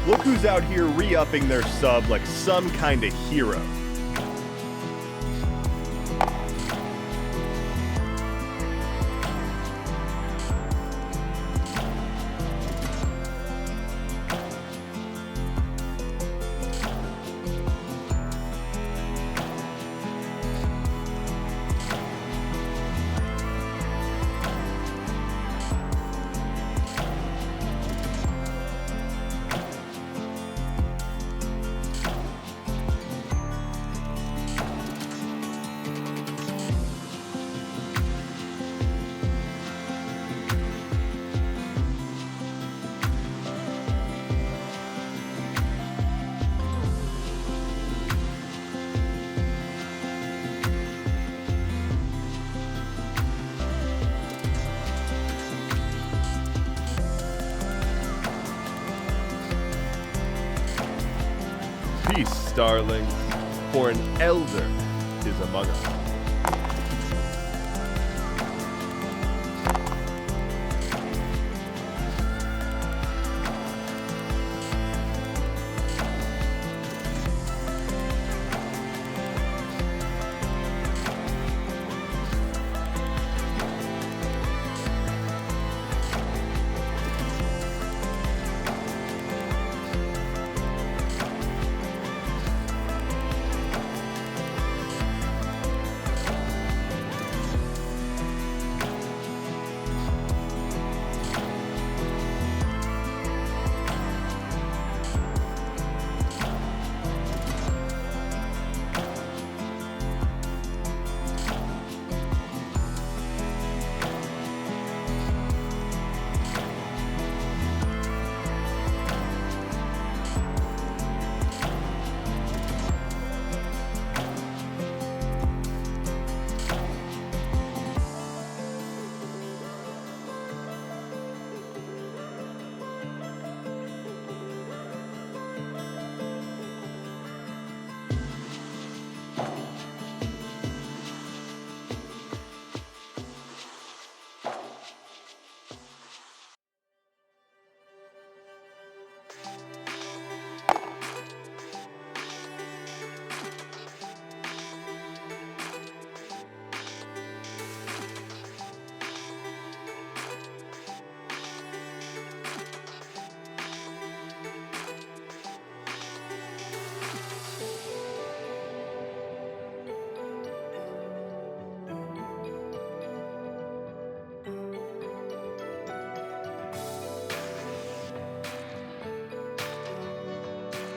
Look who's out here re-upping their sub like some kind of hero. Peace, darling, for an elder is among us.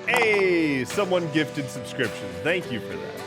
Hey, someone gifted subscriptions. Thank you for that.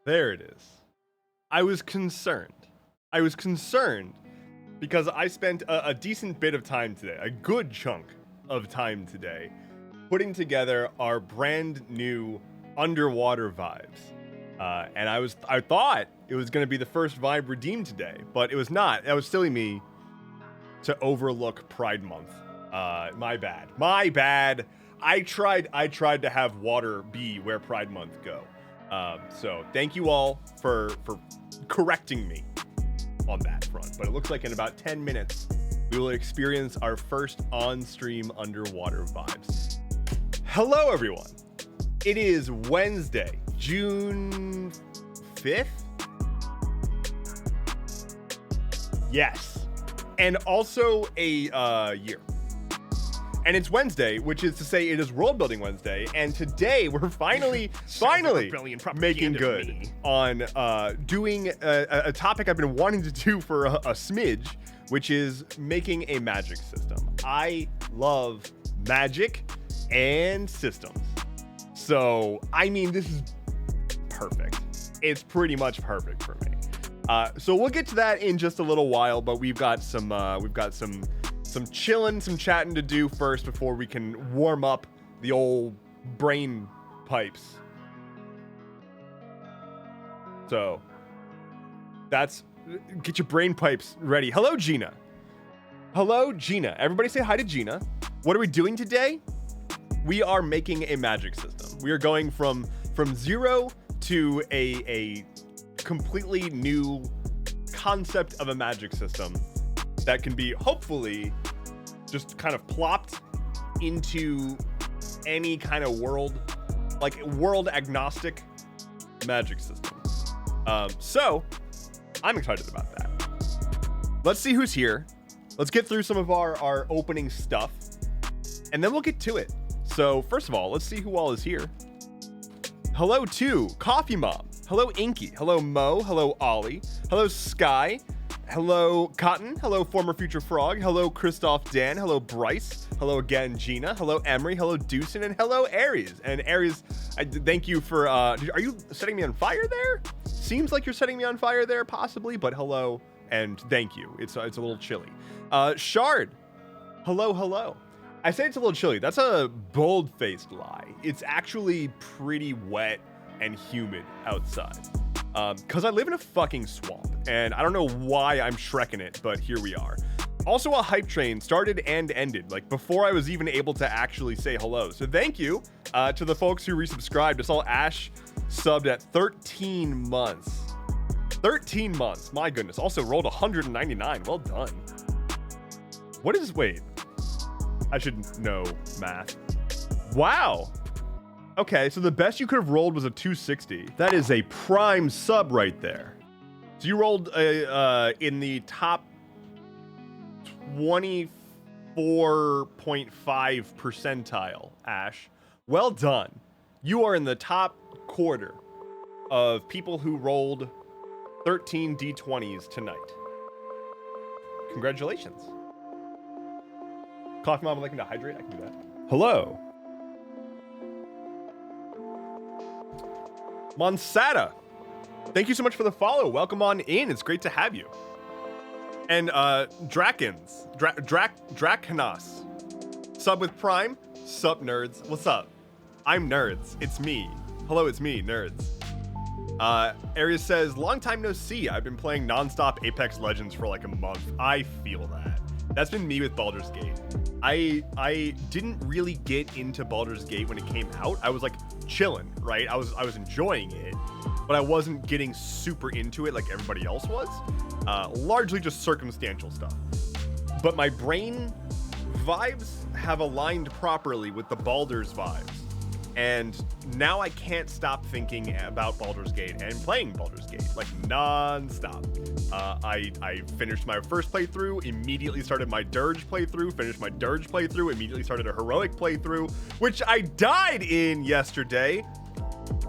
There it is. I was concerned. I was concerned because I spent a decent bit of time today, a good chunk of time today, putting together our brand new underwater vibes. And I thought it was going to be the first vibe redeemed today, but it was not. That was silly me to overlook Pride Month. My bad. I tried to have water be where Pride Month go. So thank you all for correcting me on that front. But it looks like in about 10 minutes, we will experience our first on-stream underwater vibes. Hello, everyone. It is Wednesday, June 5th? Yes. And also a year. And it's Wednesday, which is to say it is World Building Wednesday. And today we're finally making good on doing a topic I've been wanting to do for a smidge, which is making a magic system. I love magic and systems. So, I mean, this is perfect. It's pretty much perfect for me. So we'll get to that in just a little while, but we've got some chilling, some chatting to do first before we can warm up the old brain pipes. So get your brain pipes ready. Hello, Gina. Hello, Gina. Everybody say hi to Gina. What are we doing today? We are making a magic system. We are going from zero to a completely new concept of a magic system that can be hopefully just kind of plopped into any kind of world agnostic magic system. So I'm excited about that. Let's see who's here. Let's get through some of our opening stuff, and then we'll get to it. So first of all, let's see who all is here. Hello to Coffee Mom. Hello Inky. Hello Mo. Hello Ollie. Hello Sky. Hello Cotton. Hello Former Future Frog. Hello Christoph Dan. Hello Bryce. Hello again Gina. Hello Emery. Hello Deucin. And hello Aries. And Aries, thank you for, are you setting me on fire there? Seems like you're setting me on fire there, possibly, but hello and thank you. It's a little chilly. Shard. Hello. I say it's a little chilly. That's a bold-faced lie. It's actually pretty wet and humid outside. Because I live in a fucking swamp, and I don't know why I'm Shrekking it, but here we are. Also, a hype train started and ended, like, before I was even able to actually say hello. So thank you to the folks who resubscribed. I saw Ash subbed at 13 months. 13 months, my goodness. Also rolled 199, well done. What is, wait. I should know math. Wow. Okay, so the best you could have rolled was a 260. That is a prime sub right there. So you rolled in the top 24.5 percentile, Ash. Well done. You are in the top quarter of people who rolled 13 D20s tonight. Congratulations. Coffee Mom, I'm looking to hydrate. I can do that. Hello. Monsata, thank you so much for the follow. Welcome on in. It's great to have you. And Drakens, Drakenos, sub with Prime. Sup, nerds. What's up? I'm Nerds. It's me. Hello, it's me, Nerds. Aries says, long time no see. I've been playing nonstop Apex Legends for like a month. I feel that. That's been me with Baldur's Gate. I didn't really get into Baldur's Gate when it came out. I was like chilling, right? I was enjoying it, but I wasn't getting super into it like everybody else was. Largely just circumstantial stuff. But my brain vibes have aligned properly with the Baldur's vibes. And now I can't stop thinking about Baldur's Gate and playing Baldur's Gate, like non-stop. I finished my first playthrough, immediately started my Dirge playthrough, finished my Dirge playthrough, immediately started a Heroic playthrough, which I died in yesterday.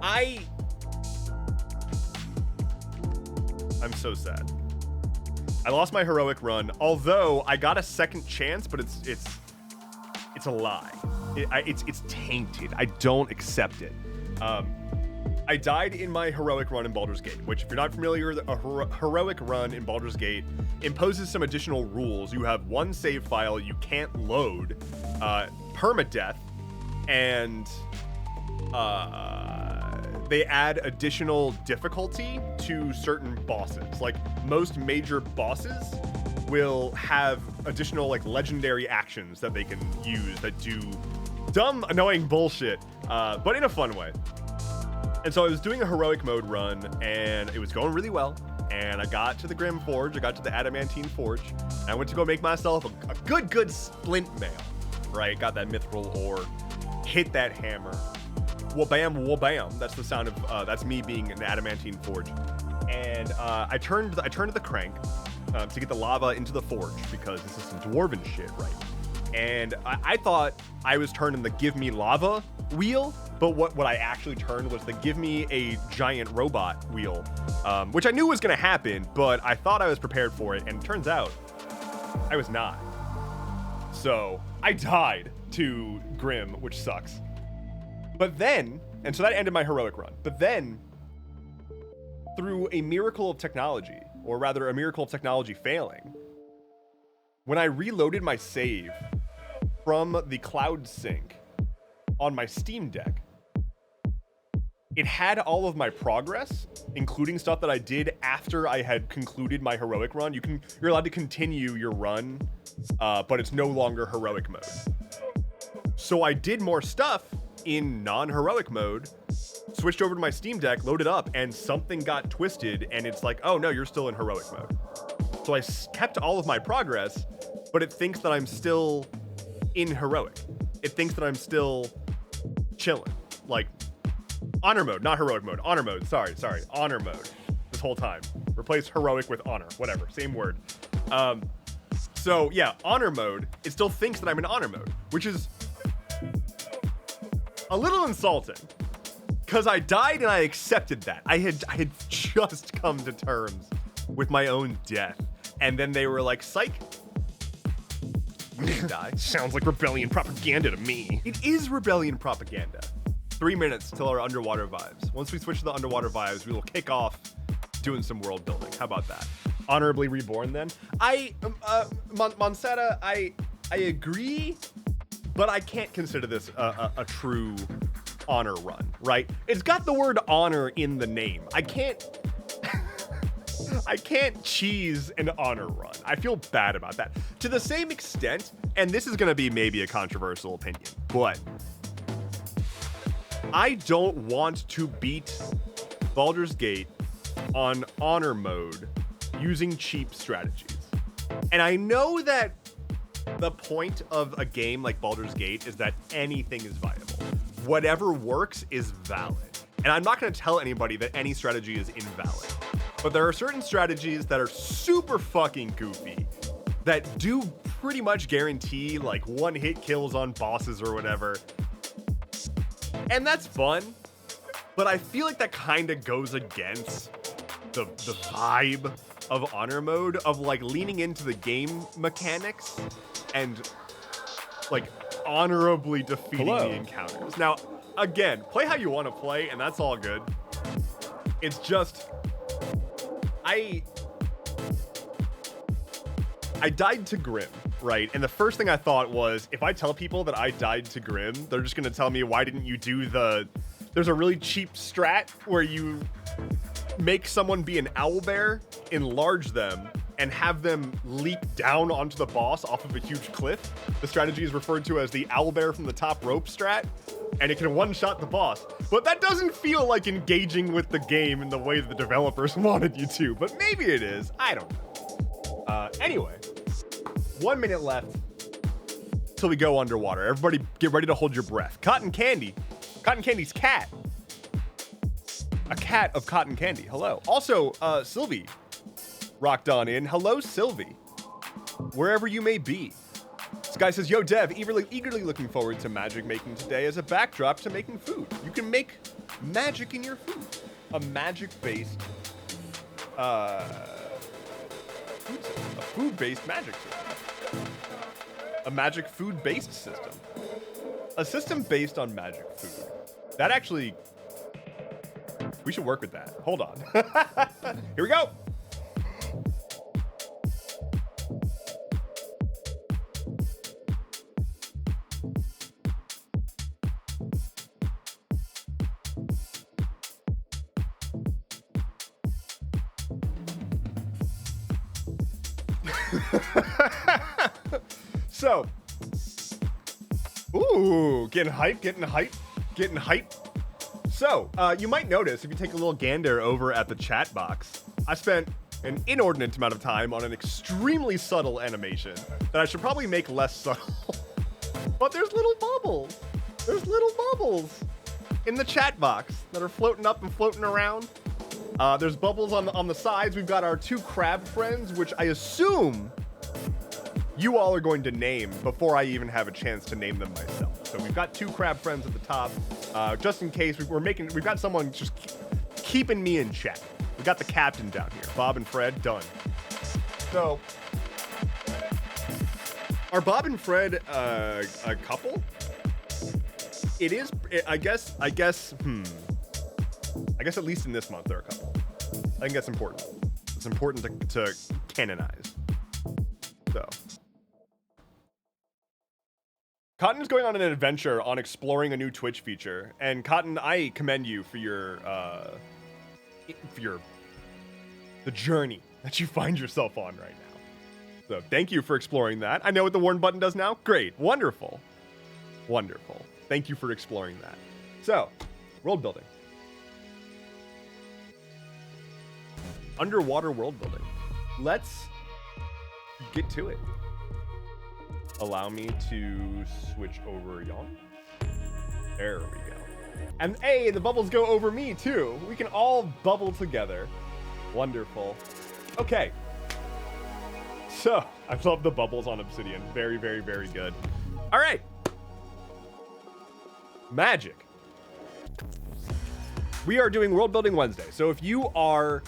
I'm so sad. I lost my Heroic run, although I got a second chance, but it's a lie. It's tainted. I don't accept it. I died in my heroic run in Baldur's Gate, which, if you're not familiar, a heroic run in Baldur's Gate imposes some additional rules. You have one save file you can't load, permadeath, and they add additional difficulty to certain bosses. Like, most major bosses will have additional, like, legendary actions that they can use that do dumb, annoying bullshit, but in a fun way. And so I was doing a heroic mode run, and it was going really well. And I got to the Grim Forge, I got to the Adamantine Forge, and I went to go make myself a good splint mail, right? Got that mithril ore, hit that hammer, wha-bam, wha-bam. That's the sound of, that's me being an Adamantine Forge. And I turned to the crank to get the lava into the forge, because this is some dwarven shit, right? And I thought I was turning the give me lava wheel, but what I actually turned was the give me a giant robot wheel, which I knew was going to happen, but I thought I was prepared for it, and it turns out I was not. So I died to Grim, which sucks. But then, and so that ended my heroic run, but then through a miracle of technology, or rather a miracle of technology failing, when I reloaded my save from the cloud sync on my Steam Deck, it had all of my progress, including stuff that I did after I had concluded my heroic run. You're allowed to continue your run, but it's no longer heroic mode. So I did more stuff in non-heroic mode, switched over to my Steam Deck, loaded up, and something got twisted, and it's like, oh no, you're still in heroic mode. So I kept all of my progress, but it thinks that I'm still in heroic. It thinks that I'm still chilling. Like, honor mode, not heroic mode. Honor mode, sorry. Honor mode this whole time. Replace heroic with honor, whatever, same word. So yeah, honor mode, it still thinks that I'm in honor mode, which is a little insulting, because I died and I accepted that. I had just come to terms with my own death, and then they were like, psych, you didn't die. Sounds like rebellion propaganda to me. It is rebellion propaganda. 3 minutes till our underwater vibes. Once we switch to the underwater vibes, we will kick off doing some world building. How about that? Honorably reborn, then? Monsetta, I agree, but I can't consider this a true honor run, right? It's got the word honor in the name. I can't cheese an honor run. I feel bad about that. To the same extent, and this is going to be maybe a controversial opinion, but I don't want to beat Baldur's Gate on honor mode using cheap strategies. And I know that the point of a game like Baldur's Gate is that anything is viable. Whatever works is valid. And I'm not going to tell anybody that any strategy is invalid. But there are certain strategies that are super fucking goofy that do pretty much guarantee like one-hit kills on bosses or whatever. And that's fun, but I feel like that kind of goes against the vibe of honor mode, of like leaning into the game mechanics and like honorably defeating the encounters. Now, again, play how you want to play, and that's all good. It's just, I died to Grim, right? And the first thing I thought was, if I tell people that I died to Grim, they're just gonna tell me, why didn't you do there's a really cheap strat where you make someone be an owlbear, enlarge them, and have them leap down onto the boss off of a huge cliff. The strategy is referred to as the owlbear from the top rope strat, and it can one-shot the boss. But that doesn't feel like engaging with the game in the way the developers wanted you to, but maybe it is, I don't know. Anyway, 1 minute left till we go underwater. Everybody get ready to hold your breath. Cotton Candy's cat. A cat of Cotton Candy, hello. Also, Sylvie rocked on in. Hello, Sylvie. Wherever you may be. This guy says, yo, Dev, eagerly looking forward to magic making today as a backdrop to making food. You can make magic in your food. A magic-based, a food-based magic system. A magic food-based system. A system based on magic food. That actually We should work with that. Hold on. Here we go. So, ooh, getting hype, getting hype, getting hype. So, you might notice if you take a little gander over at the chat box, I spent an inordinate amount of time on an extremely subtle animation that I should probably make less subtle. But there's little bubbles. There's little bubbles in the chat box that are floating up and floating around. There's bubbles on the sides. We've got our 2 crab friends, which I assume you all are going to name before I even have a chance to name them myself. So we've got 2 crab friends at the top, just in case we've got someone just keeping me in check. We got the captain down here, Bob and Fred, done. So, are Bob and Fred a couple? It is, I guess at least in this month they're a couple. I think that's important. It's important to canonize. So. Cotton is going on an adventure on exploring a new Twitch feature, and Cotton, I commend you for the journey that you find yourself on right now. So thank you for exploring that. I know what the warn button does now. Great, wonderful, wonderful. Thank you for exploring that. So, world building, underwater world building. Let's get to it. Allow me to switch over yon. There we go. And hey, the bubbles go over me too. We can all bubble together. Wonderful. Okay. So, I love the bubbles on Obsidian. Very, very, very good. All right. Magic. We are doing World Building Wednesday. So if you are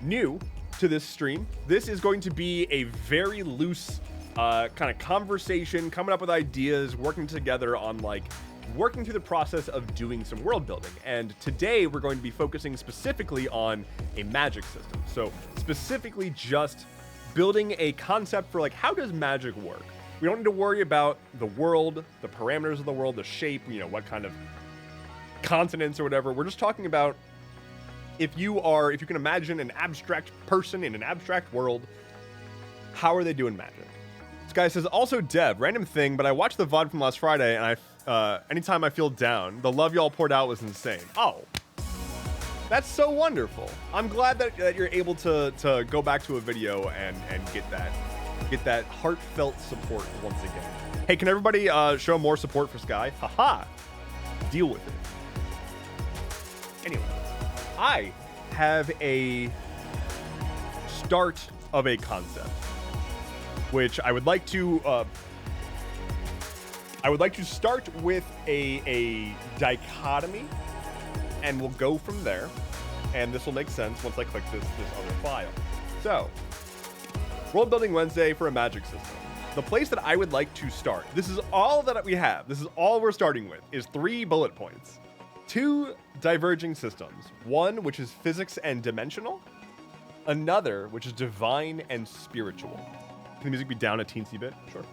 new to this stream, this is going to be a very loose kind of conversation, coming up with ideas, working together on working through the process of doing some world building. And today we're going to be focusing specifically on a magic system. So specifically just building a concept for how does magic work? We don't need to worry about the world, the parameters of the world, the shape, what kind of continents or whatever. We're just talking about if you can imagine an abstract person in an abstract world, how are they doing magic? This guy says, also Deb, random thing, but I watched the VOD from last Friday, and anytime I feel down, the love y'all poured out was insane. Oh, that's so wonderful. I'm glad that you're able to go back to a video and get that heartfelt support once again. Hey, can everybody show more support for Sky? Haha, deal with it. Anyway, I have a start of a concept, which I would like to start with a dichotomy, and we'll go from there. And this will make sense once I click this other file. So, World Building Wednesday for a magic system. The place that I would like to start, this is all that we have, this is all we're starting with, is 3 bullet points. 2 diverging systems. One, which is physics and dimensional. Another, which is divine and spiritual. Can the music be down a teensy bit? Sure.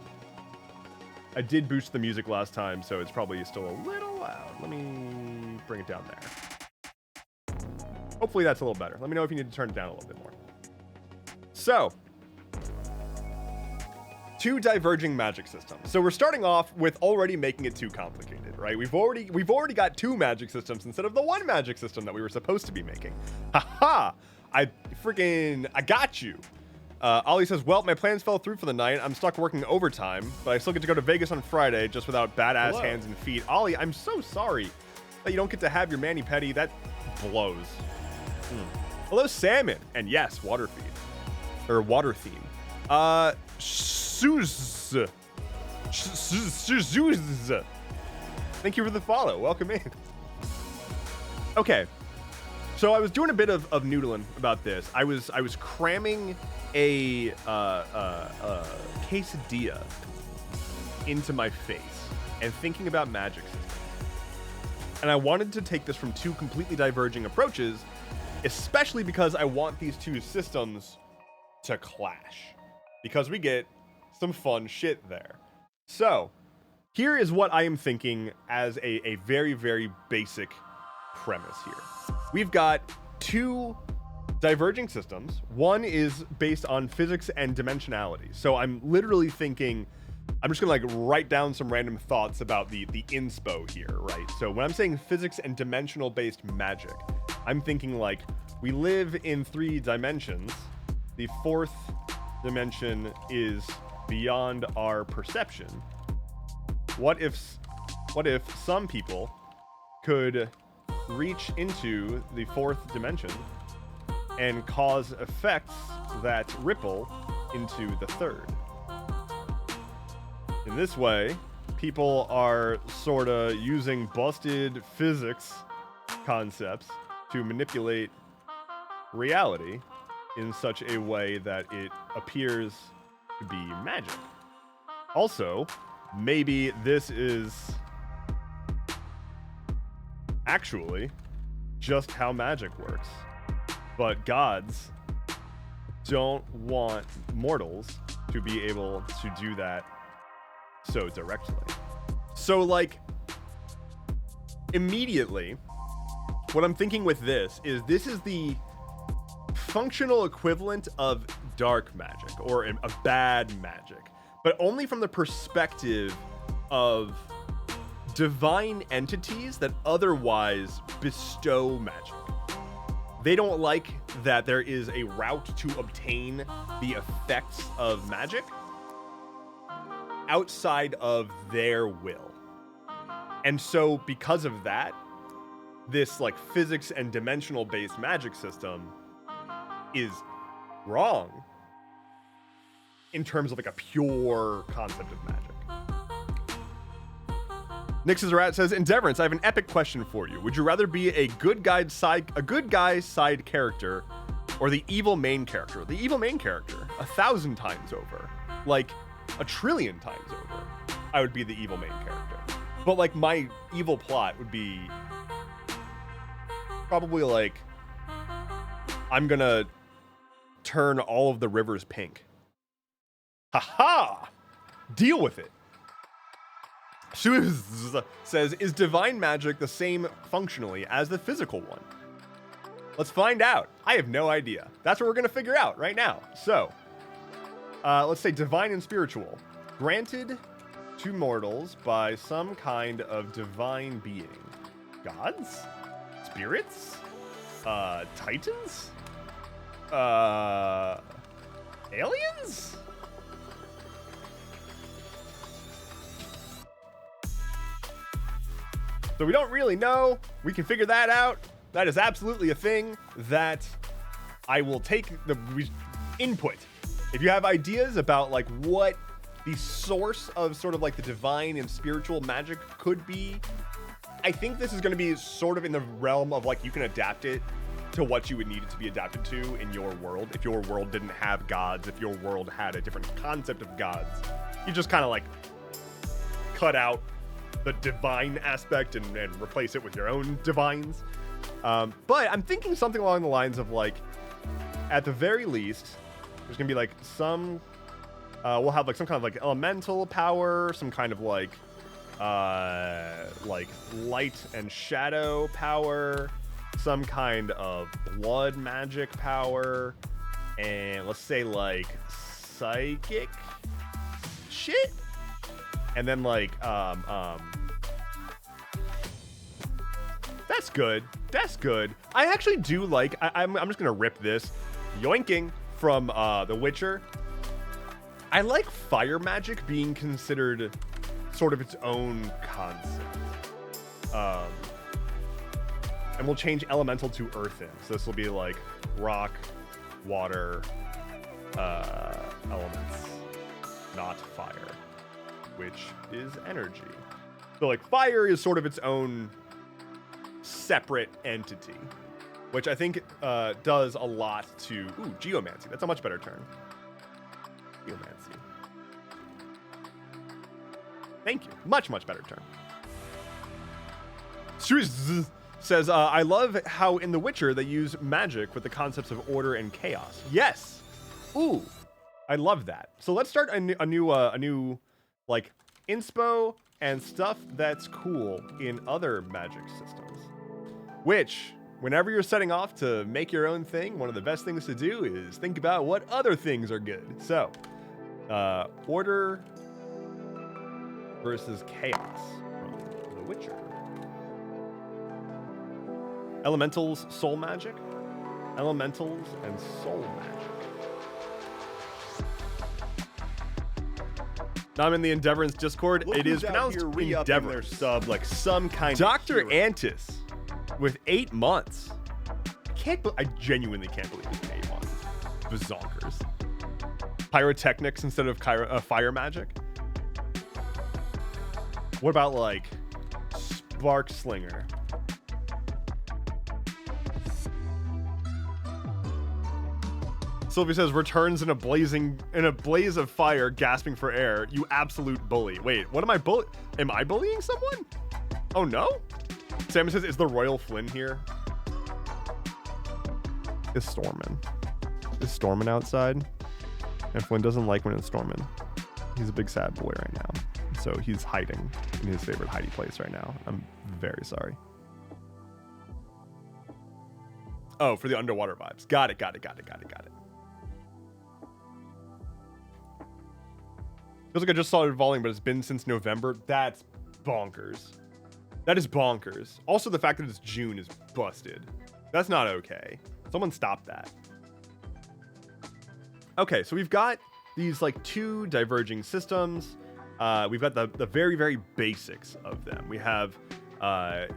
I did boost the music last time, so it's probably still a little loud. Let me bring it down there. Hopefully that's a little better. Let me know if you need to turn it down a little bit more. So, 2 diverging magic systems. So we're starting off with already making it too complicated, right? We've already got 2 magic systems instead of the 1 magic system that we were supposed to be making. Haha! I got you. Ollie says, well, my plans fell through for the night. I'm stuck working overtime, but I still get to go to Vegas on Friday just without badass hands and feet. Ollie, I'm so sorry that you don't get to have your mani-pedi. That blows. Hello, Salmon. And yes, water feed. Or water theme. Suze. Thank you for the follow. Welcome in. Okay. So I was doing a bit of noodling about this. I was cramming a quesadilla into my face and thinking about magic systems. And I wanted to take this from two completely diverging approaches, especially because I want these two systems to clash, because we get some fun shit there. So here is what I am thinking as a very, very basic premise here. We've got two diverging systems. One is based on physics and dimensionality. So I'm literally thinking, I'm just gonna like write down some random thoughts about the inspo here, right? So when I'm saying physics and dimensional based magic, I'm thinking like we live in 3 dimensions. The 4th dimension is beyond our perception. What if some people could reach into the 4th dimension and cause effects that ripple into the 3rd? In this way, people are sort of using busted physics concepts to manipulate reality in such a way that it appears to be magic. Also, maybe this is actually just how magic works, but gods don't want mortals to be able to do that so directly. So like immediately what I'm thinking with this is the functional equivalent of dark magic or a bad magic, but only from the perspective of divine entities that otherwise bestow magic. They don't like that there is a route to obtain the effects of magic outside of their will. And so because of that, this like physics and dimensional based magic system is wrong in terms of like a pure concept of magic. Nix's says, Endeavorance, I have an epic question for you. Would you rather be a good guy side character or the evil main character? The evil main character, 1,000 times over. Like 1,000,000,000,000 times over. I would be the evil main character. But like my evil plot would be probably like, I'm gonna turn all of the rivers pink. Haha! Deal with it. Hues says, is divine magic the same functionally as the physical one? Let's find out. I have no idea. That's what we're gonna figure out right now. So, let's say divine and spiritual. Granted to mortals by some kind of divine being. Gods? Spirits? Titans? Aliens? So we don't really know. We can figure that out. That is absolutely a thing that I will take the input. If you have ideas about like what the source of sort of like the divine and spiritual magic could be, I think this is going to be sort of in the realm of like you can adapt it to what you would need it to be adapted to in your world. If your world didn't have gods, if your world had a different concept of gods, you just kind of like cut out the divine aspect and replace it with your own divines. But I'm thinking something along the lines of like, at the very least, there's gonna be like some, we'll have like some kind of like elemental power, some kind of like light and shadow power, some kind of blood magic power, and let's say like psychic shit. And then like, that's good. That's good. I actually do like, I'm just gonna rip this. Yoinking from The Witcher. I like fire magic being considered sort of its own concept. And we'll change elemental to earthen. So this will be like rock, water, elements, not fire, which is energy. So like fire is sort of its own separate entity, which I think does a lot to geomancy. That's a much better term. Geomancy. Thank you. Much better term. Hues says, I love how in The Witcher they use magic with the concepts of order and chaos. Yes. Ooh, I love that. So let's start a new like inspo and stuff that's cool in other magic systems. Which, whenever you're setting off to make your own thing, one of the best things to do is think about what other things are good. So, order versus chaos from The Witcher. Elementals, soul magic. Elementals and soul magic. Now I'm in the Endeavorance Discord. Look it is who's out pronounced here re-upping Endeavorance. their sub like some kind Dr. of hero. Antis with 8 months. I genuinely can't believe it's 8 months. Bazonkers. Pyrotechnics instead of fire magic. What about like Spark Slinger? Sylvia says returns in a blaze of fire, gasping for air. You absolute bully. Wait, what am I am I bullying someone? Oh no? Sam says, is the Royal Flynn here? It's storming. It's storming outside. And Flynn doesn't like when it's storming. He's a big sad boy right now. So he's hiding in his favorite hidey place right now. I'm very sorry. Oh, for the underwater vibes. Got it. Feels like I just started volleying, but it's been since November. That's bonkers. That is bonkers. Also, the fact that it's June is busted. That's not okay. Someone stop that. Okay, so we've got these like 2 diverging systems. We've got the very, very basics of them. We have a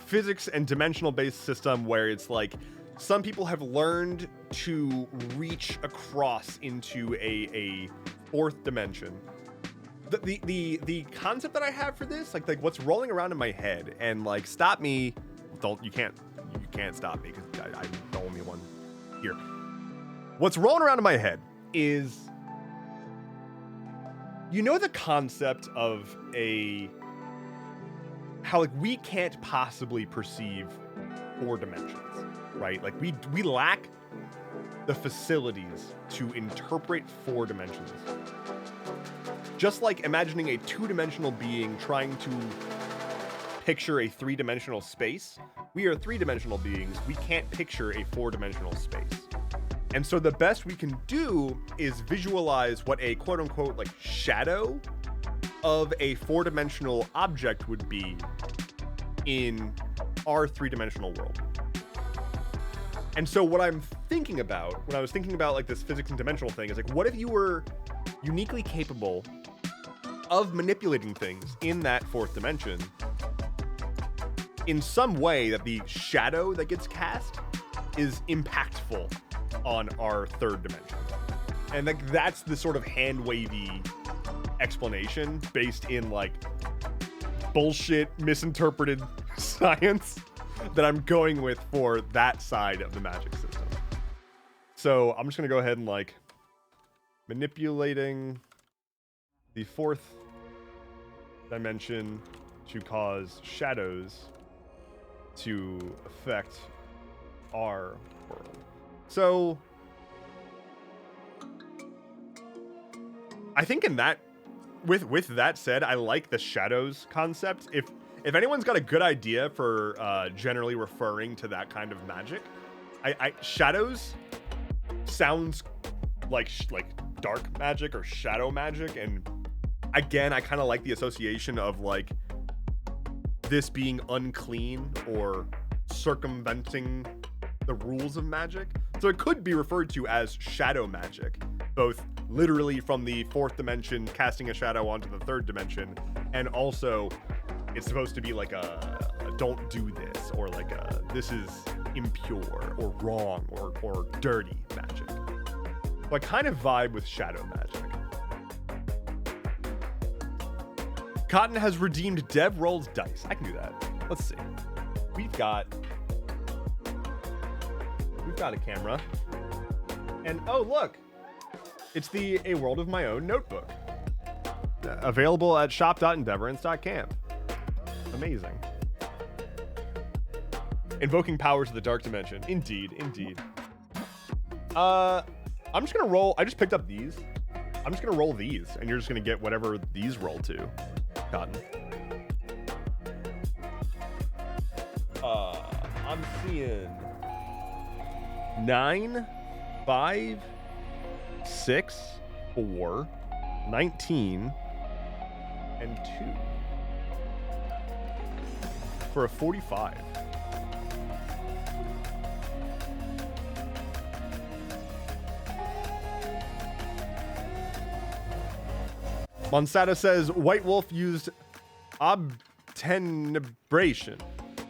physics and dimensional based system where it's like some people have learned to reach across into a 4th dimension. The concept that I have for this, like what's rolling around in my head, and like stop me, you can't stop me because I'm the only one here. What's rolling around in my head is, you know, the concept of how like we can't possibly perceive 4 dimensions, right? Like we lack the facilities to interpret 4 dimensions. Just like imagining a 2-dimensional being trying to picture a 3-dimensional space, we are 3-dimensional beings. We can't picture a 4-dimensional space. And so the best we can do is visualize what a quote unquote like shadow of a 4-dimensional object would be in our 3-dimensional world. And so what I'm thinking about, when I was thinking about like this physics and dimensional thing, is like, what if you were uniquely capable of manipulating things in that 4th dimension in some way that the shadow that gets cast is impactful on our 3rd dimension. And like that's the sort of hand-wavy explanation based in like bullshit misinterpreted science that I'm going with for that side of the magic system. So I'm just gonna go ahead and like manipulating the 4th dimension to cause shadows to affect our world. So I think in that, with that said, I like the shadows concept. If anyone's got a good idea for generally referring to that kind of magic, I shadows sounds like dark magic or shadow magic, and again, I kind of like the association of like this being unclean or circumventing the rules of magic. So it could be referred to as shadow magic, both literally from the 4th dimension casting a shadow onto the 3rd dimension, and also it's supposed to be like a don't do this, or like a this is impure or wrong or dirty magic. So I kind of vibe with shadow magic. Cotton has redeemed Dev rolls dice. I can do that. Let's see. We've got a camera. And oh look, it's the A World of My Own notebook. Available at shop.endeavorance.camp. Amazing. Invoking powers of the dark dimension. Indeed, indeed. I'm just gonna roll. I just picked up these. I'm just gonna roll these, and you're just gonna get whatever these roll to. Cotton. I'm seeing 9, 5, 6, 4, 19, and 2 for a 45. Monsanto says White Wolf used obtenebration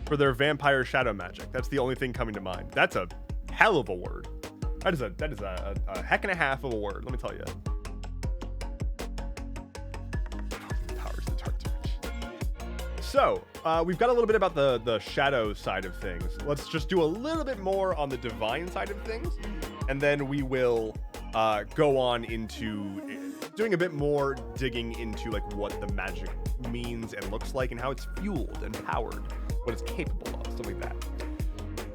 for their vampire shadow magic. That's the only thing coming to mind. That's a hell of a word. That is a heck and a half of a word, let me tell you. Powers of the dark dimension. So, we've got a little bit about the shadow side of things. Let's just do a little bit more on the divine side of things, and then we will go on into doing a bit more digging into like what the magic means and looks like and how it's fueled and powered, what it's capable of, something like that.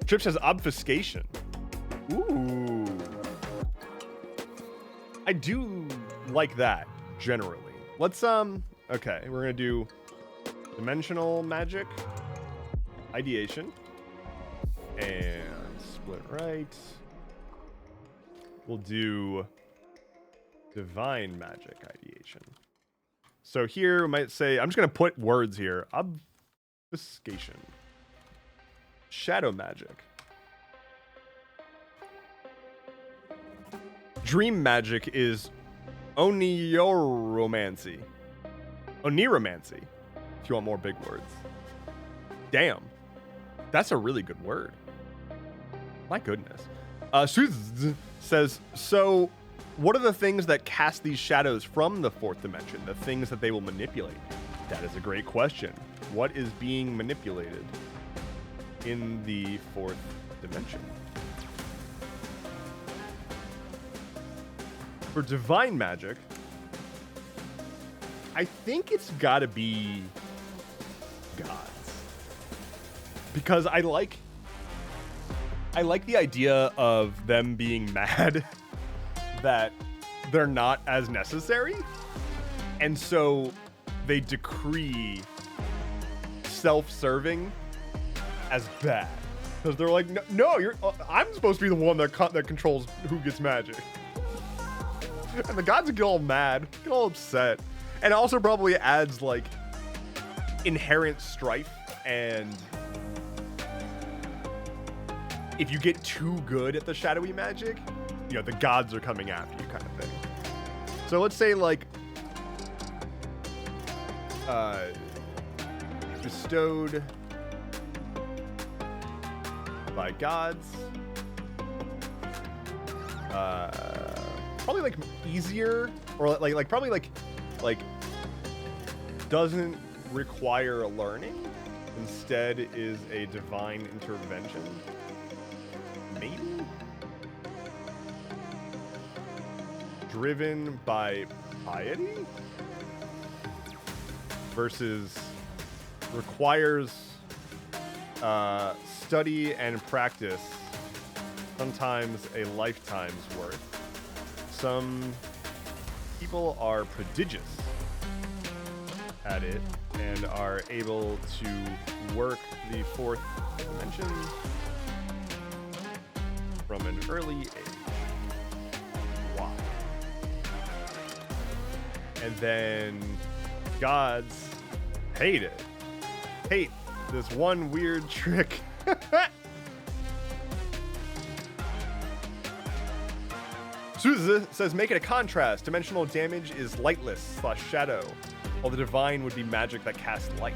Trip says obfuscation. Ooh. I do like that generally. Let's okay, we're gonna do dimensional magic, ideation, and split right. We'll do divine magic ideation. So here we might say, I'm just going to put words here. Obfuscation. Shadow magic. Dream magic is oniromancy. Oniromancy, if you want more big words. Damn. That's a really good word. My goodness. Suz says, so what are the things that cast these shadows from the fourth dimension? The things that they will manipulate? That is a great question. What is being manipulated in the fourth dimension? For divine magic, I think it's gotta be gods. Because I like the idea of them being mad that they're not as necessary, and so they decree self-serving as bad because they're like, no, you're I'm supposed to be the one that controls who gets magic, and the gods get all mad, get all upset, and it also probably adds like inherent strife, and if you get too good at the shadowy magic, you know, the gods are coming after you kind of thing. So let's say like bestowed by gods. Probably like easier, or like probably like doesn't require learning. Instead is a divine intervention. Maybe? Driven by piety versus requires study and practice, sometimes a lifetime's worth. Some people are prodigious at it and are able to work the fourth dimension from an early age. Wow. And then gods hate it. Hate this one weird trick. Suza says, make it a contrast. Dimensional damage is lightless / shadow, while the divine would be magic that casts light.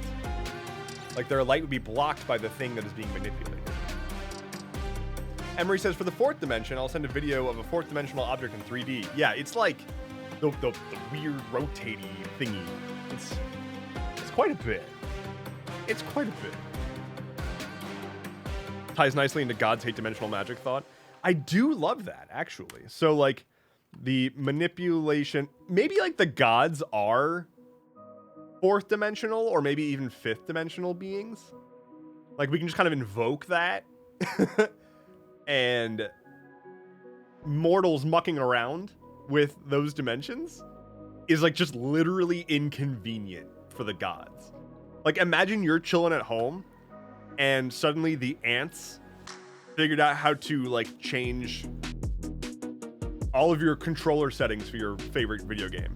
Like their light would be blocked by the thing that is being manipulated. Emery says, for the fourth dimension, I'll send a video of a fourth dimensional object in 3D. Yeah, it's like the weird rotating thingy. It's quite a bit. It's quite a bit. Ties nicely into God's hate dimensional magic thought. I do love that, actually. So, like, the manipulation... Maybe, like, the gods are fourth dimensional, or maybe even fifth dimensional beings. Like, we can just kind of invoke that. And mortals mucking around with those dimensions is, like, just literally inconvenient for the gods. Like, imagine you're chilling at home, and suddenly the ants figured out how to, like, change all of your controller settings for your favorite video game.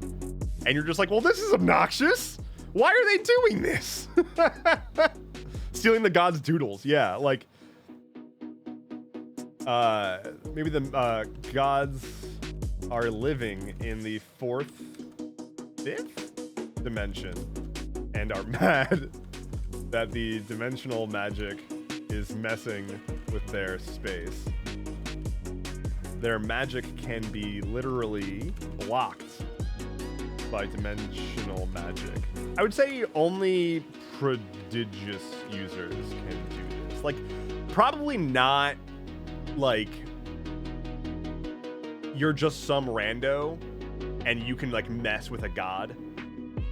And you're just like, well, this is obnoxious. Why are they doing this? Stealing the gods' doodles. Yeah, like, maybe the gods are living in the 4th, 5th dimension and are mad that the dimensional magic is messing with their space. Their magic can be literally blocked by dimensional magic. I would say only prodigious users can do this. Like, probably not, like, you're just some rando and you can, like, mess with a god.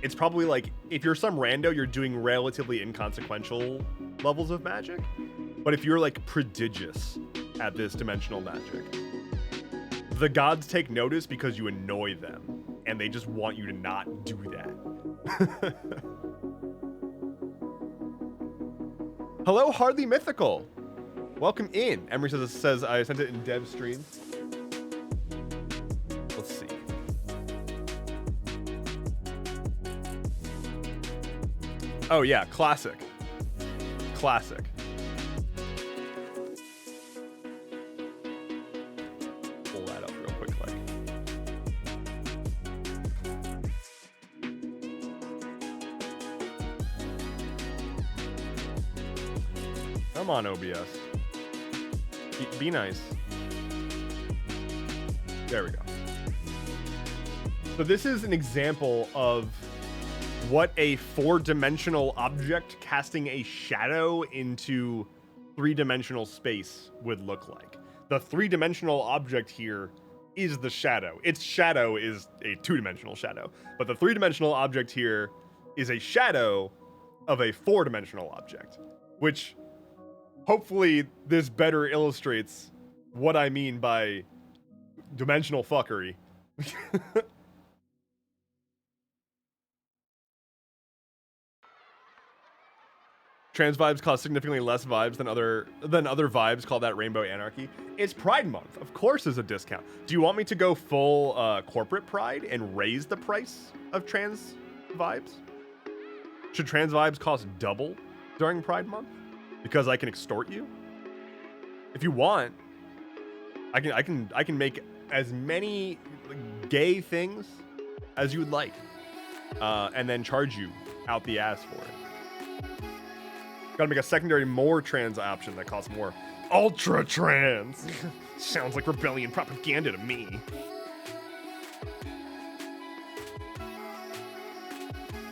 It's probably like, if you're some rando, you're doing relatively inconsequential levels of magic. But if you're, like, prodigious at this dimensional magic, the gods take notice because you annoy them, and they just want you to not do that. Hello, Hardly Mythical. Welcome in. Emery says I sent it in dev stream. Let's see. Oh yeah, classic. Classic. Pull that up real quick, like. Come on, OBS. Be nice. There we go. So this is an example of what a 4-dimensional object casting a shadow into 3-dimensional space would look like. The 3-dimensional object here is the shadow. Its shadow is a 2-dimensional shadow, but the 3-dimensional object here is a shadow of a 4-dimensional object, which hopefully this better illustrates what I mean by dimensional fuckery. Trans vibes cost significantly less vibes than other vibes. Call that Rainbow Anarchy. It's Pride Month. Of course there's a discount. Do you want me to go full corporate Pride and raise the price of trans vibes? Should trans vibes cost double during Pride Month? Because I can extort you? If you want, I can make as many gay things as you would like, and then charge you out the ass for it. Gotta make a secondary more trans option that costs more. Ultra trans! Sounds like rebellion propaganda to me.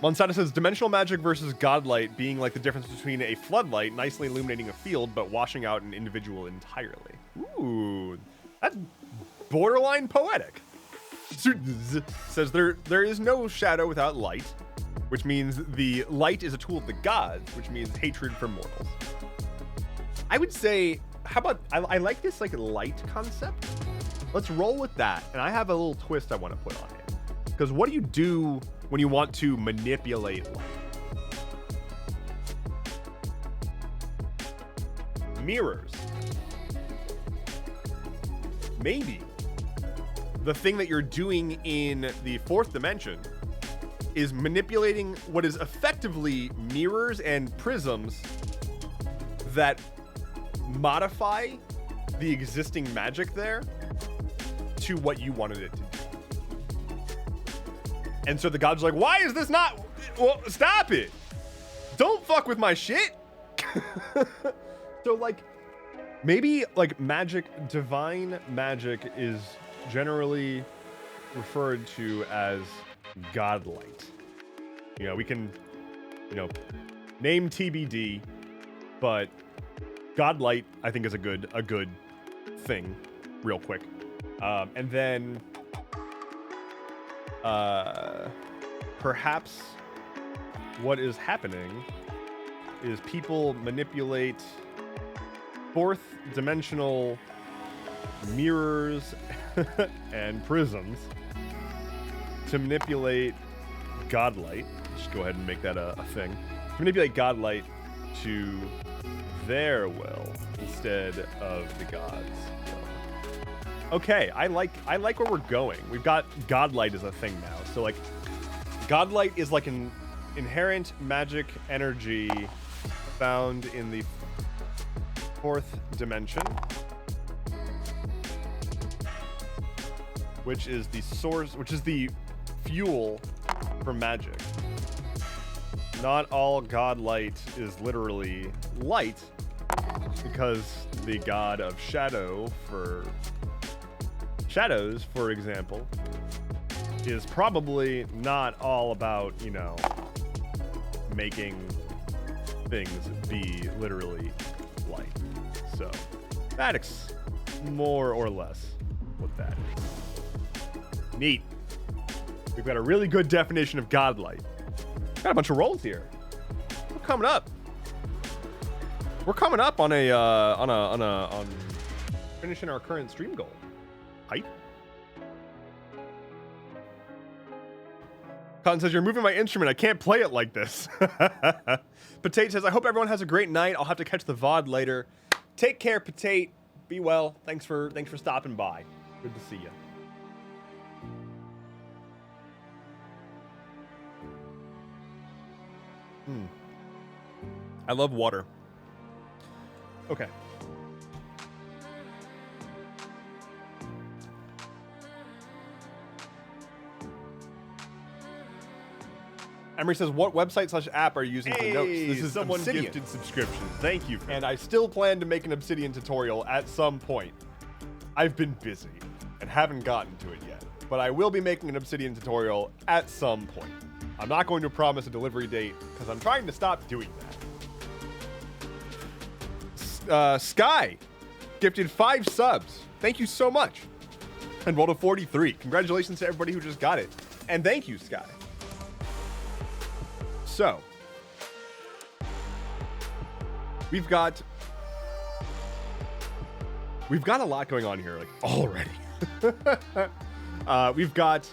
Monsada says, dimensional magic versus godlight being like the difference between a floodlight nicely illuminating a field but washing out an individual entirely. Ooh, that's borderline poetic. Says there is no shadow without light, which means the light is a tool of the gods, which means hatred for mortals. I would say, how about, I like this like light concept. Let's roll with that. And I have a little twist I want to put on it. Because what do you do when you want to manipulate light? Mirrors. Maybe the thing that you're doing in the 4th dimension is manipulating what is effectively mirrors and prisms that modify the existing magic there to what you wanted it to do. And so the gods are like, why is this not? Well, stop it. Don't fuck with my shit. So like, maybe like magic, divine magic is generally referred to as Godlight. You know, we can, you know, name TBD, but Godlight I think is a good thing, real quick. And then perhaps what is happening is people manipulate fourth dimensional mirrors and prisms to manipulate Godlight. Just go ahead and make that a thing. To manipulate Godlight to their will instead of the gods. Okay, I like where we're going. We've got Godlight as a thing now. So like, Godlight is like an inherent magic energy found in the fourth dimension, which is the source, which is the fuel for magic. Not all Godlight is literally light, because the god of shadows, for example, is probably not all about, you know, making things be literally light. So that's more or less what that is. Neat. We've got a really good definition of Godlight. Got a bunch of rolls here. We're coming up. We're coming up on finishing our current stream goal. Hype. Cotton says, you're moving my instrument. I can't play it like this. Potate says, I hope everyone has a great night. I'll have to catch the VOD later. Take care, Potate. Be well. Thanks for stopping by. Good to see you. I love water. Okay. Emery says, what website/app are you using for notes? This is someone Obsidian. gifted subscription. Thank you. And I still plan to make an Obsidian tutorial at some point. I've been busy and haven't gotten to it yet, but I will be making an Obsidian tutorial at some point. I'm not going to promise a delivery date because I'm trying to stop doing that. Sky gifted 5 subs. Thank you so much. And rolled a 43. Congratulations to everybody who just got it. And thank you, Sky. So, we've got a lot going on here, like, already. We've got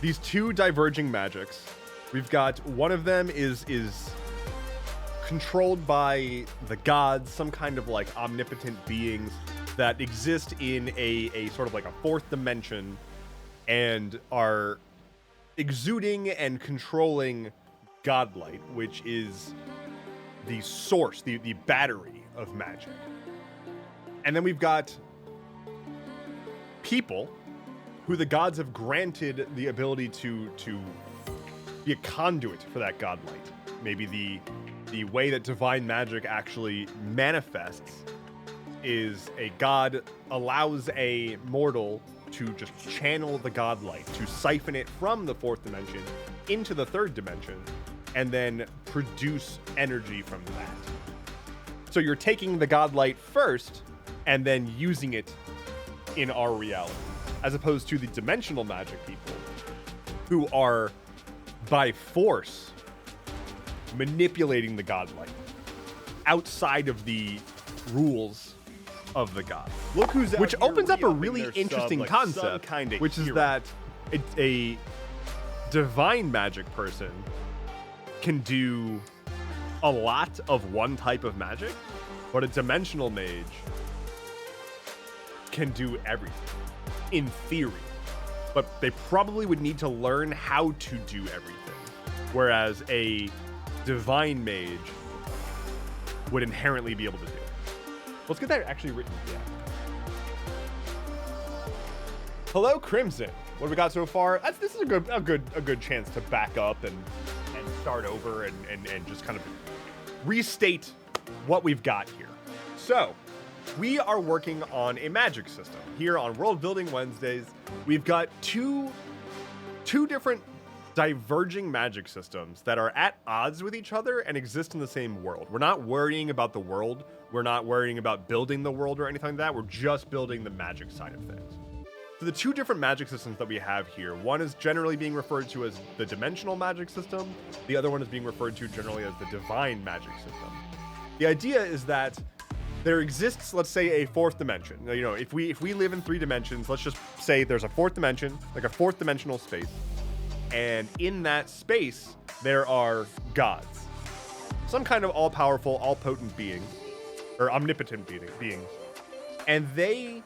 these 2 diverging magics. We've got one of them is controlled by the gods, some kind of like omnipotent beings that exist in a sort of like a 4th dimension and are exuding and controlling Godlight, which is the source, the battery of magic. And then we've got people who the gods have granted the ability to be a conduit for that Godlight. Maybe the way that divine magic actually manifests is a god allows a mortal to just channel the Godlight, to siphon it from the 4th dimension into the 3rd dimension, and then produce energy from that. So you're taking the Godlight first, and then using it in our reality, as opposed to the dimensional magic people, who are, by force, manipulating the Godlight outside of the rules of the god. Look who's out which here opens up a re-upping really their interesting sub, like concept, some kinda which is hero. that a divine magic person can do a lot of one type of magic, but a dimensional mage can do everything, in theory. But they probably would need to learn how to do everything, whereas a divine mage would inherently be able to do it. Let's get that actually written down. Hello, Crimson. What have we got so far? This is a good chance to back up and start over and just kind of restate what we've got here. So, we are working on a magic system here on World Building Wednesdays. We've got two different diverging magic systems that are at odds with each other and exist in the same world. We're not worrying about the world. We're not worrying about building the world or anything like that. We're just building the magic side of things. So the two different magic systems that we have here, one is generally being referred to as the dimensional magic system. The other one is being referred to generally as the divine magic system. The idea is that there exists, let's say, a fourth dimension. You know, if we live in 3 dimensions, let's just say there's a fourth dimension, like a fourth dimensional space. And in that space, there are gods. Some kind of all-powerful, all-potent being, or omnipotent being. And they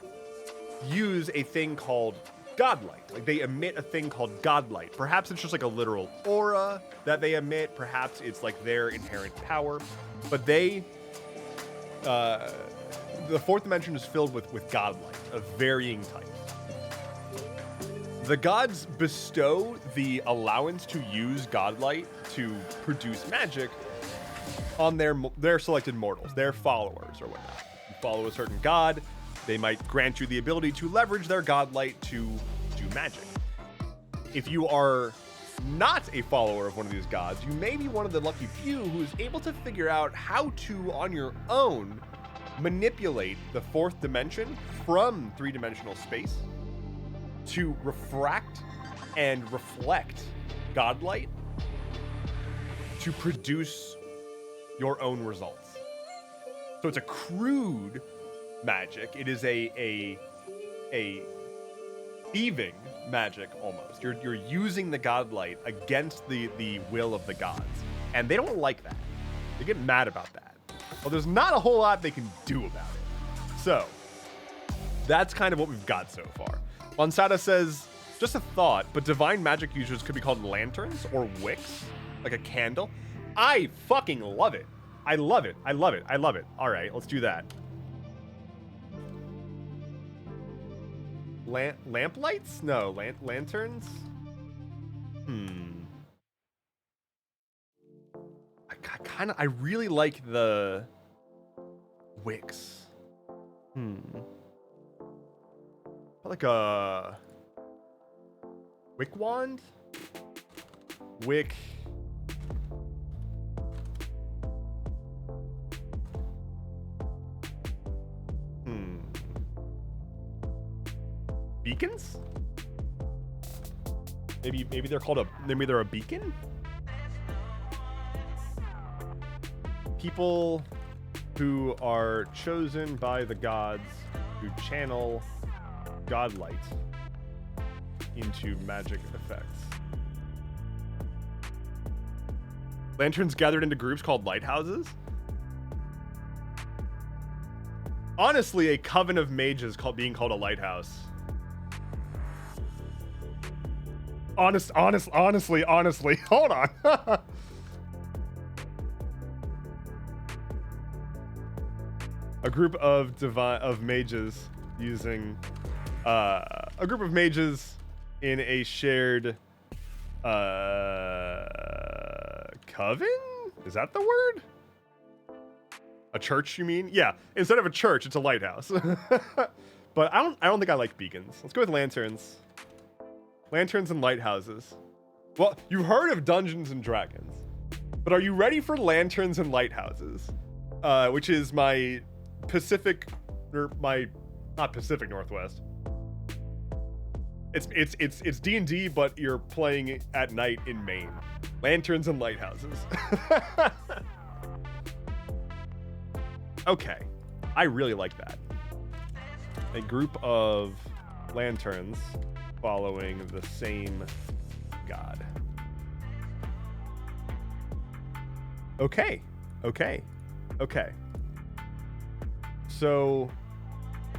use a thing called Godlight. Like, they emit a thing called Godlight. Perhaps it's just like a literal aura that they emit. Perhaps it's like their inherent power. But they, the fourth dimension is filled with Godlight of varying types. The gods bestow the allowance to use Godlight to produce magic on their selected mortals, their followers or whatnot. You follow a certain god, they might grant you the ability to leverage their Godlight to do magic. If you are not a follower of one of these gods, you may be one of the lucky few who is able to figure out how to, on your own, manipulate the fourth dimension from 3-dimensional space to refract and reflect Godlight to produce your own results. So it's a crude magic. It is a thieving magic almost. You're using the Godlight against the will of the gods, and they don't like that. They get mad about that. Well, there's not a whole lot they can do about it. So that's kind of what we've got so far. Bonsada says, just a thought, but divine magic users could be called lanterns or wicks, like a candle. I fucking love it. I love it. I love it. I love it. All right, let's do that. Lamp lights? No, lanterns? I really like the wicks. Like a wick wand? Wick. Beacons? Maybe they're called maybe they're a beacon? People who are chosen by the gods to channel Godlight into magic effects. Lanterns gathered into groups called lighthouses? Honestly, a coven of mages being called a lighthouse. Honestly, hold on. A group of mages using a group of mages in a shared coven? Is that the word? A church, you mean? Yeah, instead of a church, it's a lighthouse. But I don't think I like beacons. Let's go with lanterns. Lanterns and lighthouses. Well, you've heard of Dungeons and Dragons, but are you ready for lanterns and lighthouses? Which is my Pacific, or my, not Pacific Northwest. It's D&D, but you're playing at night in Maine. Lanterns and lighthouses. Okay, I really like that. A group of lanterns following the same god. Okay. So,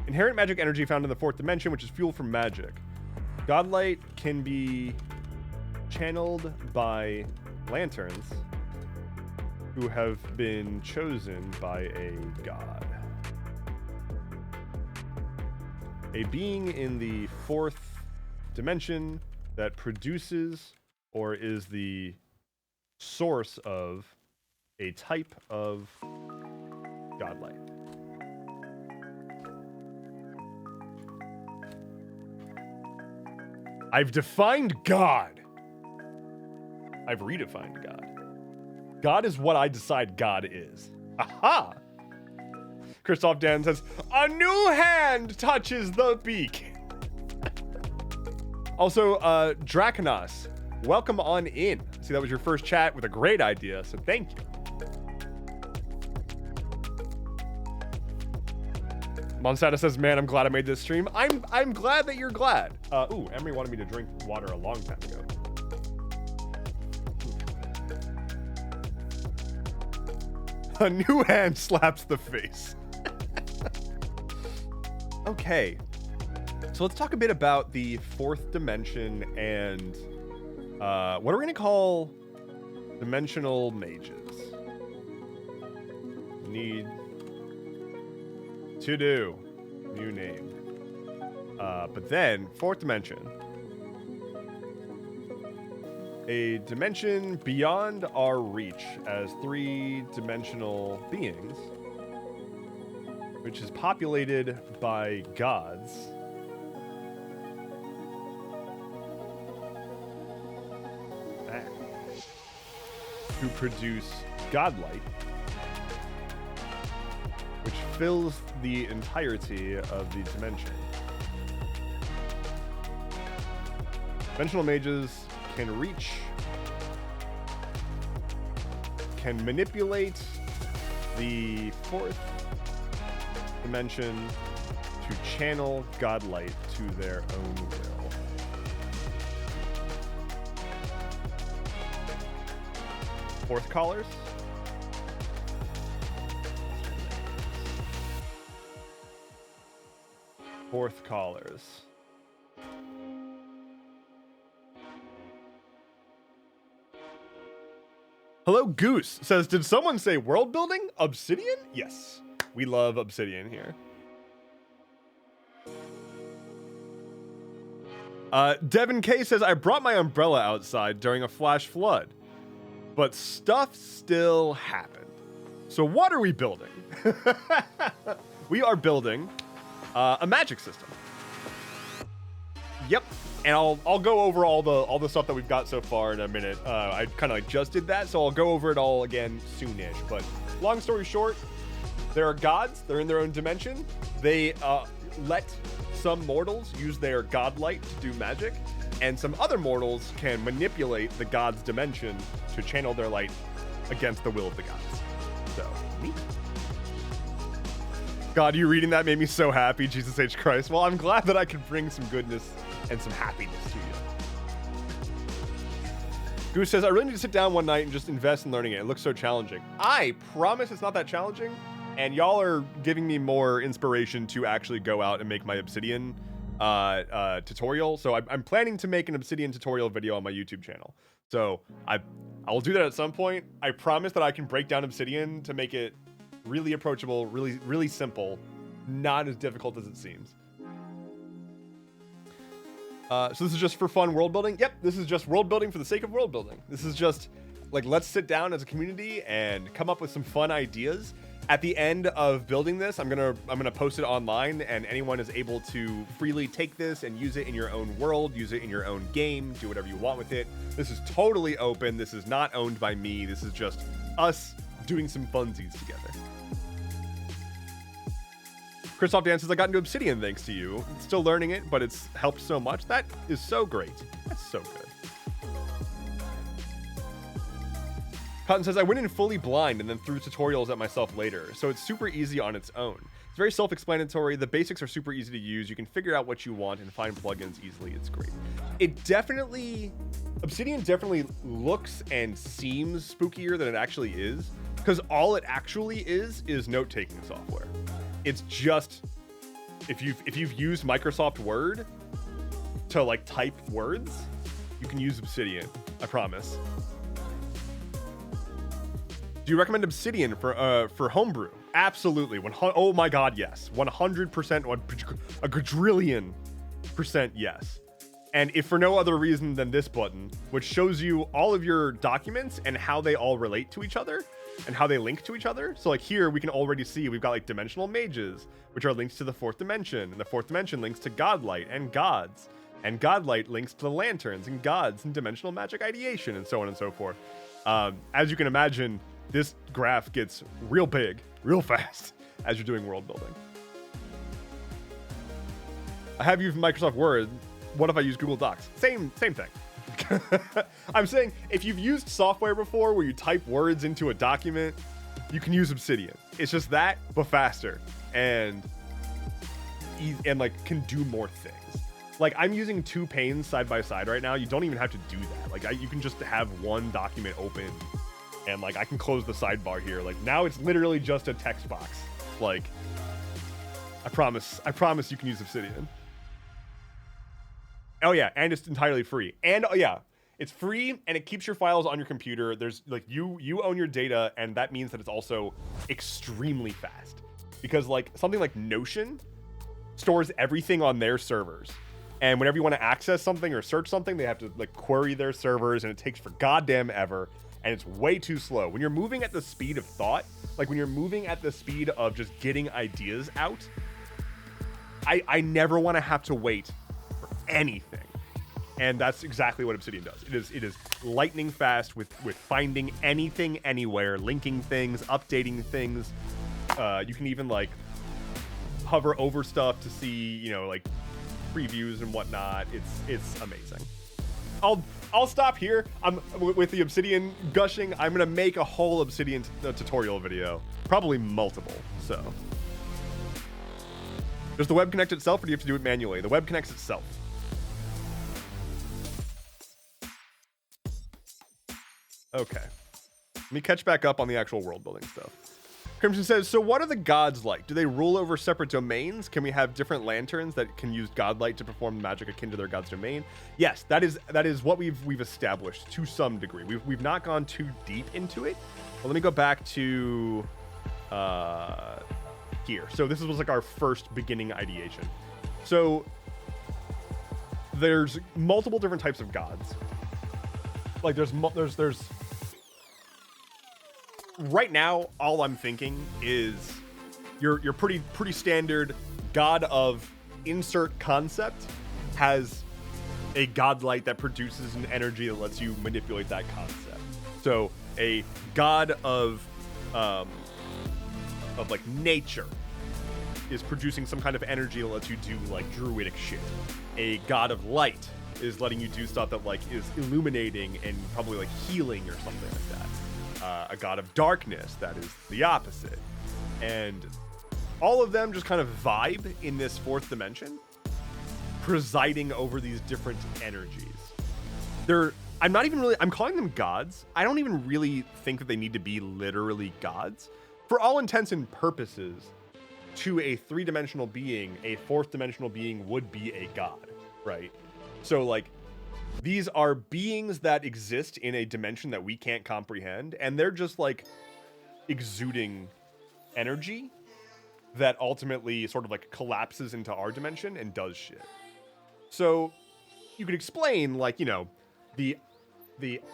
inherent magic energy found in the fourth dimension, which is fuel for magic. Godlight can be channeled by lanterns who have been chosen by a god. A being in the fourth dimension that produces or is the source of a type of godlight. I've defined God. I've redefined God. God is what I decide God is. Aha! Christoph Dan says, a new hand touches the beak. Also, Draconos, welcome on in. See, that was your first chat with a great idea, so thank you. Monsata says, man, I'm glad I made this stream. I'm glad that you're glad. Ooh, Emery wanted me to drink water a long time ago. A new hand slaps the face. Okay. So let's talk a bit about the fourth dimension and what are we going to call dimensional mages? Need to do new name. But then fourth dimension. A dimension beyond our reach as three-dimensional beings, which is populated by gods. Who produce Godlight, which fills the entirety of the dimension. Dimensional mages can reach, can manipulate the fourth dimension to channel Godlight to their own will. Fourth callers. Fourth callers. Hello, Goose says, did someone say world building? Obsidian? Yes. We love obsidian here. Devin K says, I brought my umbrella outside during a flash flood, but stuff still happened. So what are we building? We are building a magic system. Yep. And I'll go over all the stuff that we've got so far in a minute. I kind of like just did that, so I'll go over it all again soonish. But long story short, there are gods. They're in their own dimension. They let some mortals use their godlight to do magic, and some other mortals can manipulate the god's dimension to channel their light against the will of the gods. So, neat. God, you reading that made me so happy, Jesus H. Christ. Well, I'm glad that I could bring some goodness and some happiness to you. Goose says, I really need to sit down one night and just invest in learning it. It looks so challenging. I promise it's not that challenging, and y'all are giving me more inspiration to actually go out and make my obsidian tutorial. So I'm planning to make an obsidian tutorial video on my YouTube channel. So I will do that at some point. I promise that I can break down obsidian to make it really approachable, really simple, not as difficult as it seems. So this is just for fun world building? Yep, this is just world building for the sake of world building. This is just like, let's sit down as a community and come up with some fun ideas. At the end of building this, I'm gonna post it online, and anyone is able to freely take this and use it in your own world, use it in your own game, do whatever you want with it. This is totally open. This is not owned by me. This is just us doing some funsies together. Christoph Dan says, I got into Obsidian thanks to you. Still learning it, but it's helped so much. That is so great. That's so good. Cotton says, I went in fully blind and then threw tutorials at myself later, so it's super easy on its own. It's very self-explanatory. The basics are super easy to use. You can figure out what you want and find plugins easily. It's great. Obsidian definitely looks and seems spookier than it actually is, because all it actually is note-taking software. It's just, if you've used Microsoft Word to like type words, you can use Obsidian, I promise. Do you recommend Obsidian for homebrew? Absolutely. Oh my God, yes. 100%, a quadrillion% yes. And if for no other reason than this button, which shows you all of your documents and how they all relate to each other and how they link to each other. So like here, we can already see we've got like dimensional mages, which are links to the fourth dimension, and the fourth dimension links to Godlight and gods, and Godlight links to the lanterns and gods and dimensional magic ideation, and so on and so forth. As you can imagine, this graph gets real big, real fast as you're doing world building. I have used Microsoft Word. what if I use Google Docs? Same thing. I'm saying if you've used software before where you type words into a document, you can use Obsidian. It's just that, but faster, and like can do more things. Like I'm using 2 panes side by side right now. You don't even have to do that. Like you can just have one document open, and like I can close the sidebar here. Like now it's literally just a text box. Like I promise you can use Obsidian. Oh yeah, and it's entirely free. And oh yeah, it's free and it keeps your files on your computer. There's like you own your data, and that means that it's also extremely fast. Because like something like Notion stores everything on their servers. And whenever you want to access something or search something, they have to like query their servers, and it takes for goddamn ever, and it's way too slow. When you're moving at the speed of thought, like when you're moving at the speed of just getting ideas out, I never want to have to wait for anything. And that's exactly what Obsidian does. It is lightning fast with finding anything anywhere, linking things, updating things. You can even like hover over stuff to see, you know, like previews and whatnot. It's amazing. I'll stop here. I'm with the Obsidian gushing. I'm gonna make a whole Obsidian tutorial video, probably multiple. So does the web connect itself, or do you have to do it manually? The web connects itself. Okay, let me catch back up on the actual world building stuff. Crimson says, so what are the gods like? Do they rule over separate domains? Can we have different lanterns that can use Godlight to perform magic akin to their god's domain? Yes, that is what we've established to some degree. We've not gone too deep into it. But let me go back to here. So this was like our first beginning ideation. So there's multiple different types of gods. Like there's right now, all I'm thinking is your pretty standard god of insert concept has a godlight that produces an energy that lets you manipulate that concept. So a god of like nature is producing some kind of energy that lets you do like druidic shit. A god of light is letting you do stuff that like is illuminating and probably like healing or something like that. A god of darkness that is the opposite. And all of them just kind of vibe in this fourth dimension, presiding over these different energies. I'm calling them gods. I don't even really think that they need to be literally gods. For all intents and purposes, to a three-dimensional being, a fourth-dimensional being would be a god, right? So, like, these are beings that exist in a dimension that we can't comprehend, and they're just, like, exuding energy that ultimately sort of, like, collapses into our dimension and does shit. So, you could explain, like, you know, the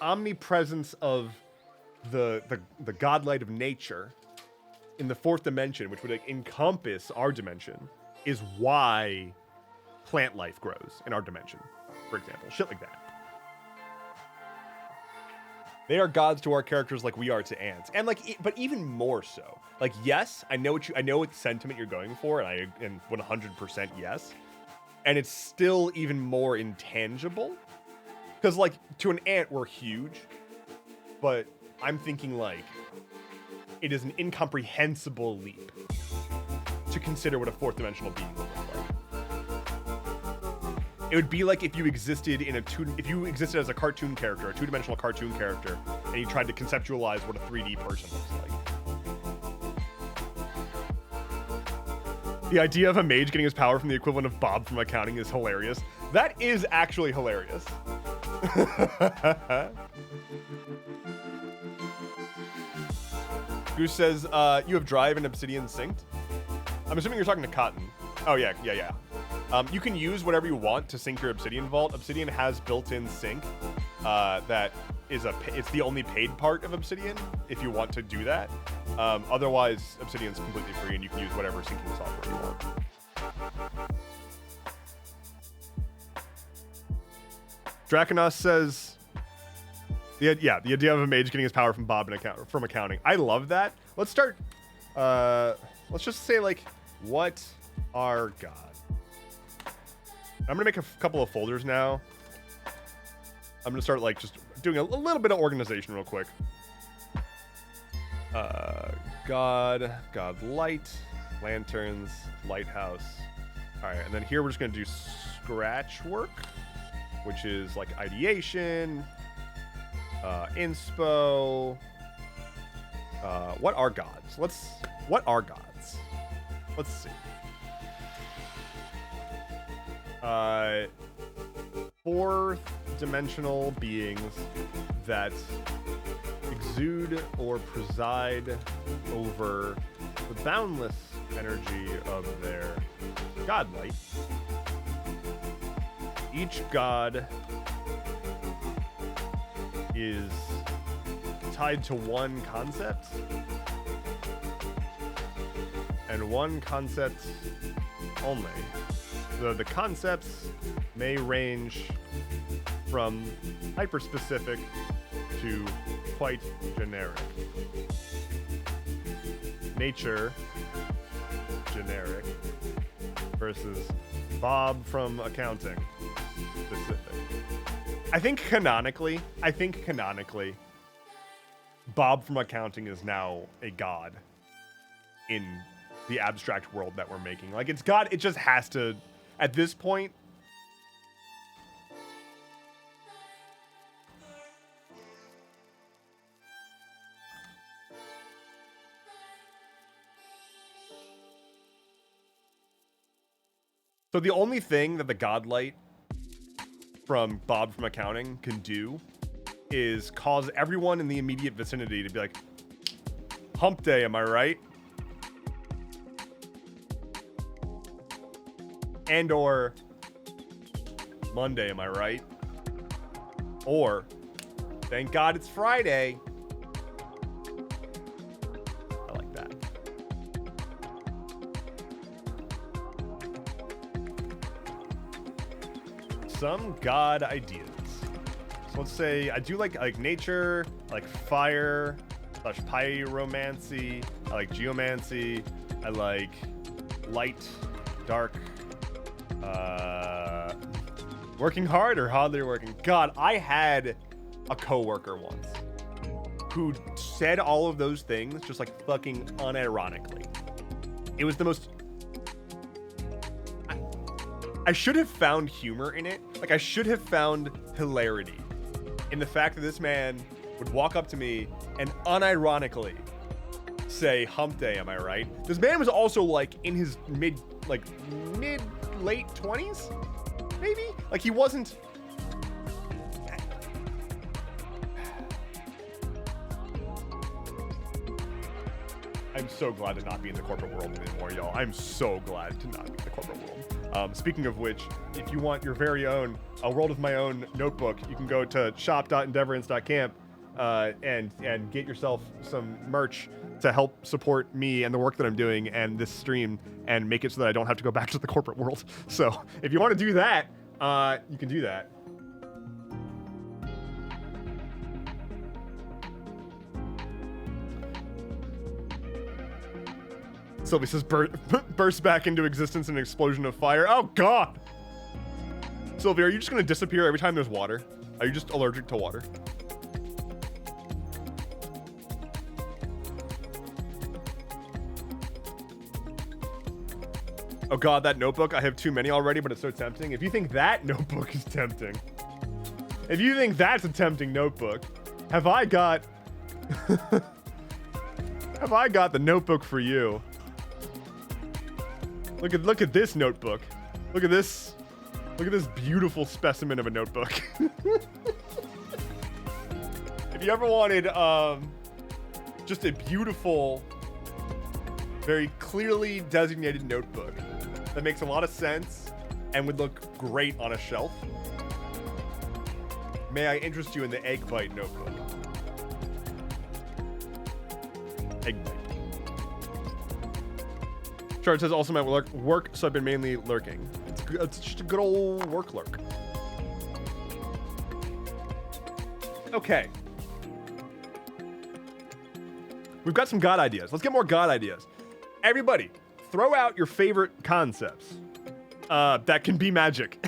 omnipresence of the godlight of nature in the fourth dimension, which would like encompass our dimension, is why plant life grows in our dimension, for example. Shit like that. They are gods to our characters like we are to ants. And like, but even more so. Like, yes, I know what sentiment you're going for, and 100% yes. And it's still even more intangible. Because like, to an ant, we're huge. But I'm thinking like, it is an incomprehensible leap to consider what a fourth dimensional being would look like. It would be like if you existed as a cartoon character, a two-dimensional cartoon character, and you tried to conceptualize what a 3D person looks like. The idea of a mage getting his power from the equivalent of Bob from accounting is hilarious. That is actually hilarious. Goose says, you have Drive and Obsidian synced? I'm assuming you're talking to Cotton. Oh, yeah. You can use whatever you want to sync your Obsidian Vault. Obsidian has built-in sync that is it's the only paid part of Obsidian if you want to do that. Otherwise, Obsidian's completely free and you can use whatever syncing software you want. Draconos says... The idea of a mage getting his power from Bob from accounting. I love that. Let's start. Let's just say like, what are gods? I'm gonna make a couple of folders now. I'm gonna start like just doing a little bit of organization real quick. Godlight, lanterns, lighthouse. All right, and then here we're just gonna do scratch work, which is like ideation, inspo. What are gods? What are gods? Let's see. Fourth-dimensional beings that exude or preside over the boundless energy of their godlight. Each god is tied to one concept, and one concept only. The concepts may range from hyper-specific to quite generic. Nature, generic, versus Bob from accounting, specific. I think canonically, Bob from accounting is now a god in the abstract world that we're making. Like, it's God, it just has to, at this point. So the only thing that the Godlight from Bob from accounting can do is cause everyone in the immediate vicinity to be like, hump day, am I right? And or Monday, am I right? Or thank God it's Friday. I like that. Some God ideas. So let's say I do like nature, I like fire / pyromancy, I like geomancy, I like light, dark, working hard or hardly working. God, I had a coworker once who said all of those things just like fucking unironically. It was the most. I should have found humor in it. Like, I should have found hilarity in the fact that this man would walk up to me and unironically say, hump day, am I right? This man was also like in his mid late 20s, maybe? Like, he wasn't. I'm so glad to not be in the corporate world anymore, y'all. I'm so glad to not be in the corporate world. Speaking of which, if you want your very own A World of My Own notebook, you can go to shop.endeavorance.camp and get yourself some merch to help support me and the work that I'm doing and this stream and make it so that I don't have to go back to the corporate world. So if you want to do that, you can do that. Sylvie says, burst back into existence in an explosion of fire. Oh, God! Sylvie, are you just going to disappear every time there's water? Are you just allergic to water? Oh, God, that notebook. I have too many already, but it's so tempting. If you think that notebook is tempting, if you think that's a tempting notebook, have I got... have I got the notebook for you? Look at this notebook. Look at this beautiful specimen of a notebook. If you ever wanted just a beautiful, very clearly designated notebook that makes a lot of sense and would look great on a shelf, may I interest you in the Egg Bite notebook? Egg Bite. Chart says also my work, so I've been mainly lurking. It's just a good old work lurk. Okay. We've got some God ideas. Let's get more God ideas. Everybody, throw out your favorite concepts that can be magic.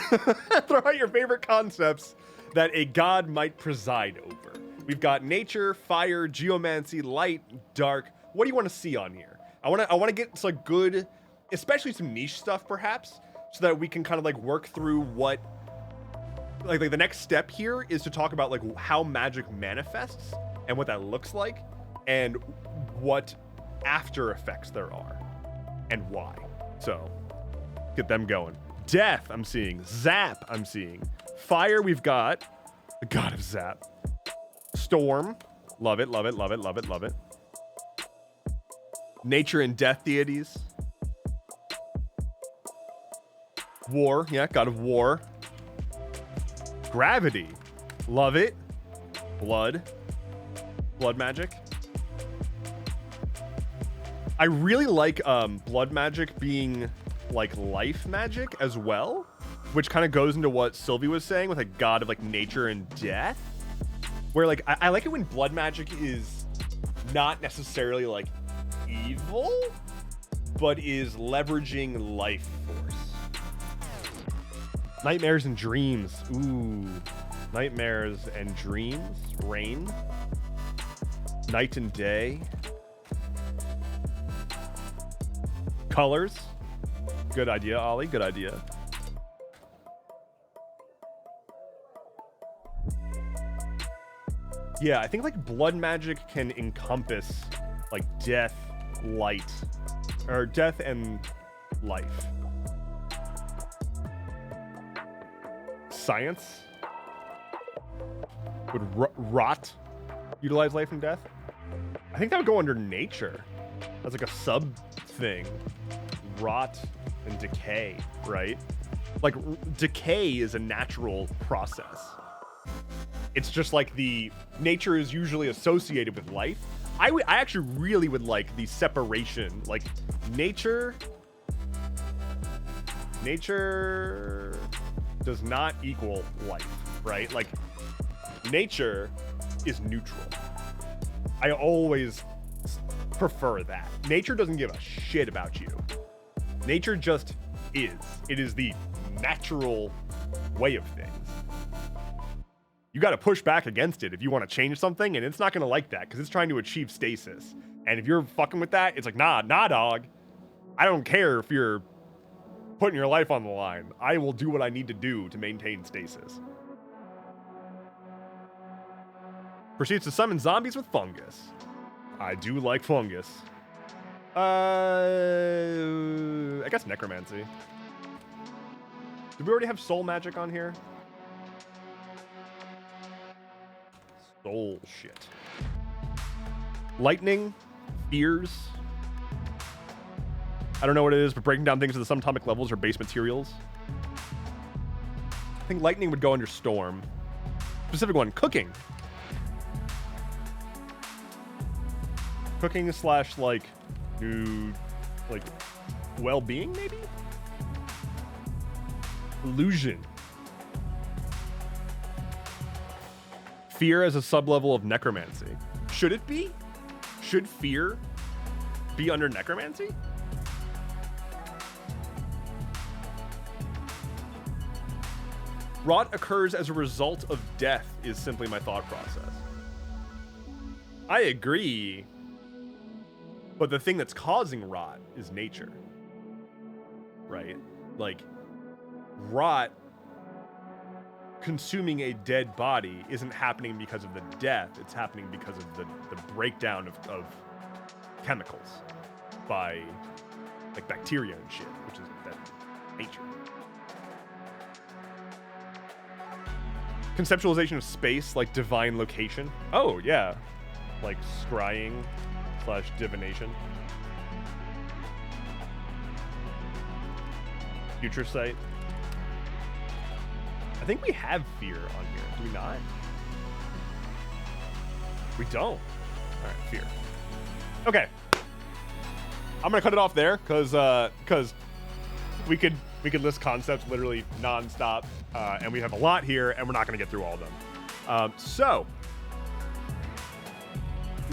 Throw out your favorite concepts that a god might preside over. We've got nature, fire, geomancy, light, dark. What do you want to see on here? I want to get some good, especially some niche stuff perhaps, so that we can kind of like work through what like the next step here is to talk about like how magic manifests and what that looks like and what after effects there are and why. So get them going. Death, I'm seeing. Zap, I'm seeing. Fire, we've got the god of Zap. Storm, love it, love it, love it, love it, love it. Nature and death deities. War, yeah, god of war. Gravity, love it. Blood magic. I really like blood magic being like life magic as well, which kind of goes into what Sylvie was saying with a god of like nature and death, where like I like it when blood magic is not necessarily like evil, but is leveraging life force. Nightmares and dreams. Ooh, nightmares and dreams. Rain. Night and day. Colors. Good idea, Ollie. Good idea. Yeah, I think like blood magic can encompass like death, light, or death and life. Science would rot utilize life and death. I think that would go under nature. That's like a sub thing. Rot and decay, right? Like decay is a natural process. It's just like the nature is usually associated with life. I actually really would like the separation, like nature does not equal life, right? Like nature is neutral. I always prefer that. Nature doesn't give a shit about you. Nature just is. It is the natural way of things. You got to push back against it if you want to change something, and it's not going to like that because it's trying to achieve stasis. And if you're fucking with that, it's like, nah, dog. I don't care if you're putting your life on the line. I will do what I need to do to maintain stasis. Proceeds to summon zombies with fungus. I do like fungus. I guess necromancy. Did we already have soul magic on here? Soul shit. Lightning, fears. I don't know what it is, but breaking down things to the subatomic levels or base materials. I think lightning would go under storm. Specific one, cooking. Cooking slash like new, like well-being maybe? Illusion. Fear as a sub-level of necromancy. Should it be? Should fear be under necromancy? Rot occurs as a result of death is simply my thought process. I agree. But the thing that's causing rot is nature. Right? Like, rot consuming a dead body isn't happening because of the death. It's happening because of the breakdown of chemicals by like bacteria and shit, which is that nature. Conceptualization of space, like divine location. Oh, yeah. Like scrying / divination. Future sight. I think we have fear on here. Do we not? We don't. All right, fear. Okay. I'm gonna cut it off there because we could list concepts literally nonstop, and we have a lot here, and we're not gonna get through all of them. So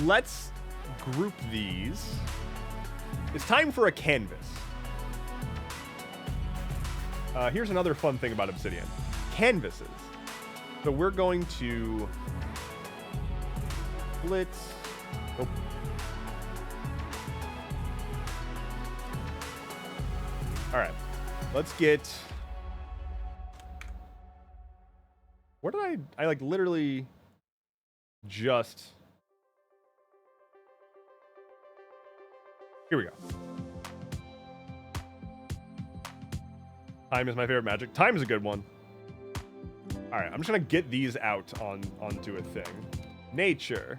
let's group these. It's time for a canvas. Here's another fun thing about Obsidian. Canvases. So we're going to split. Oh. All right. Let's get. Where did I like literally just. Here we go. Time is my favorite magic. Time is a good one. All right, I'm just gonna get these out onto a thing. Nature.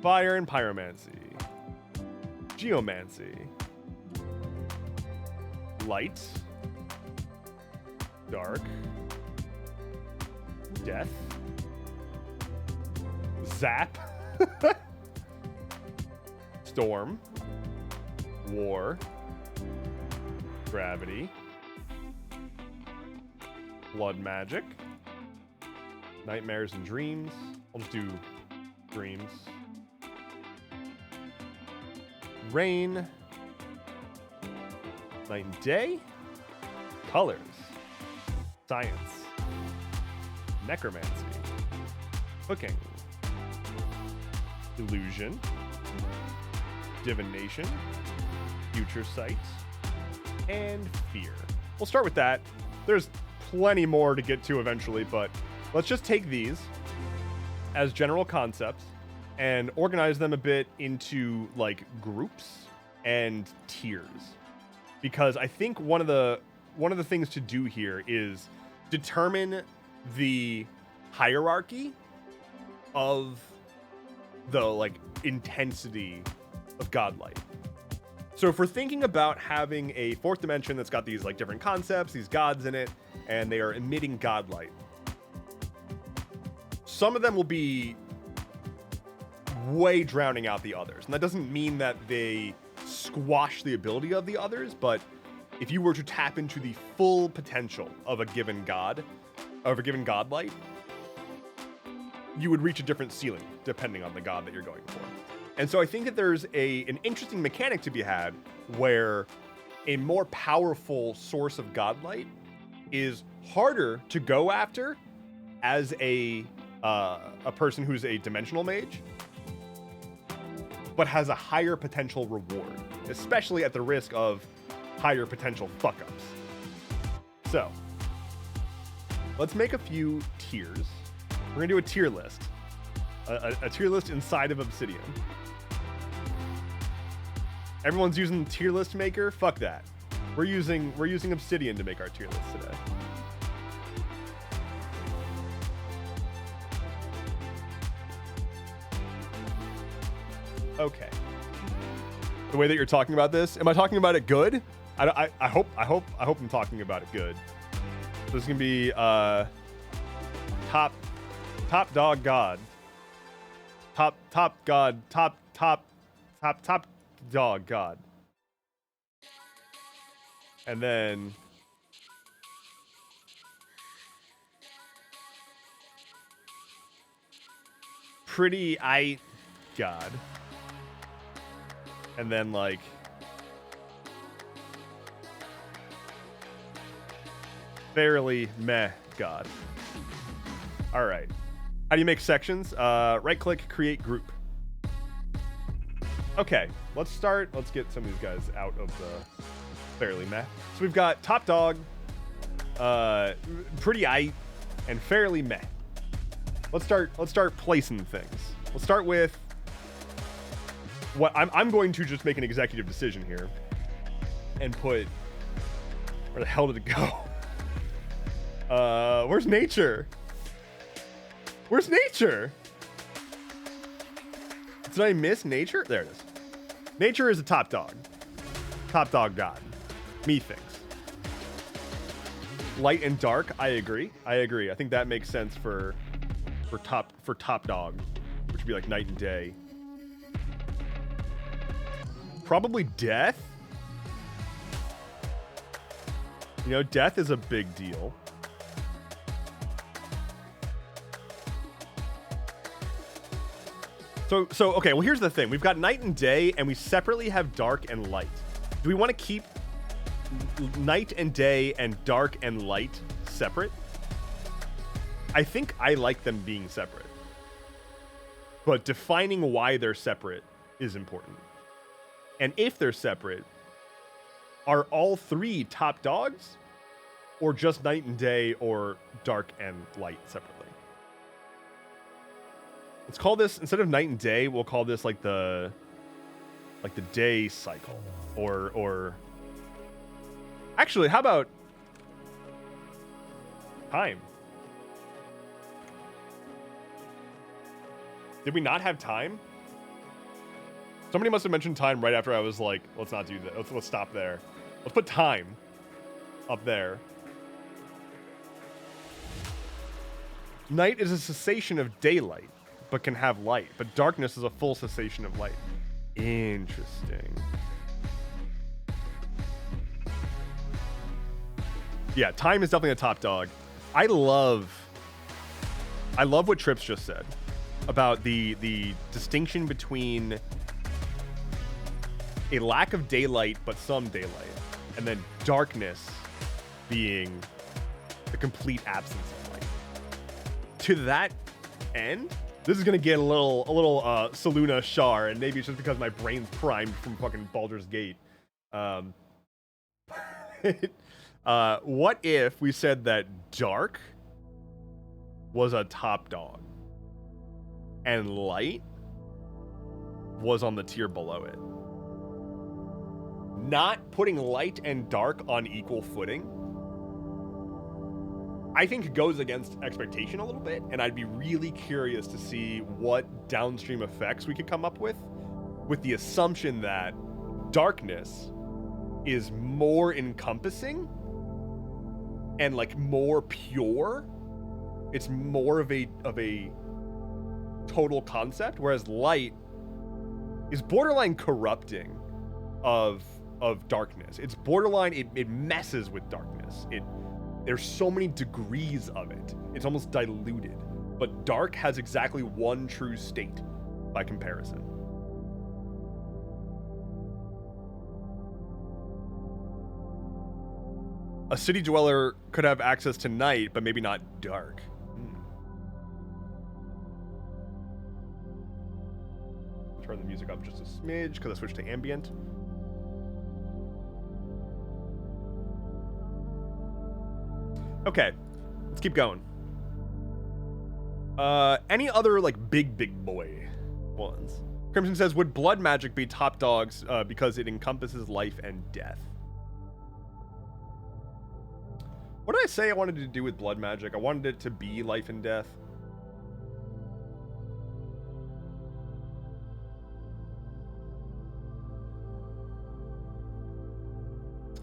Fire and pyromancy. Geomancy. Light. Dark. Death. Zap. Storm. War. Gravity. Blood magic. Nightmares and dreams. I'll just do dreams. Rain. Night and day. Colors. Science. Necromancy. Cooking. Illusion. Divination. Future sight. And fear. We'll start with that. There's plenty more to get to eventually, but let's just take these as general concepts and organize them a bit into like groups and tiers, because I think one of the things to do here is determine the hierarchy of the like intensity of Godlight. So if we're thinking about having a fourth dimension that's got these like different concepts, these gods in it, and they are emitting Godlight, some of them will be way drowning out the others. And that doesn't mean that they squash the ability of the others, but if you were to tap into the full potential of a given god, of a given Godlight, you would reach a different ceiling depending on the god that you're going for. And so I think that there's an interesting mechanic to be had where a more powerful source of Godlight is harder to go after as a person who's a dimensional mage, but has a higher potential reward, especially at the risk of higher potential fuck-ups. So, let's make a few tiers. We're gonna do a tier list. A tier list inside of Obsidian. Everyone's using tier list maker? Fuck that. We're using Obsidian to make our tier list today. Okay. The way that you're talking about this, am I talking about it good? I hope I'm talking about it good. So this is gonna be top dog god. Top god. Top dog god. And then pretty god. And then like fairly meh god. All right. How do you make sections? Right click, create group. Okay, let's start. Let's get some of these guys out of the fairly meh. So we've got top dog, pretty and fairly meh. Let's start placing things. We'll start with what I'm going to just make an executive decision here and put, where the hell did it go? Where's nature? Where's nature? Did I miss nature? There it is. Nature is a top dog. Top dog god. Methinks. Light and dark, I agree. I think that makes sense for top dog, which would be like night and day. Probably death. You know, death is a big deal. So okay, well here's the thing. We've got night and day and we separately have dark and light. Do we want to keep night and day and dark and light separate. I think I like them being separate. But defining why they're separate is important. And if they're separate, are all three top dogs? Or just night and day or dark and light separately? Let's call this, instead of night and day, we'll call this like the day cycle. Or actually, how about time? Did we not have time? Somebody must have mentioned time right after I was like, let's not do that. Let's stop there. Let's put time up there. Night is a cessation of daylight, but can have light. But darkness is a full cessation of light. Interesting. Yeah, time is definitely a top dog. I love what Trips just said about the distinction between a lack of daylight but some daylight, and then darkness being the complete absence of light. To that end, this is gonna get a little Saluna Shar, and maybe it's just because my brain's primed from fucking Baldur's Gate. What if we said that dark was a top dog and light was on the tier below it? Not putting light and dark on equal footing, I think goes against expectation a little bit, and I'd be really curious to see what downstream effects we could come up with the assumption that darkness is more encompassing and like more pure. It's more of a total concept, whereas light is borderline corrupting of darkness. It's borderline, it messes with darkness. There's so many degrees of it. It's almost diluted. But dark has exactly one true state by comparison. A city dweller could have access to night, but maybe not dark. Turn the music up just a smidge because I switched to ambient. Okay, let's keep going. Any other like big boy ones? Crimson says, would blood magic be top dogs because it encompasses life and death? What did I say I wanted to do with blood magic? I wanted it to be life and death.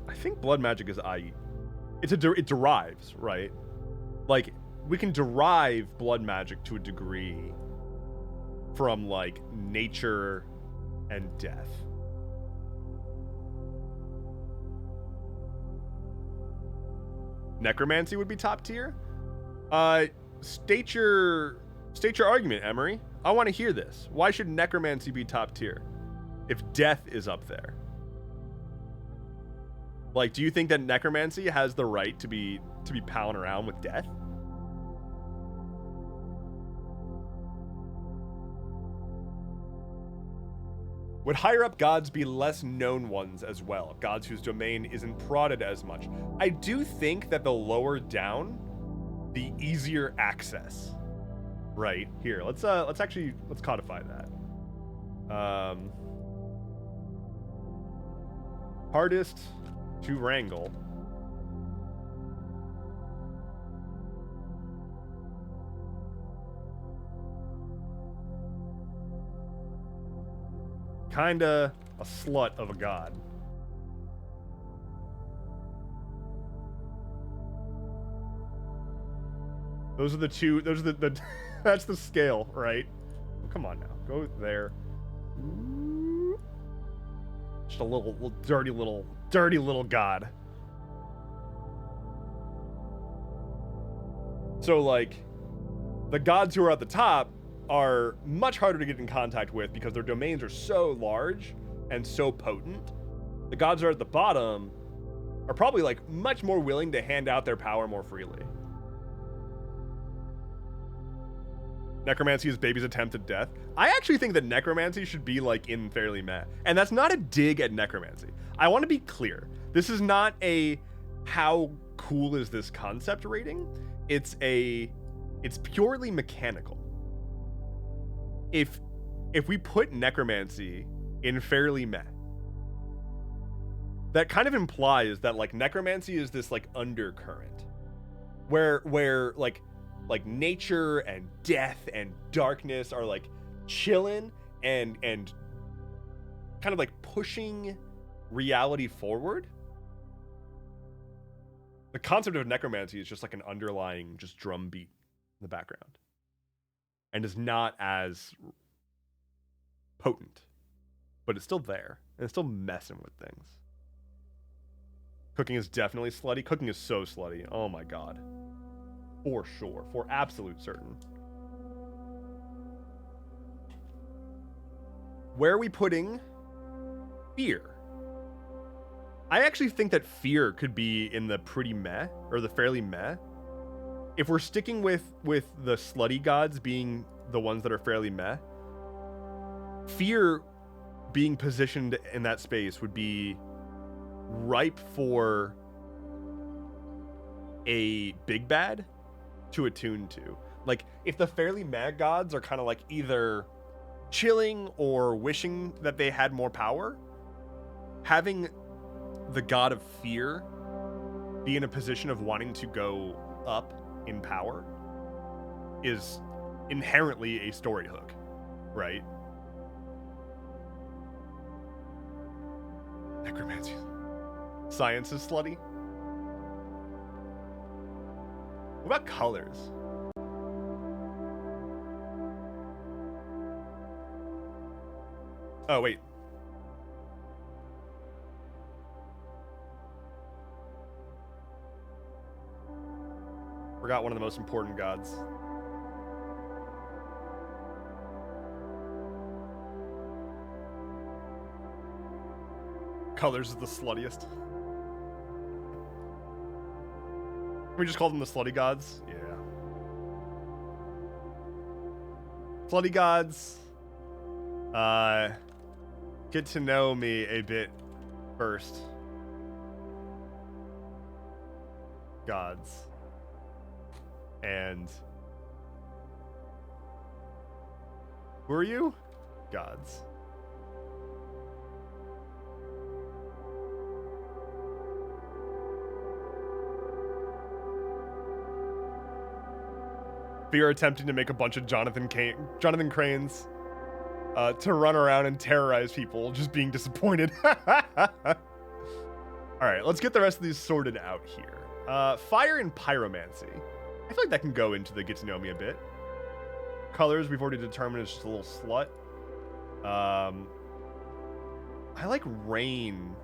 I think blood magic is IE. It derives, right? Like, we can derive blood magic to a degree from, like, nature and death. Necromancy would be top tier? State your argument, Emery. I want to hear this. Why should necromancy be top tier if death is up there? Like, do you think that necromancy has the right to be palling around with death? Would higher up gods be less known ones as well? Gods whose domain isn't prodded as much. I do think that the lower down, the easier access. Right here. Let's codify that. Hardest to wrangle. Kinda a slut of a god. Those are the two, those are the that's the scale, right? Oh, come on now, go there. Just a little dirty little god. So like, the gods who are at the top are much harder to get in contact with because their domains are so large and so potent. The gods are at the bottom are probably like much more willing to hand out their power more freely. Necromancy is baby's attempt at death. I actually think that necromancy should be like in Fairly Meh. And that's not a dig at necromancy. I want to be clear. This is not a how cool is this concept rating. It's purely mechanical. If we put necromancy in Fairly Meh, that kind of implies that like necromancy is this like undercurrent where like nature and death and darkness are like chilling and kind of like pushing reality forward. The concept of necromancy is just like an underlying just drum beat in the background and is not as potent, but it's still there and it's still messing with things. Cooking is definitely slutty. Cooking is so slutty. Oh my god. For sure. For absolute certain. Where are we putting fear? I actually think that fear could be in the pretty meh, or the fairly meh. If we're sticking with the slutty gods being the ones that are fairly meh, fear being positioned in that space would be ripe for a big bad to attune to. Like, if the fairly meh gods are kind of like either chilling or wishing that they had more power, having the god of fear be in a position of wanting to go up in power is inherently a story hook, right? Necromancy. Science is slutty. What about colors? Oh, wait. Forgot one of the most important gods. Colors is the sluttiest. Can we just call them the slutty gods? Yeah. Slutty gods. Get to know me a bit first. Gods. And who are you? Gods. Fear attempting to make a bunch of Jonathan Cranes to run around and terrorize people, just being disappointed. Alright, let's get the rest of these sorted out here. Fire and pyromancy. I feel like that can go into the get to know me a bit. Colors, we've already determined it's just a little slut. I like rain.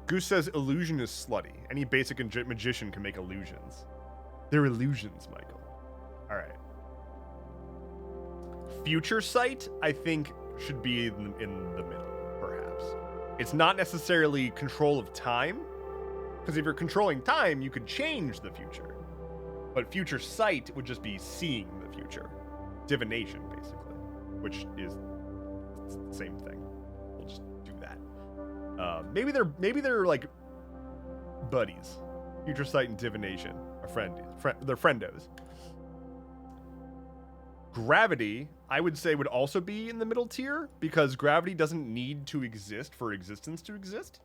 Goose says illusion is slutty. Any basic magician can make illusions. They're illusions, Michael. Alright. Future sight, I think, should be in the middle, perhaps. It's not necessarily control of time, because if you're controlling time, you could change the future. But future sight would just be seeing the future. Divination, basically, which is the same thing. We'll just do that. Maybe they're like buddies. Future sight and divination are they're friendos. Gravity, I would say, would also be in the middle tier, because gravity doesn't need to exist for existence to exist.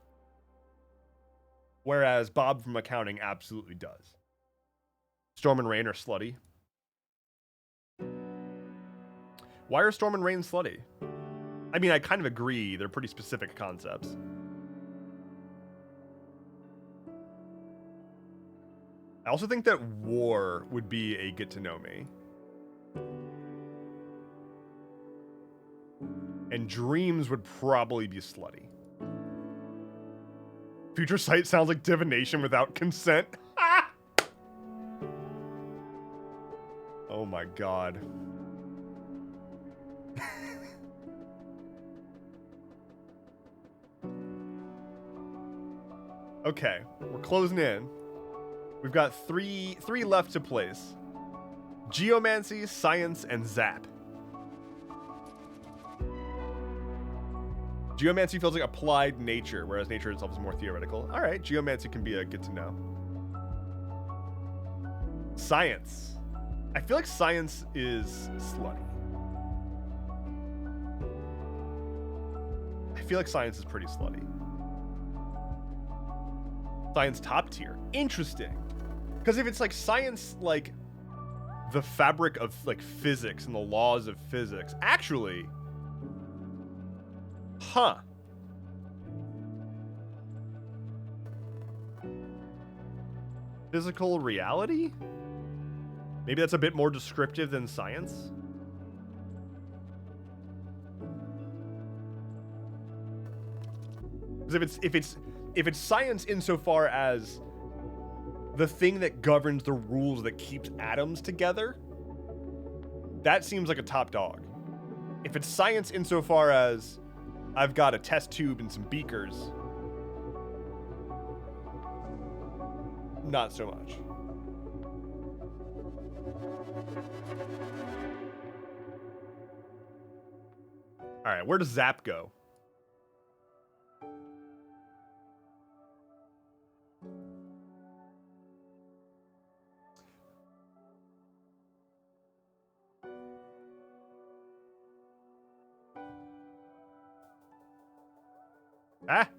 Whereas Bob from accounting absolutely does. Storm and rain are slutty. Why are storm and rain slutty? I mean, I kind of agree. They're pretty specific concepts. I also think that war would be a get to know me. And dreams would probably be slutty. Future sight sounds like divination without consent. Oh my god. Okay, we're closing in. We've got three left to place. Geomancy, Science, and Zap. Geomancy feels like applied nature, whereas nature itself is more theoretical. All right, Geomancy can be a good to know. Science. I feel like Science is slutty. I feel like Science is pretty slutty. Science top tier. Interesting. Because if it's like Science, like the fabric of like physics and the laws of physics, actually, huh. Physical reality? Maybe that's a bit more descriptive than Science. Because if it's Science insofar as the thing that governs the rules that keeps atoms together, that seems like a top dog. If it's Science insofar as I've got a test tube and some beakers, not so much. All right, where does Zap go?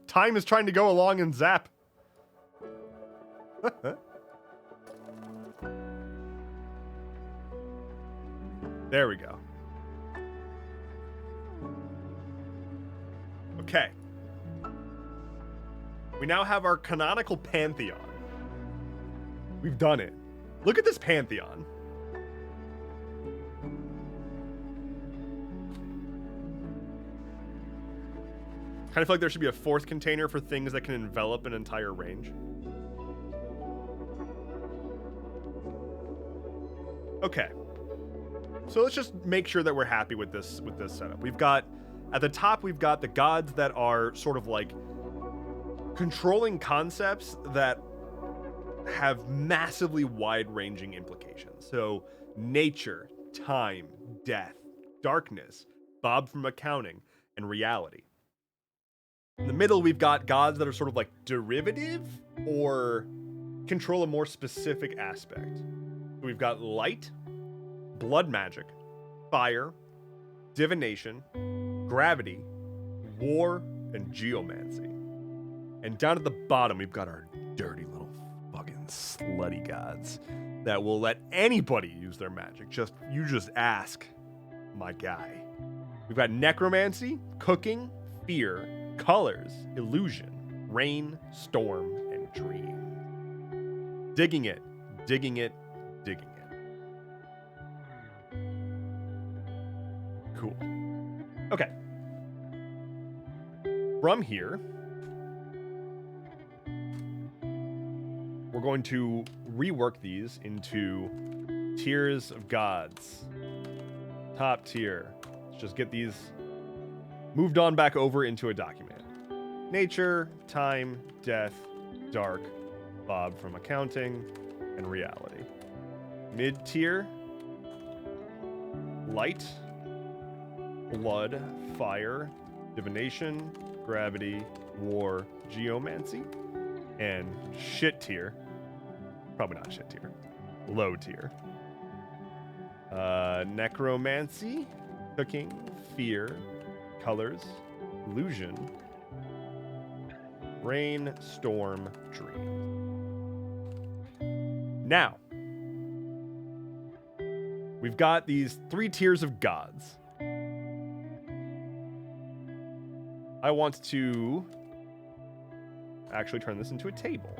Time is trying to go along in Zap. There we go. Okay. We now have our canonical pantheon. We've done it. Look at this pantheon. Kind of feel like there should be a fourth container for things that can envelop an entire range. Okay. So let's just make sure that we're happy with this setup. We've got, at the top, we've got the gods that are sort of like controlling concepts that have massively wide-ranging implications. So nature, time, death, darkness, Bob from accounting, and reality. In the middle, we've got gods that are sort of like derivative or control a more specific aspect. So we've got light, blood magic, fire, divination, gravity, war, and geomancy. And down at the bottom, we've got our dirty little fucking slutty gods that will let anybody use their magic. You just ask, my guy. We've got necromancy, cooking, fear, colors, illusion, rain, storm, and dream. Digging it, digging it, digging it. Cool. Okay. From here, we're going to rework these into tiers of gods. Top tier. Let's just get these moved on back over into a document. Nature, time, death, dark, Bob from accounting, and reality. Mid-tier, light, blood, fire, divination, gravity, war, geomancy, and shit tier. Probably not shit tier. Low tier. Necromancy, cooking, fear, colors, illusion, rain, storm, dream. Now, we've got these 3 tiers of gods. I want to actually turn this into a table.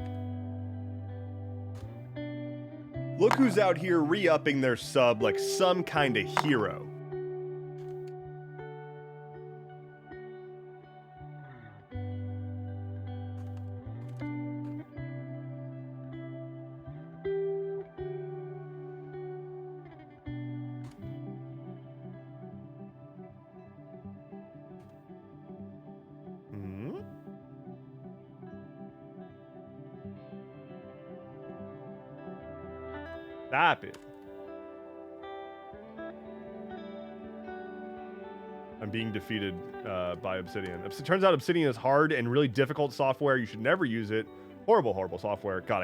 Look who's out here re-upping their sub like some kind of hero. Stop it. I'm being defeated by Obsidian. It turns out Obsidian is hard and really difficult software. You should never use it. Horrible, horrible software. God,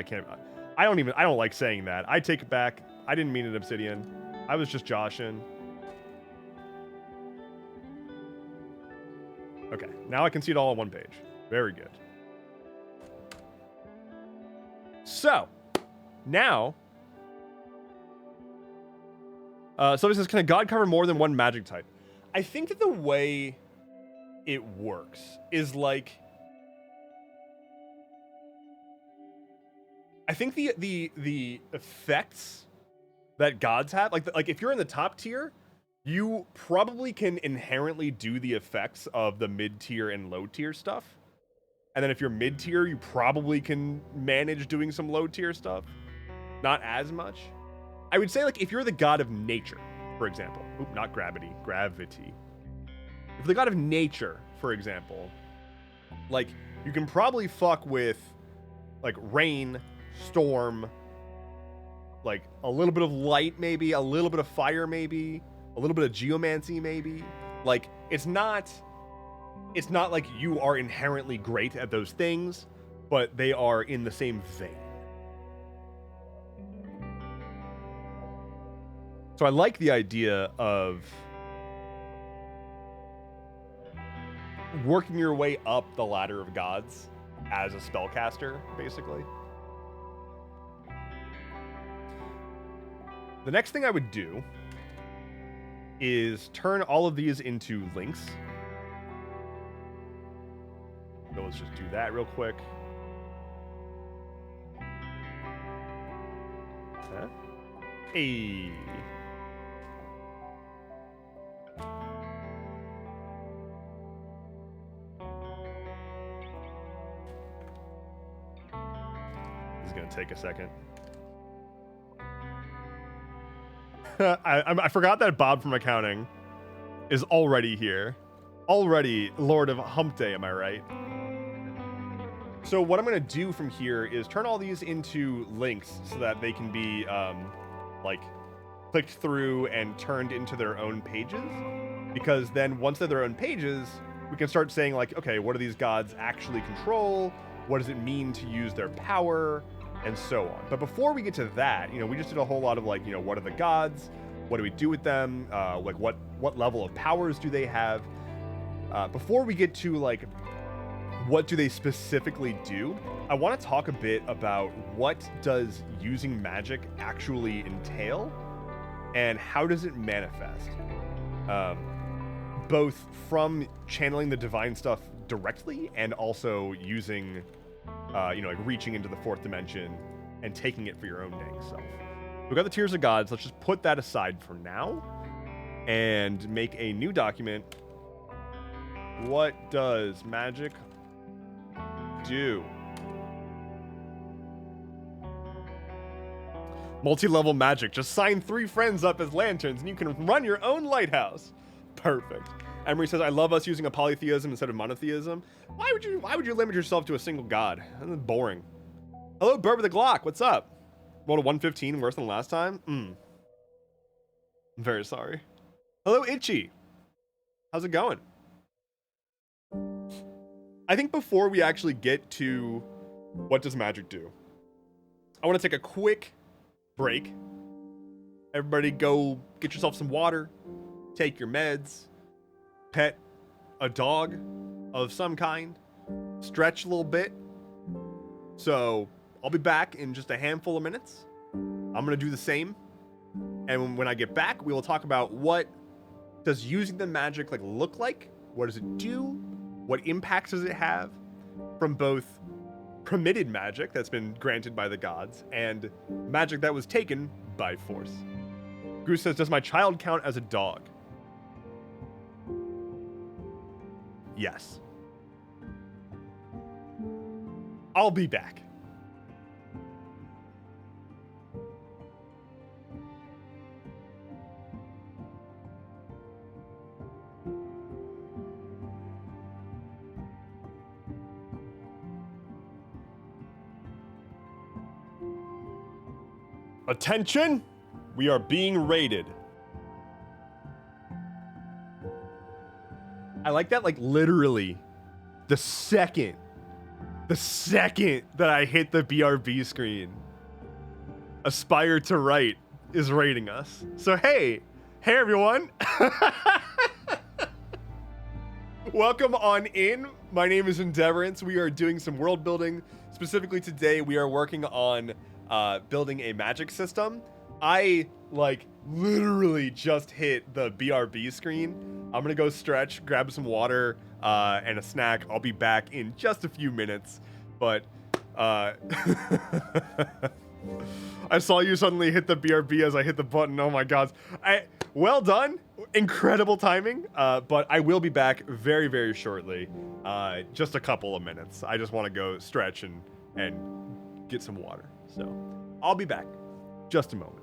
I don't like saying that. I take it back. I didn't mean it, Obsidian. I was just joshing. Okay, now I can see it all on one page. Very good. So, now... so this is, can a god cover more than one magic type? I think that the way it works is like... I think the effects that gods have, like if you're in the top tier, you probably can inherently do the effects of the mid tier and low tier stuff. And then if you're mid tier, you probably can manage doing some low tier stuff. Not as much. I would say, like, if you're the god of nature, for example. Oop, not gravity. Gravity. If you're the god of nature, for example, like, you can probably fuck with, like, rain, storm, like, a little bit of light, maybe, a little bit of fire, maybe, a little bit of geomancy, maybe. Like, it's not like you are inherently great at those things, but they are in the same vein. So I like the idea of working your way up the ladder of gods as a spellcaster, basically. The next thing I would do is turn all of these into links. So let's just do that real quick. Huh? Hey. This is gonna take a second. I forgot that Bob from accounting is already here. Already Lord of Hump Day, am I right? So what I'm going to do from here is turn all these into links so that they can be like clicked through and turned into their own pages. Because then once they're their own pages, we can start saying like, okay, what do these gods actually control? What does it mean to use their power? And so on. But before we get to that, you know, we just did a whole lot of like, you know, what are the gods? What do we do with them? Like what level of powers do they have? Before we get to like, what do they specifically do? I want to talk a bit about what does using magic actually entail and how does it manifest? Both from channeling the divine stuff directly and also using you know, like reaching into the fourth dimension and taking it for your own dang self. We've got the tiers of gods. Let's just put that aside for now and make a new document. What does magic do? Multi-level magic. Just sign 3 friends up as lanterns and you can run your own lighthouse. Perfect. Emery says, I love us using a polytheism instead of monotheism. Why would you limit yourself to a single god? That's boring. Hello, Burb the Glock. What's up? Rolled a 115 worse than last time? I'm very sorry. Hello, Itchy. How's it going? I think before we actually get to what does magic do, I want to take a quick break. Everybody go get yourself some water, take your meds, pet a dog of some kind, stretch a little bit. So I'll be back in just a handful of minutes. I'm going to do the same. And when I get back, we will talk about what does using the magic like look like? What does it do? What impacts does it have from both permitted magic that's been granted by the gods and magic that was taken by force? Goose says, does my child count as a dog? Yes. I'll be back. Attention! We are being raided. I like that, like, literally, the second that I hit the BRB screen, Aspire to Write is raiding us. So, hey everyone. Welcome on in. My name is Endeavorance. We are doing some world building. Specifically today, we are working on building a magic system. I, like, literally just hit the BRB screen. I'm gonna go stretch, grab some water and a snack. I'll be back in just a few minutes, but I saw you suddenly hit the BRB as I hit the button. Oh my god. Well done. Incredible timing. But I will be back very, very shortly. Just a couple of minutes. I just want to go stretch and get some water. So I'll be back. Just a moment.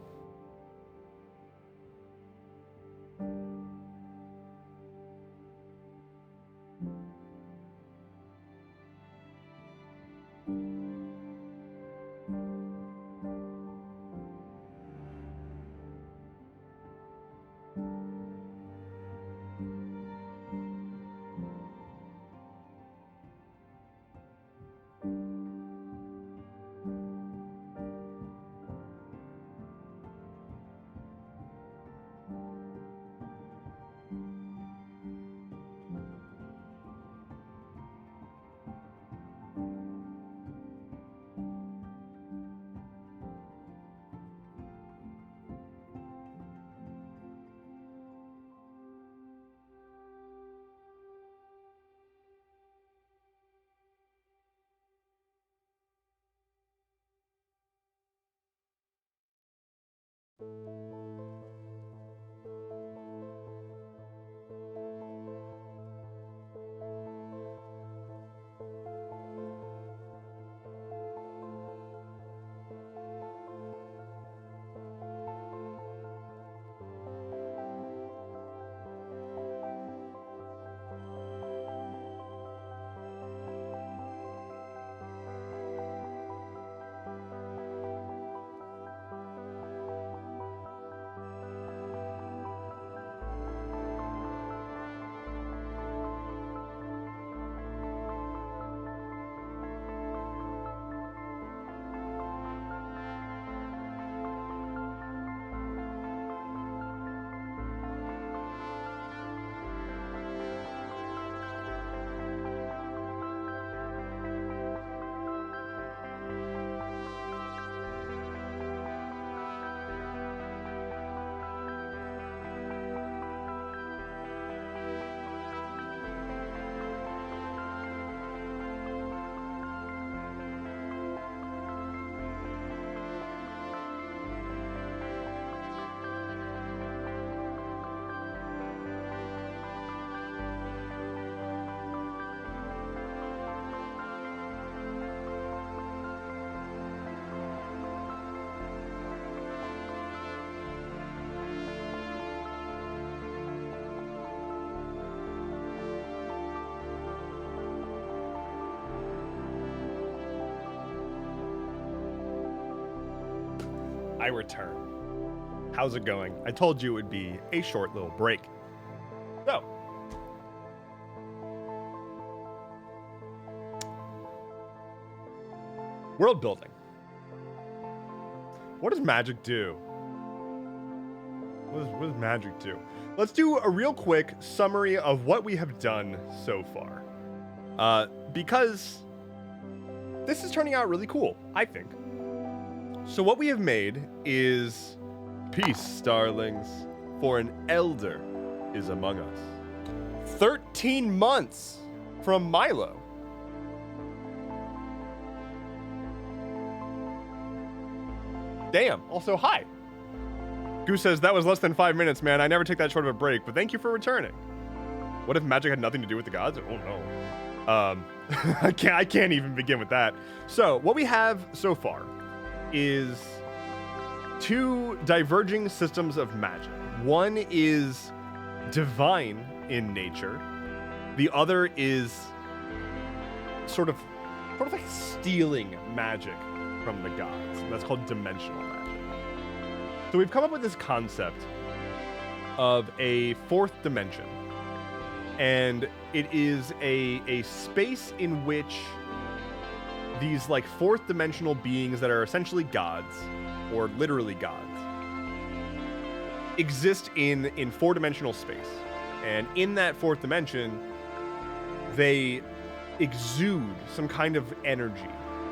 I return. How's it going? I told you it would be a short little break. So, world building. What does magic do? What does magic do? Let's do a real quick summary of what we have done so far. Because this is turning out really cool, I think. So what we have made is peace, starlings, for an elder is among us. 13 months from Milo. Damn. Also, hi. Goose says, that was less than 5 minutes, man. I never take that short of a break, but thank you for returning. What if magic had nothing to do with the gods? Oh, no. I can't even begin with that. So, what we have so far is two diverging systems of magic. One is divine in nature. The other is sort of like stealing magic from the gods. That's called dimensional magic. So we've come up with this concept of a fourth dimension. And it is a space in which these like fourth dimensional beings that are essentially gods, or literally gods, exist in four-dimensional space. And in that fourth dimension, they exude some kind of energy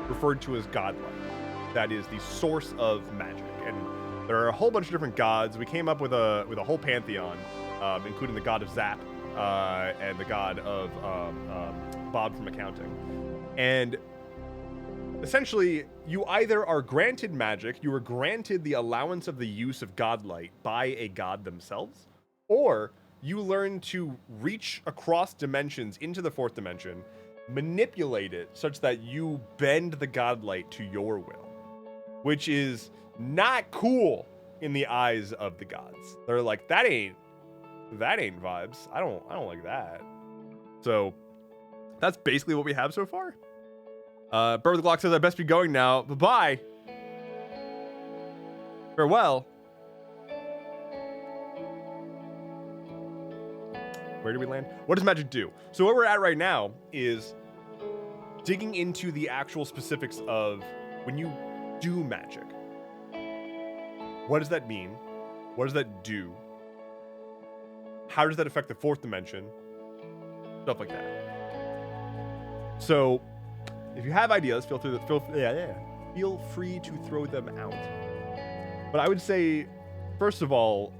referred to as Godlight. That is the source of magic. And there are a whole bunch of different gods. We came up with a whole pantheon, including the god of Zap, and the god of Bob from accounting. And essentially, you either are granted magic, you are granted the allowance of the use of Godlight by a god themselves, or you learn to reach across dimensions into the fourth dimension, manipulate it such that you bend the Godlight to your will, which is not cool in the eyes of the gods. They're like, that ain't vibes. I don't like that. So that's basically what we have so far. Bird with the Glock says I best be going now. Bye-bye. Farewell. Where do we land? What does magic do? So what we're at right now is digging into the actual specifics of when you do magic. What does that mean? What does that do? How does that affect the fourth dimension? Stuff like that. So, if you have ideas, feel free to throw them out. But I would say, first of all,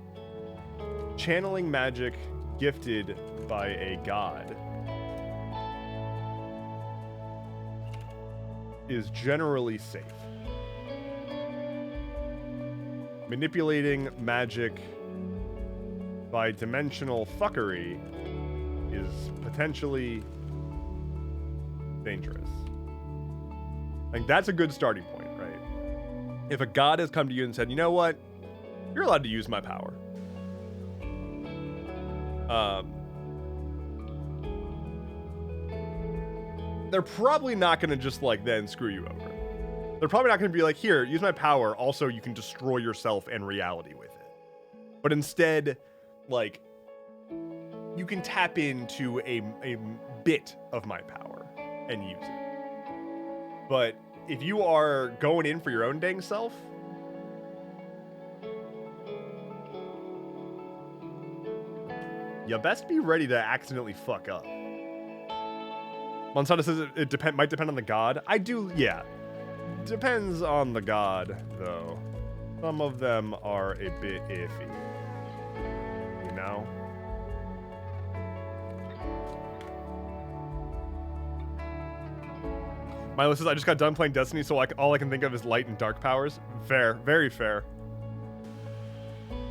channeling magic gifted by a god is generally safe. Manipulating magic by dimensional fuckery is potentially dangerous. Like, that's a good starting point, right? If a god has come to you and said, you know what? You're allowed to use my power. They're probably not going to just, like, then screw you over. They're probably not going to be like, here, use my power. Also, you can destroy yourself and reality with it. But instead, like, you can tap into a bit of my power and use it. But if you are going in for your own dang self, you best be ready to accidentally fuck up. Monsada says it might depend on the god. Yeah. Depends on the god, though. Some of them are a bit iffy. You know? Milo says, I just got done playing Destiny, so all I can think of is light and dark powers. Fair. Very fair.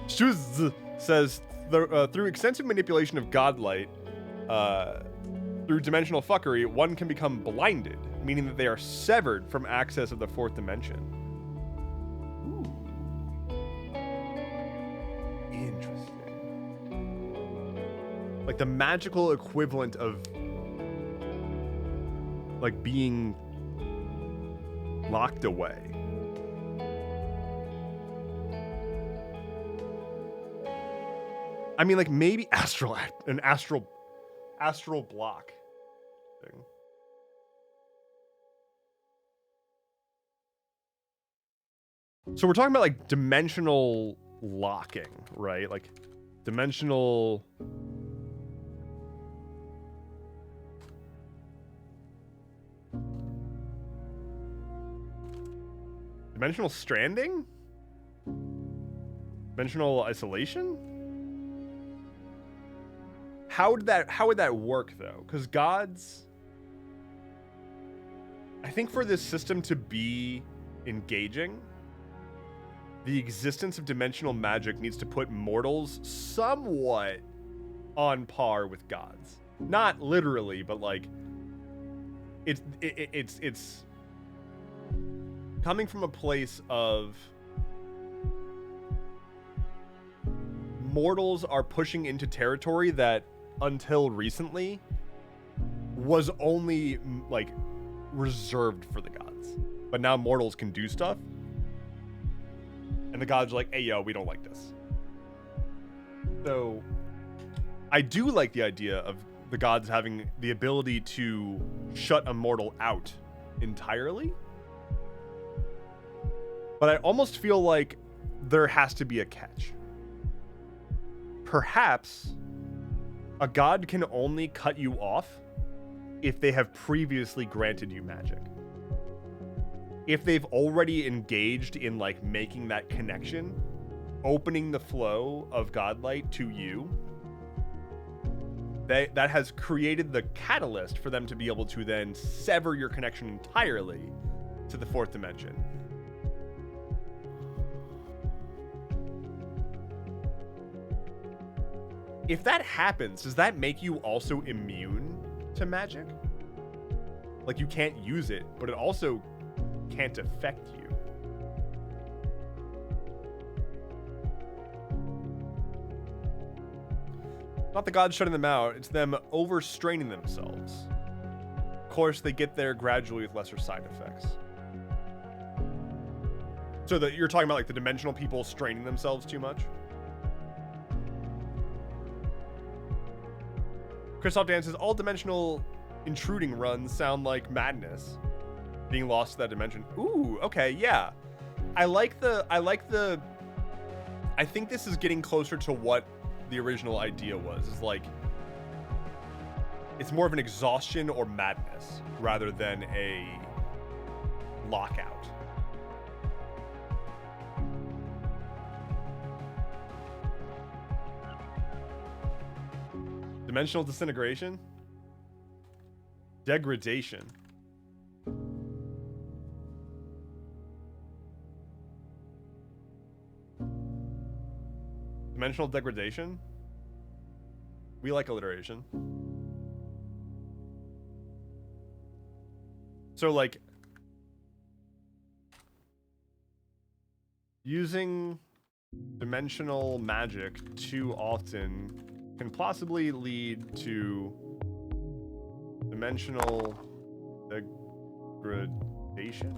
Shuz says, through extensive manipulation of Godlight, through dimensional fuckery, one can become blinded, meaning that they are severed from access of the fourth dimension. Ooh. Interesting. Like the magical equivalent of like being locked away. I mean, like maybe astral block thing. So we're talking about like dimensional locking, right? Like dimensional stranding? Dimensional isolation? How would that work though? Because gods, I think for this system to be engaging, the existence of dimensional magic needs to put mortals somewhat on par with gods. Not literally, but like it's coming from a place of mortals are pushing into territory that until recently was only like reserved for the gods, but now mortals can do stuff, and And the gods are like, hey, yo, we don't like this. So I do like the idea of the gods having the ability to shut a mortal out entirely. But I almost feel like there has to be a catch. Perhaps a god can only cut you off if they have previously granted you magic. If they've already engaged in like making that connection, opening the flow of Godlight to you, that has created the catalyst for them to be able to then sever your connection entirely to the fourth dimension. If that happens, does that make you also immune to magic? Like you can't use it, but it also can't affect you. Not the gods shutting them out, it's them overstraining themselves. Of course, they get there gradually with lesser side effects. So that you're talking about like the dimensional people straining themselves too much? Christoph Dan says, all dimensional intruding runs sound like madness. Being lost to that dimension. Ooh, okay, yeah. I think this is getting closer to what the original idea was. Is like, it's more of an exhaustion or madness rather than a lockout. Dimensional disintegration? Degradation. Dimensional degradation? We like alliteration. So, like, using dimensional magic too often can possibly lead to dimensional degradation?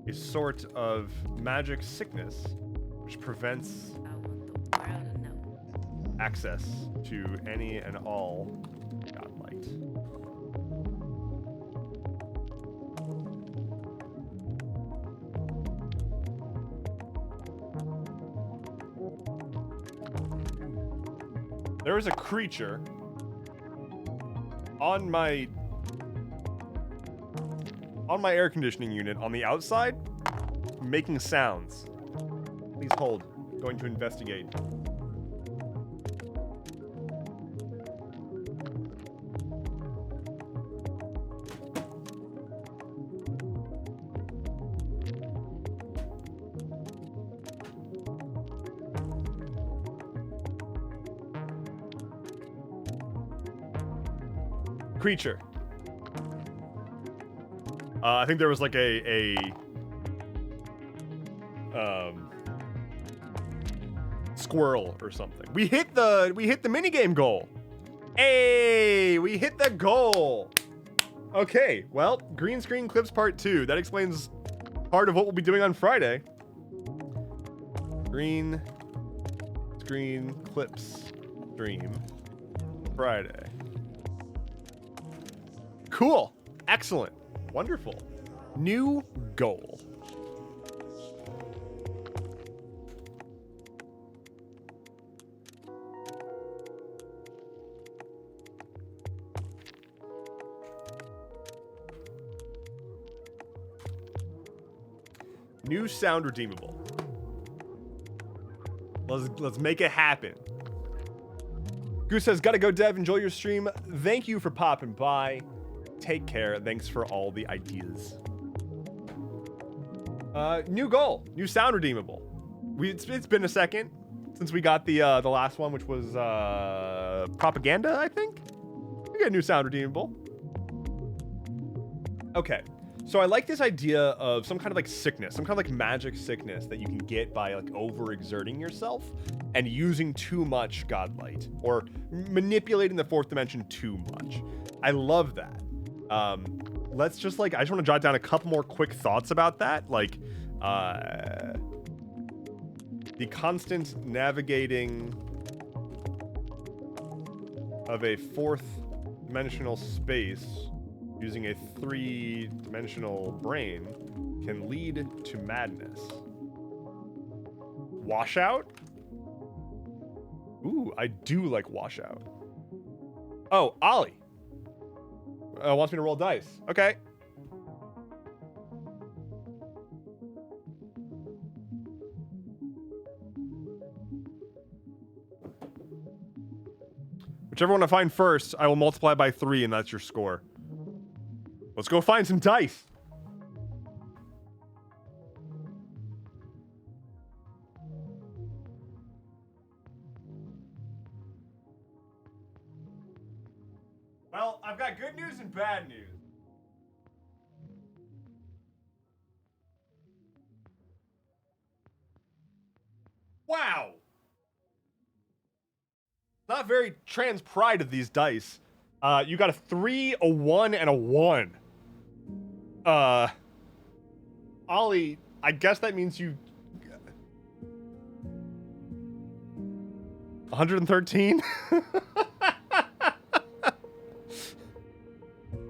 A sort of magic sickness which prevents access to any and all Godlight. There is a creature on my air conditioning unit on the outside making sounds. Please hold. I'm going to investigate. Creature. I think there was like a squirrel or something. We hit the minigame goal. Hey, we hit the goal. Okay, well, green screen clips part 2. That explains part of what we'll be doing on Friday. Green screen clips stream Friday. Cool. Excellent. Wonderful. New goal. New sound redeemable. Let's make it happen. Goose says, gotta go, Dev. Enjoy your stream. Thank you for popping by. Take care. Thanks for all the ideas. New goal. New sound redeemable. It's been a second since we got the last one, which was propaganda, I think. We got a new sound redeemable. Okay. So I like this idea of some kind of like sickness, some kind of like magic sickness that you can get by like overexerting yourself and using too much Godlight or manipulating the fourth dimension too much. I love that. let's just like, I just want to jot down a couple more quick thoughts about that. Like, the constant navigating of a fourth dimensional space using a three-dimensional brain can lead to madness. Washout? Ooh, I do like washout. Oh, Ollie wants me to roll dice. Okay. Whichever one I find first, I will multiply by 3, and that's your score. Let's go find some dice. Well, I've got good news and bad news. Wow. Not very trans pride of these dice. You got a 3, a 1, and a 1. Ollie, I guess that means you... 113?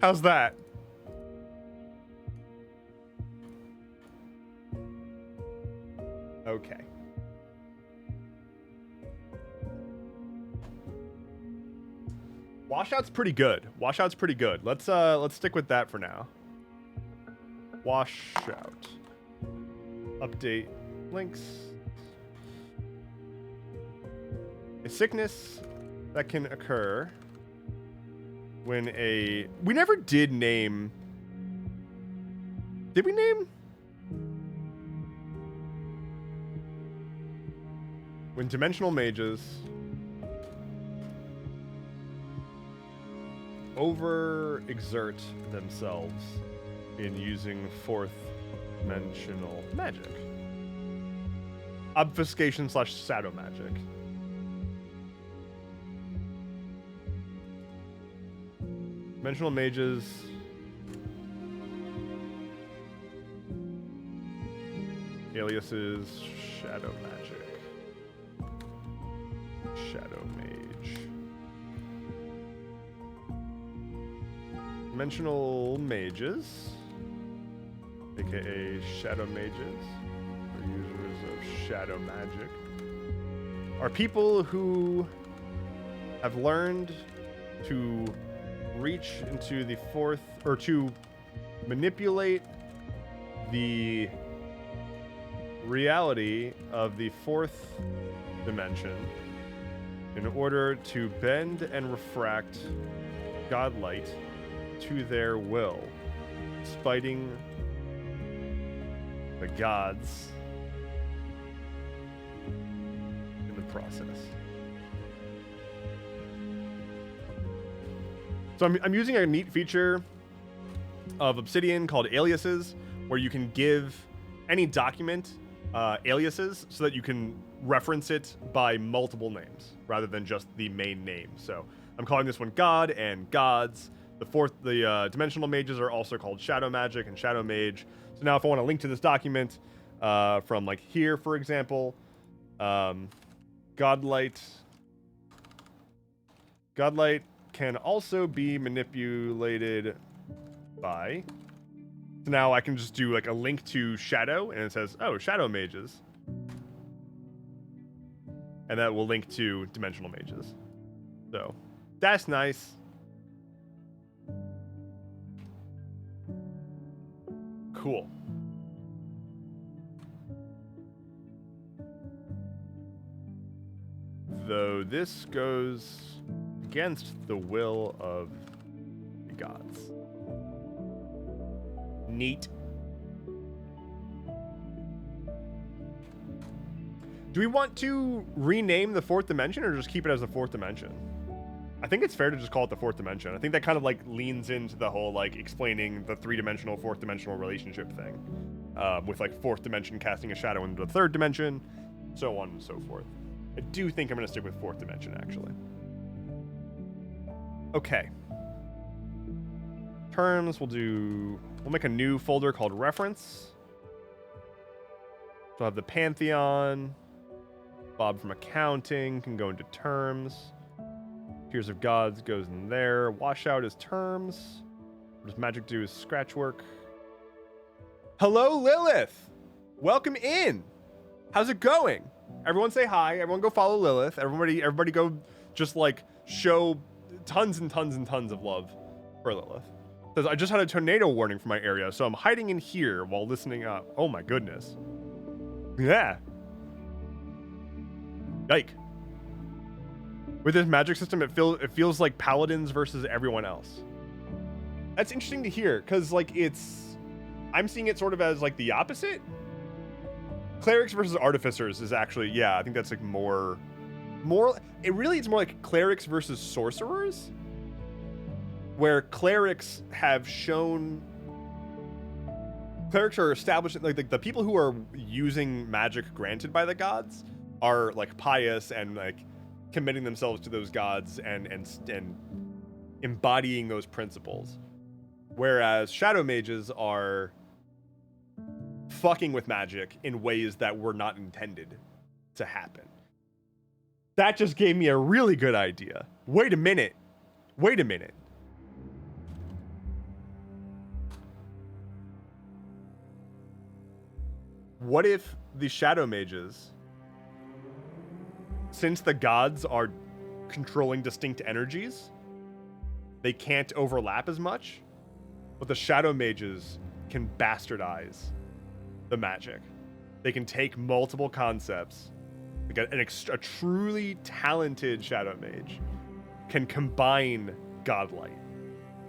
How's that? Okay. Washout's pretty good. Washout's pretty good. Let's stick with that for now. Washout. Update links. A sickness that can occur when a... We never did name... Did we name? When dimensional mages overexert themselves in using fourth dimensional magic. Obfuscation / shadow magic. Dimensional mages aliases shadow magic. Shadow mage. Dimensional mages, aka shadow mages, or users of shadow magic, are people who have learned to reach into the fourth, or to manipulate the reality of the fourth dimension in order to bend and refract Godlight to their will, spiting the gods in the process. So I'm using a neat feature of Obsidian called aliases, where you can give any document aliases so that you can reference it by multiple names rather than just the main name. So I'm calling this one God and Gods. The dimensional mages are also called Shadow Magic and Shadow Mage. So now if I want to link to this document from like here, for example, Godlight can also be manipulated by... So now I can just do like a link to Shadow, and it says, oh, Shadow Mages. And that will link to Dimensional Mages. So that's nice. Cool. Though this goes against the will of the gods. Neat. Do we want to rename the fourth dimension or just keep it as the fourth dimension? I think it's fair to just call it the fourth dimension. I think that kind of like leans into the whole like explaining the three-dimensional, fourth dimensional relationship thing. With like fourth dimension casting a shadow into the third dimension, so on and so forth. I do think I'm going to stick with fourth dimension, actually. Okay. Terms, we'll make a new folder called reference. So I'll have the Pantheon. Bob from accounting can go into terms. Tears of Gods goes in there. Washout is terms. What does magic do is scratch work. Hello, Lilith. Welcome in. How's it going? Everyone say hi. Everyone go follow Lilith. Everybody go just like show tons and tons and tons of love for Lilith. Says, I just had a tornado warning for my area, so I'm hiding in here while listening up. Oh my goodness. Yeah. Yike. With this magic system, it feels like paladins versus everyone else. That's interesting to hear, because like I'm seeing it sort of as like the opposite. Clerics versus artificers is actually, yeah, I think that's like more, it's more like clerics versus sorcerers, where clerics have shown, clerics are established, like the people who are using magic granted by the gods are like pious and like committing themselves to those gods and embodying those principles. Whereas shadow mages are fucking with magic in ways that were not intended to happen. That just gave me a really good idea. Wait a minute. What if the shadow mages, since the gods are controlling distinct energies, they can't overlap as much, but the shadow mages can bastardize the magic. They can take multiple concepts. Like a truly talented shadow mage can combine Godlight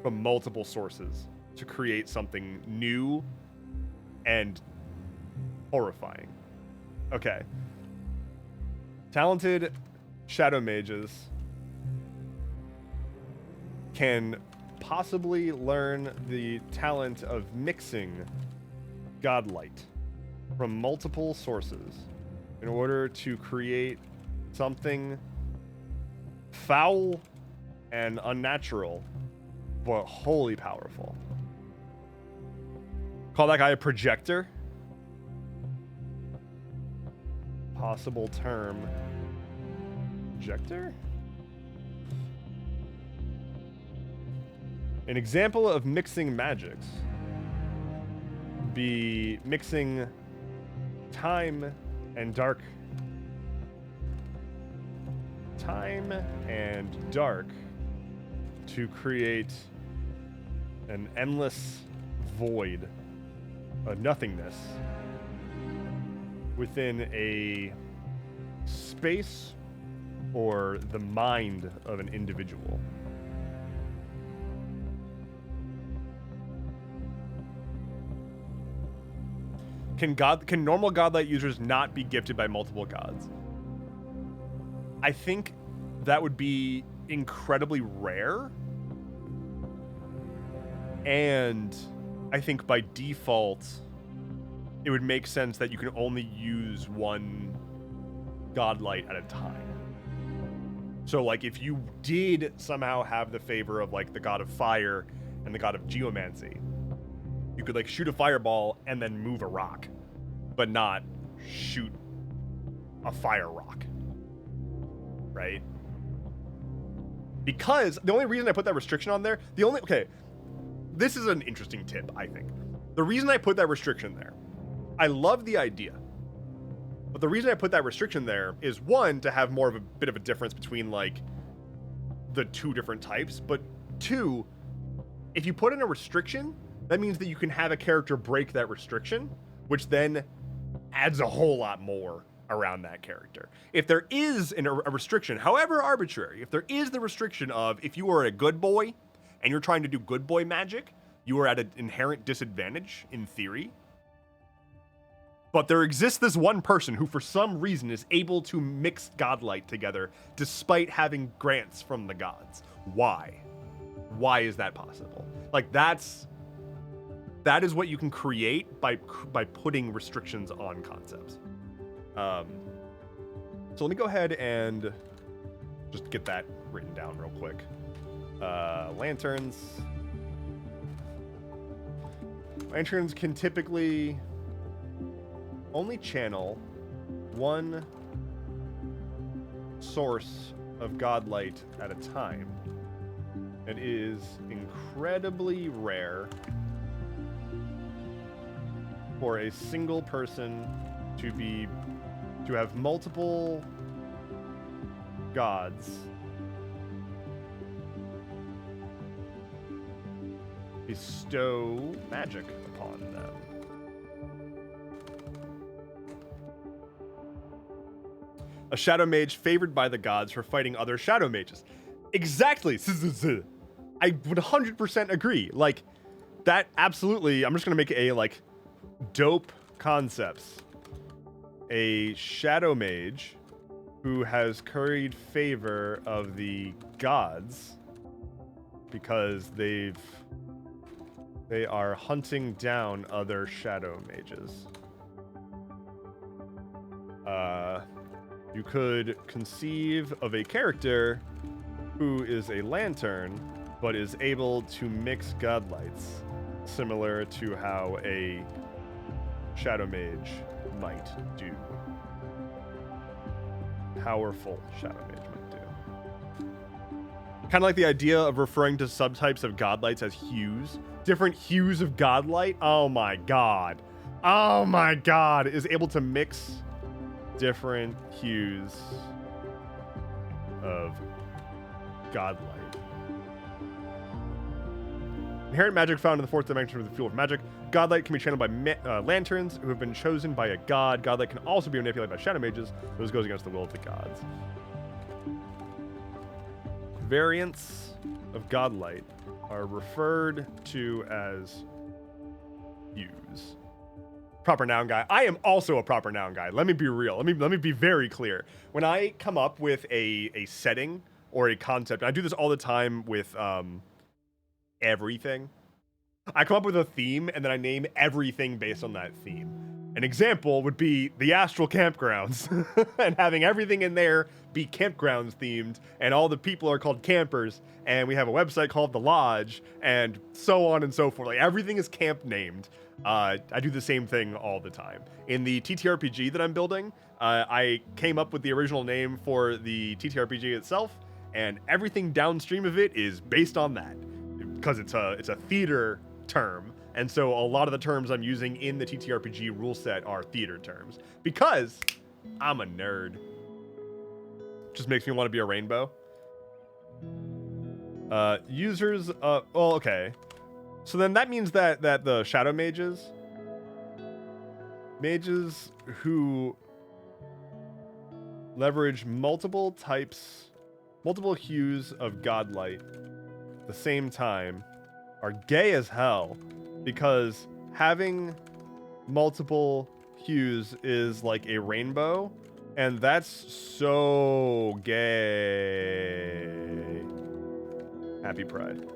from multiple sources to create something new and horrifying. Okay. Talented shadow mages can possibly learn the talent of mixing Godlight from multiple sources in order to create something foul and unnatural, but wholly powerful. Call that guy a projector. Possible term. Projector? An example of mixing magics be mixing time and dark to create an endless void, a nothingness within a space or the mind of an individual. Can normal Godlight users not be gifted by multiple gods? I think that would be incredibly rare. And I think by default, it would make sense that you can only use one Godlight at a time. So like if you did somehow have the favor of like the god of fire and the god of geomancy, you could like shoot a fireball and then move a rock, but not shoot a fire rock, right? Because the only reason I put that restriction on there, this is an interesting tip, I think. The reason I put that restriction there, I love the idea, but the reason I put that restriction there is one, to have more of a bit of a difference between like the two different types, but two, if you put in a restriction, that means that you can have a character break that restriction, which then adds a whole lot more around that character. If there is a restriction, however arbitrary, if there is the restriction of if you are a good boy and you're trying to do good boy magic, you are at an inherent disadvantage in theory. But there exists this one person who for some reason is able to mix Godlight together despite having grants from the gods. Why? Why is that possible? Like that is what you can create by putting restrictions on concepts. So let me go ahead and just get that written down real quick. Lanterns. Lanterns can typically only channel one source of Godlight at a time. It is incredibly rare for a single person to have multiple gods bestow magic upon them. A shadow mage favored by the gods for fighting other shadow mages. Exactly. I would 100% agree. Like, that absolutely, I'm just going to make a, like, dope concepts. A shadow mage who has curried favor of the gods because they are hunting down other shadow mages. You could conceive of a character who is a lantern, but is able to mix godlights, similar to how a shadow mage might do. Powerful shadow mage might do. Kind of like the idea of referring to subtypes of godlights as hues. Different hues of godlight. Oh my god. Oh my god. Is able to mix different hues of godlight. Inherent magic found in the fourth dimension of the field of magic. Godlight can be channeled by lanterns who have been chosen by a god. Godlight can also be manipulated by shadow mages. This goes against the will of the gods. Variants of godlight are referred to as hues. Proper noun guy. I am also a proper noun guy. Let me be real. Let me be very clear. When I come up with a setting or a concept, and I do this all the time with everything. I come up with a theme and then I name everything based on that theme. An example would be the Astral Campgrounds and having everything in there be campgrounds themed, and all the people are called campers, and we have a website called The Lodge, and so on and so forth. Like, everything is camp named. I do the same thing all the time. In the TTRPG that I'm building, I came up with the original name for the TTRPG itself, and everything downstream of it is based on that, because it's a theater term, and so a lot of the terms I'm using in the TTRPG rule set are theater terms, because I'm a nerd. Just makes me want to be a rainbow. Users, well, okay. So then that means that the shadow mages who leverage multiple hues of godlight at the same time are gay as hell, because having multiple hues is like a rainbow, and that's so gay. Happy Pride.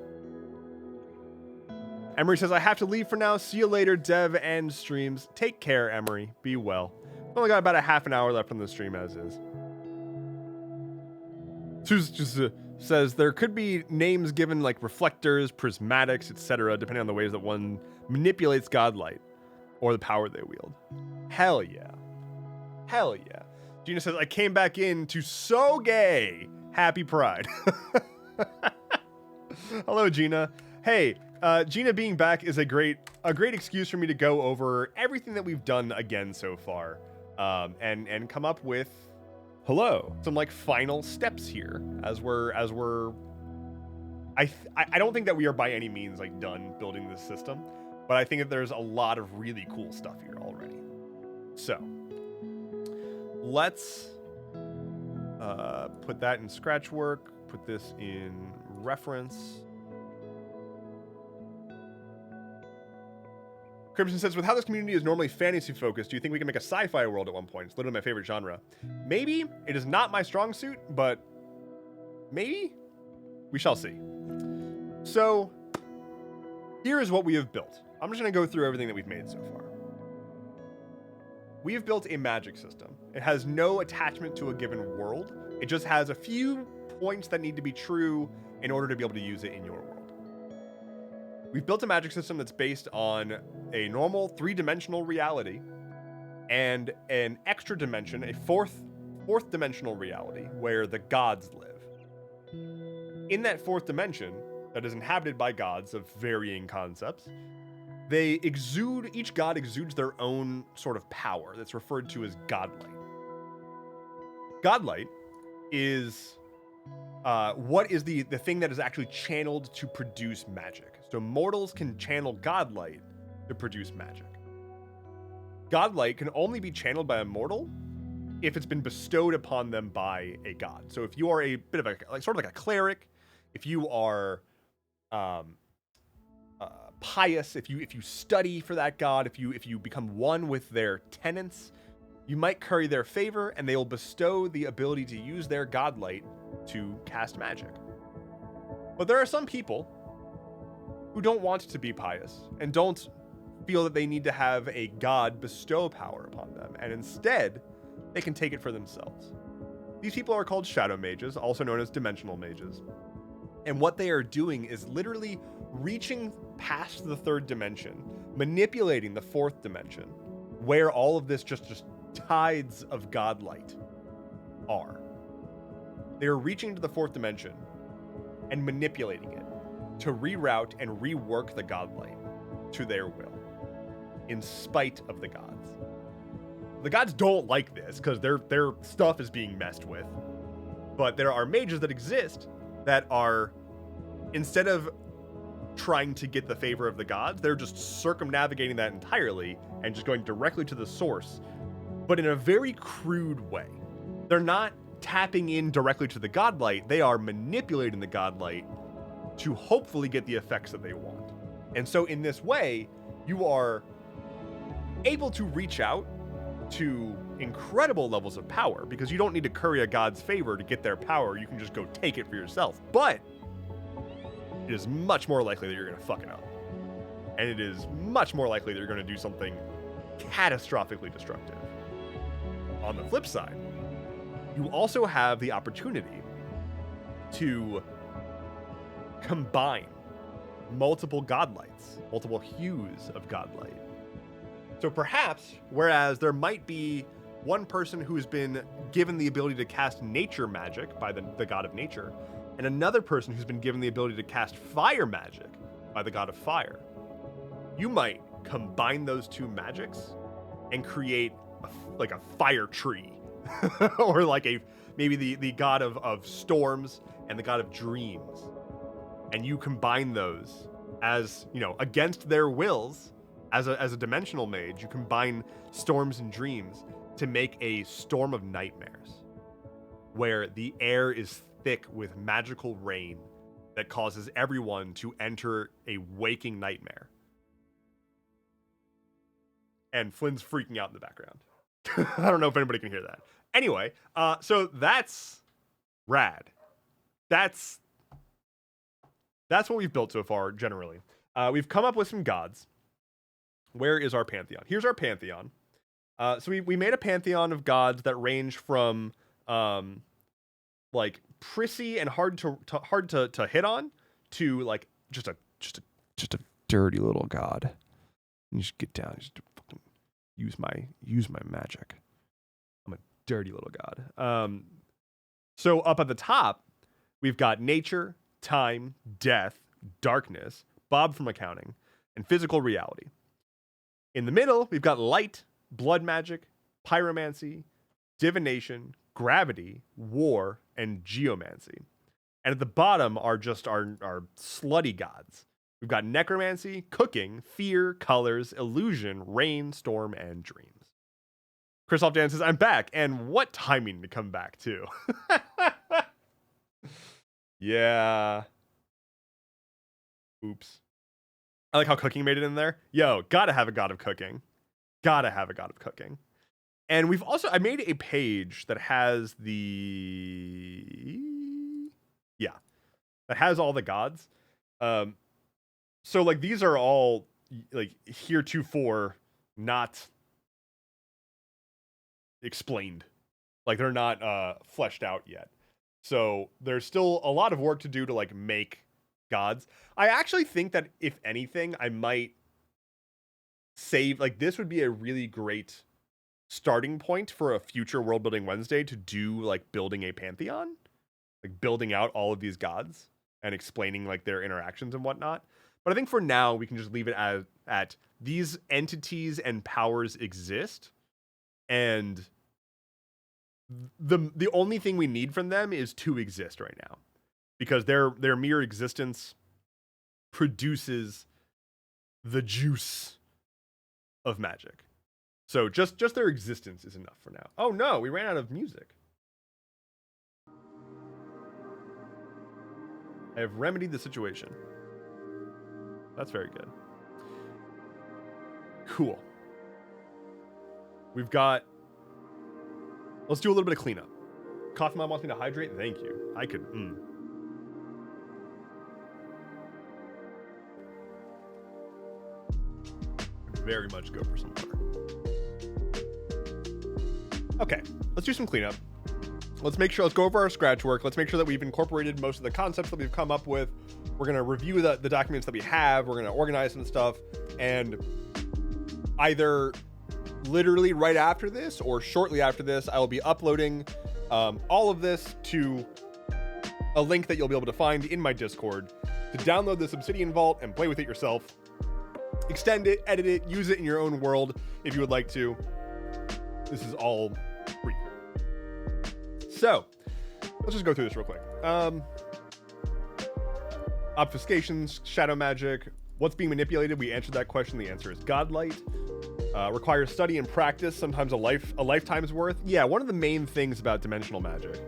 Emery says, I have to leave for now. See you later, dev and streams. Take care, Emery. Be well. Only got about a half an hour left on the stream as is. Suze just says there could be names given like reflectors, prismatics, etc., depending on the ways that one manipulates godlight or the power they wield. Hell yeah. Hell yeah. Gina says, I came back in to so gay. Happy Pride. Hello, Gina. Hey, Gina being back is a great excuse for me to go over everything that we've done again so far, and come up with some like final steps here as we're I don't think that we are by any means like done building this system, but I think that there's a lot of really cool stuff here already. So let's put that in scratch work, put this in reference. Crimson says, with how this community is normally fantasy focused, do you think we can make a sci-fi world at one point? It's literally my favorite genre. Maybe. It is not my strong suit, but maybe? We shall see. So, here is what we have built. I'm just going to go through everything that we've made so far. We have built a magic system. It has no attachment to a given world. It just has a few points that need to be true in order to be able to use it in your world. We've built a magic system that's based on a normal 3-dimensional reality and an extra dimension, a fourth dimensional reality where the gods live. In that 4th dimension that is inhabited by gods of varying concepts, each god exudes their own sort of power that's referred to as Godlight. Godlight is what is the thing that is actually channeled to produce magic. So mortals can channel Godlight to produce magic. Godlight can only be channeled by a mortal if it's been bestowed upon them by a god. So if you are a bit of a sort of like a cleric, if you are pious, if you study for that god, if you become one with their tenets, you might curry their favor, and they will bestow the ability to use their Godlight to cast magic. But there are some people who don't want to be pious and don't feel that they need to have a god bestow power upon them, and instead they can take it for themselves. These people are called shadow mages, also known as dimensional mages. And what they are doing is literally reaching past the 3rd dimension, manipulating the 4th dimension, where all of this just tides of Godlight are. They are reaching to the 4th dimension and manipulating it to reroute and rework the Godlight to their will, in spite of the gods. The gods don't like this because their stuff is being messed with, but there are mages that exist that are, instead of trying to get the favor of the gods, they're just circumnavigating that entirely and just going directly to the source, but in a very crude way. They're not tapping in directly to the Godlight, they are manipulating the Godlight to hopefully get the effects that they want. And so in this way, you are able to reach out to incredible levels of power, because you don't need to curry a god's favor to get their power. You can just go take it for yourself. But it is much more likely that you're going to fuck it up. And it is much more likely that you're going to do something catastrophically destructive. On the flip side, you also have the opportunity to combine multiple Godlights, multiple hues of Godlight. So perhaps, whereas there might be one person who's been given the ability to cast nature magic by the god of nature, and another person who's been given the ability to cast fire magic by the god of fire, you might combine those two magics and create a fire tree. Or like maybe the god of storms and the god of dreams. And you combine those as, against their wills. As a dimensional mage, you combine storms and dreams to make a storm of nightmares, where the air is thick with magical rain that causes everyone to enter a waking nightmare. And Flynn's freaking out in the background. I don't know if anybody can hear that. Anyway, so that's rad. That's what we've built so far, generally. We've come up with some gods. Where is our pantheon? Here's our pantheon. So we made a pantheon of gods that range from like prissy and hard to hit on to like just a dirty little god. You just get down, just fucking use my magic. I'm a dirty little god. So up at the top, we've got nature, time, death, darkness, Bob from accounting, and physical reality. In the middle, we've got light, blood magic, pyromancy, divination, gravity, war, and geomancy. And at the bottom are just our slutty gods. We've got necromancy, cooking, fear, colors, illusion, rain, storm, and dreams. Christoph Dan says, I'm back. And what timing to come back, too. Yeah. Oops. I like how cooking made it in there. Yo, gotta have a god of cooking. Gotta have a god of cooking. And we've also, I made a page that has that has all the gods. So like these are all like heretofore not explained. Like they're not fleshed out yet. So there's still a lot of work to do to like make gods. I actually think that if anything, I might save, like, this would be a really great starting point for a future World Building Wednesday to do, like, building a pantheon, like building out all of these gods and explaining like their interactions and whatnot. But I think for now we can just leave it at these entities and powers exist, and the only thing we need from them is to exist right now, because their mere existence produces the juice of magic. So just their existence is enough for now. Oh no, we ran out of music. I have remedied the situation. That's very good. Cool. We've got... Let's do a little bit of cleanup. Coffee Mom wants me to hydrate? Thank you. I could... Very much go for some water. Okay, let's do some cleanup. Let's go over our scratch work. Let's make sure that we've incorporated most of the concepts that we've come up with. We're going to review the documents that we have. We're going to organize some stuff. And either literally right after this or shortly after this, I will be uploading all of this to a link that you'll be able to find in my Discord to download this Obsidian Vault and play with it yourself. Extend it, edit it, use it in your own world if you would like to. This is all free. So, let's just go through this real quick. Obfuscations, shadow magic. What's being manipulated? We answered that question. The answer is Godlight. Requires study and practice, sometimes a lifetime's worth. Yeah, one of the main things about dimensional magic.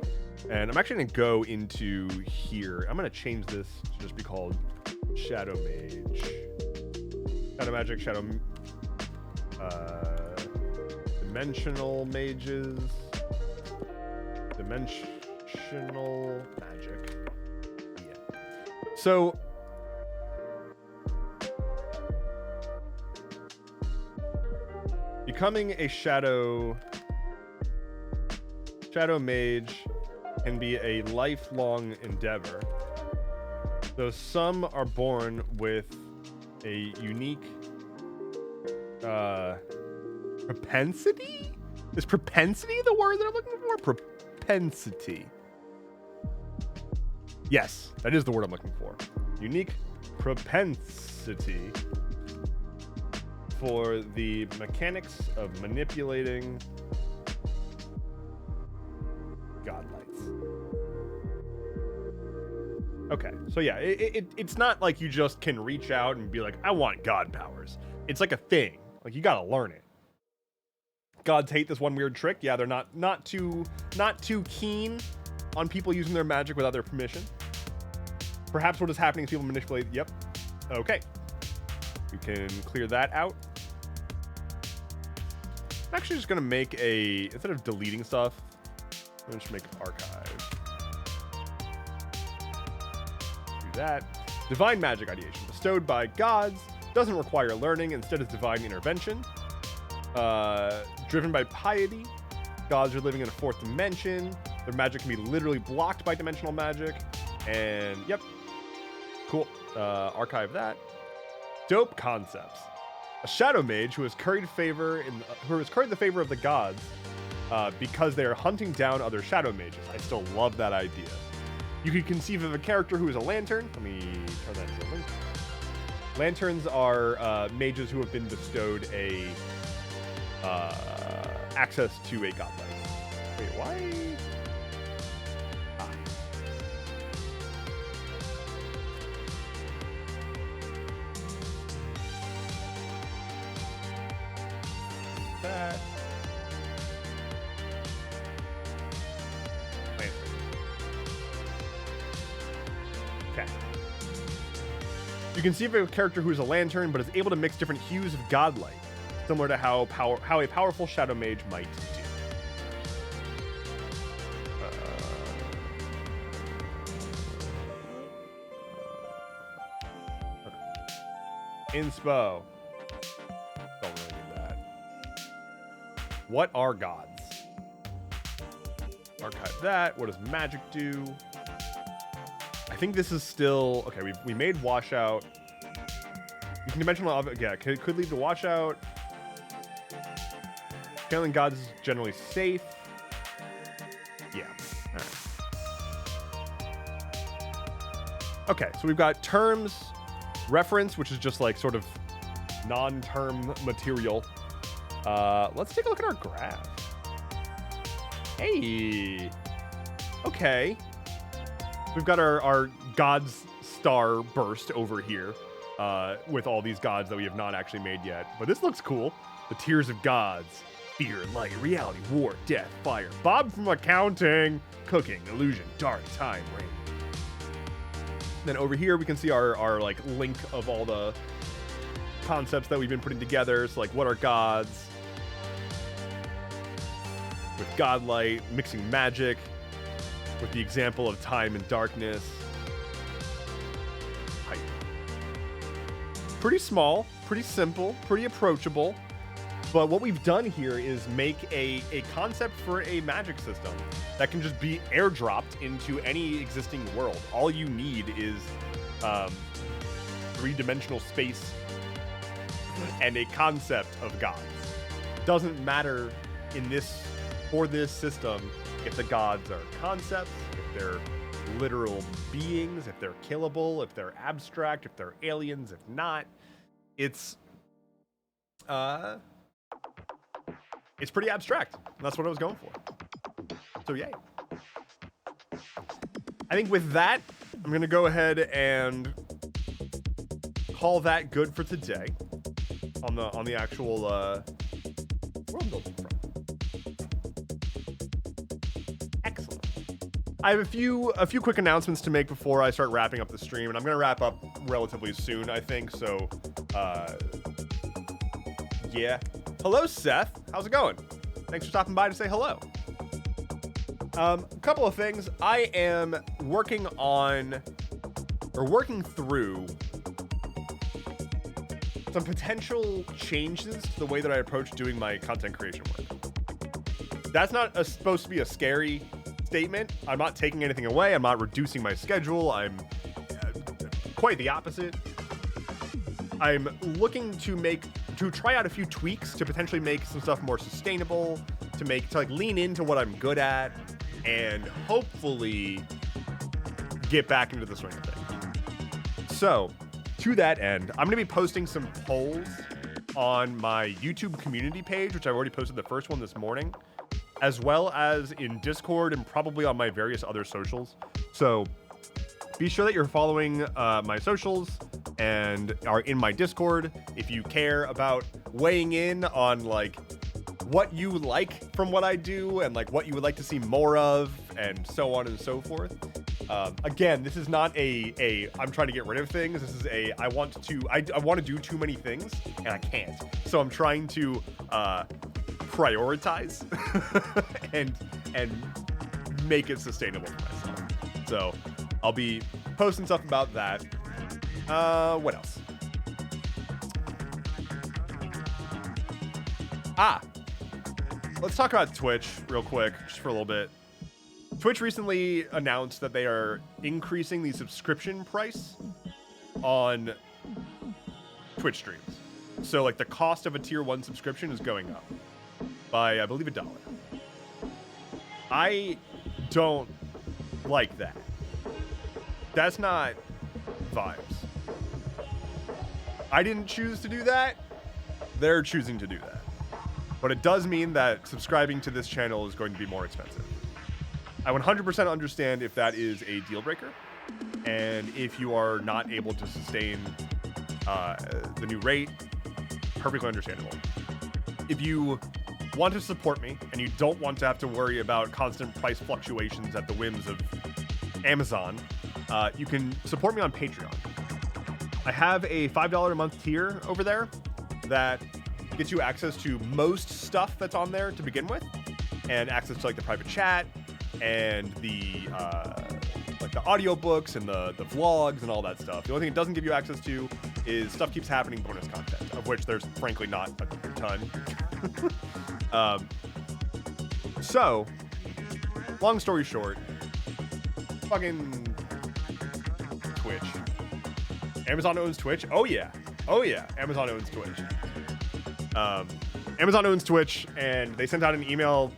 And I'm actually going to go into here. I'm going to change this to just be called Shadow Mage. Shadow magic, dimensional mages. Dimensional magic. Yeah. So becoming a shadow mage can be a lifelong endeavor. Though some are born with a unique propensity? Is propensity the word that I'm looking for? Propensity. Yes, that is the word I'm looking for. Unique propensity for the mechanics of manipulating godlights. Okay, so yeah, it's not like you just can reach out and be like, I want god powers. It's like a thing. Like, you gotta learn it. Gods hate this one weird trick. Yeah, they're not too keen on people using their magic without their permission. Perhaps what is happening is people manipulate. Yep. Okay. We can clear that out. I'm actually just gonna make instead of deleting stuff, I'm gonna just make archive. Do that. Divine magic ideation bestowed by gods, doesn't require learning, instead is divine intervention. Driven by piety, gods are living in a fourth dimension. Their magic can be literally blocked by dimensional magic. And yep, cool. Archive that. Dope concepts. A shadow mage who has curried the favor of the gods because they are hunting down other shadow mages. I still love that idea. You could conceive of a character who is a lantern. Let me turn that into a link. Lanterns are mages who have been bestowed access to a godlight. Wait, why? That. Okay. You can see a character who is a lantern, but is able to mix different hues of godlight, similar to how a powerful shadow mage might do. Inspo. Don't really need that. What are gods? Archive that. What does magic do? I think this is still okay. We made washout. You can dimensional, yeah, could lead to washout. Channeling gods is generally safe. Yeah. All right. Okay, so we've got terms, reference, which is just like sort of non-term material. Let's take a look at our graph. Hey. Okay. We've got our gods star burst over here with all these gods that we have not actually made yet. But this looks cool. The tiers of gods. Fear, light, reality, war, death, fire. Bob from accounting. Cooking, illusion, dark, time, rain. Then over here we can see our like link of all the concepts that we've been putting together. So like what are gods? With Godlight, mixing magic. With the example of time and darkness. Hype. Pretty small, pretty simple, pretty approachable. But what we've done here is make a concept for a magic system that can just be airdropped into any existing world. All you need is three-dimensional space and a concept of gods. Doesn't matter in this for this system if the gods are concepts, if they're literal beings, if they're killable, if they're abstract, if they're aliens, if not. It's pretty abstract. That's what I was going for. So yay. I think with that, I'm gonna go ahead and call that good for today on the actual world building front. Excellent. I have a few quick announcements to make before I start wrapping up the stream, and I'm gonna wrap up relatively soon, I think. So, yeah. Hello, Seth. How's it going? Thanks for stopping by to say hello. A couple of things. I am working through some potential changes to the way that I approach doing my content creation work. That's not supposed to be a scary statement. I'm not taking anything away. I'm not reducing my schedule. I'm quite the opposite. I'm looking to try out a few tweaks to potentially make some stuff more sustainable, to like lean into what I'm good at, and hopefully get back into the swing of things. So, to that end, I'm going to be posting some polls on my YouTube community page, which I've already posted the first one this morning, as well as in Discord and probably on my various other socials. So, be sure that you're following my socials and are in my Discord if you care about weighing in on like what you like from what I do and like what you would like to see more of and so on and so forth. Again, this is not a I'm trying to get rid of things. This is I want to do too many things and I can't. So I'm trying to prioritize and make it sustainable for myself. So I'll be posting stuff about that. What else? Let's talk about Twitch real quick, just for a little bit. Twitch recently announced that they are increasing the subscription price on Twitch streams. So, like, the cost of a tier 1 subscription is going up by, I believe, $1. I don't like that. That's not vibes. I didn't choose to do that. They're choosing to do that. But it does mean that subscribing to this channel is going to be more expensive. I 100% understand if that is a deal breaker, and if you are not able to sustain the new rate, perfectly understandable. If you want to support me and you don't want to have to worry about constant price fluctuations at the whims of Amazon, you can support me on Patreon. I have a $5 a month tier over there that gets you access to most stuff that's on there to begin with, and access to like the private chat and the like the audiobooks and the vlogs and all that stuff. The only thing it doesn't give you access to is Stuff Keeps Happening bonus content, of which there's frankly not a ton. So, long story short, fucking Twitch. Amazon owns Twitch. Oh yeah. Amazon owns Twitch. Amazon owns Twitch, and they sent out an email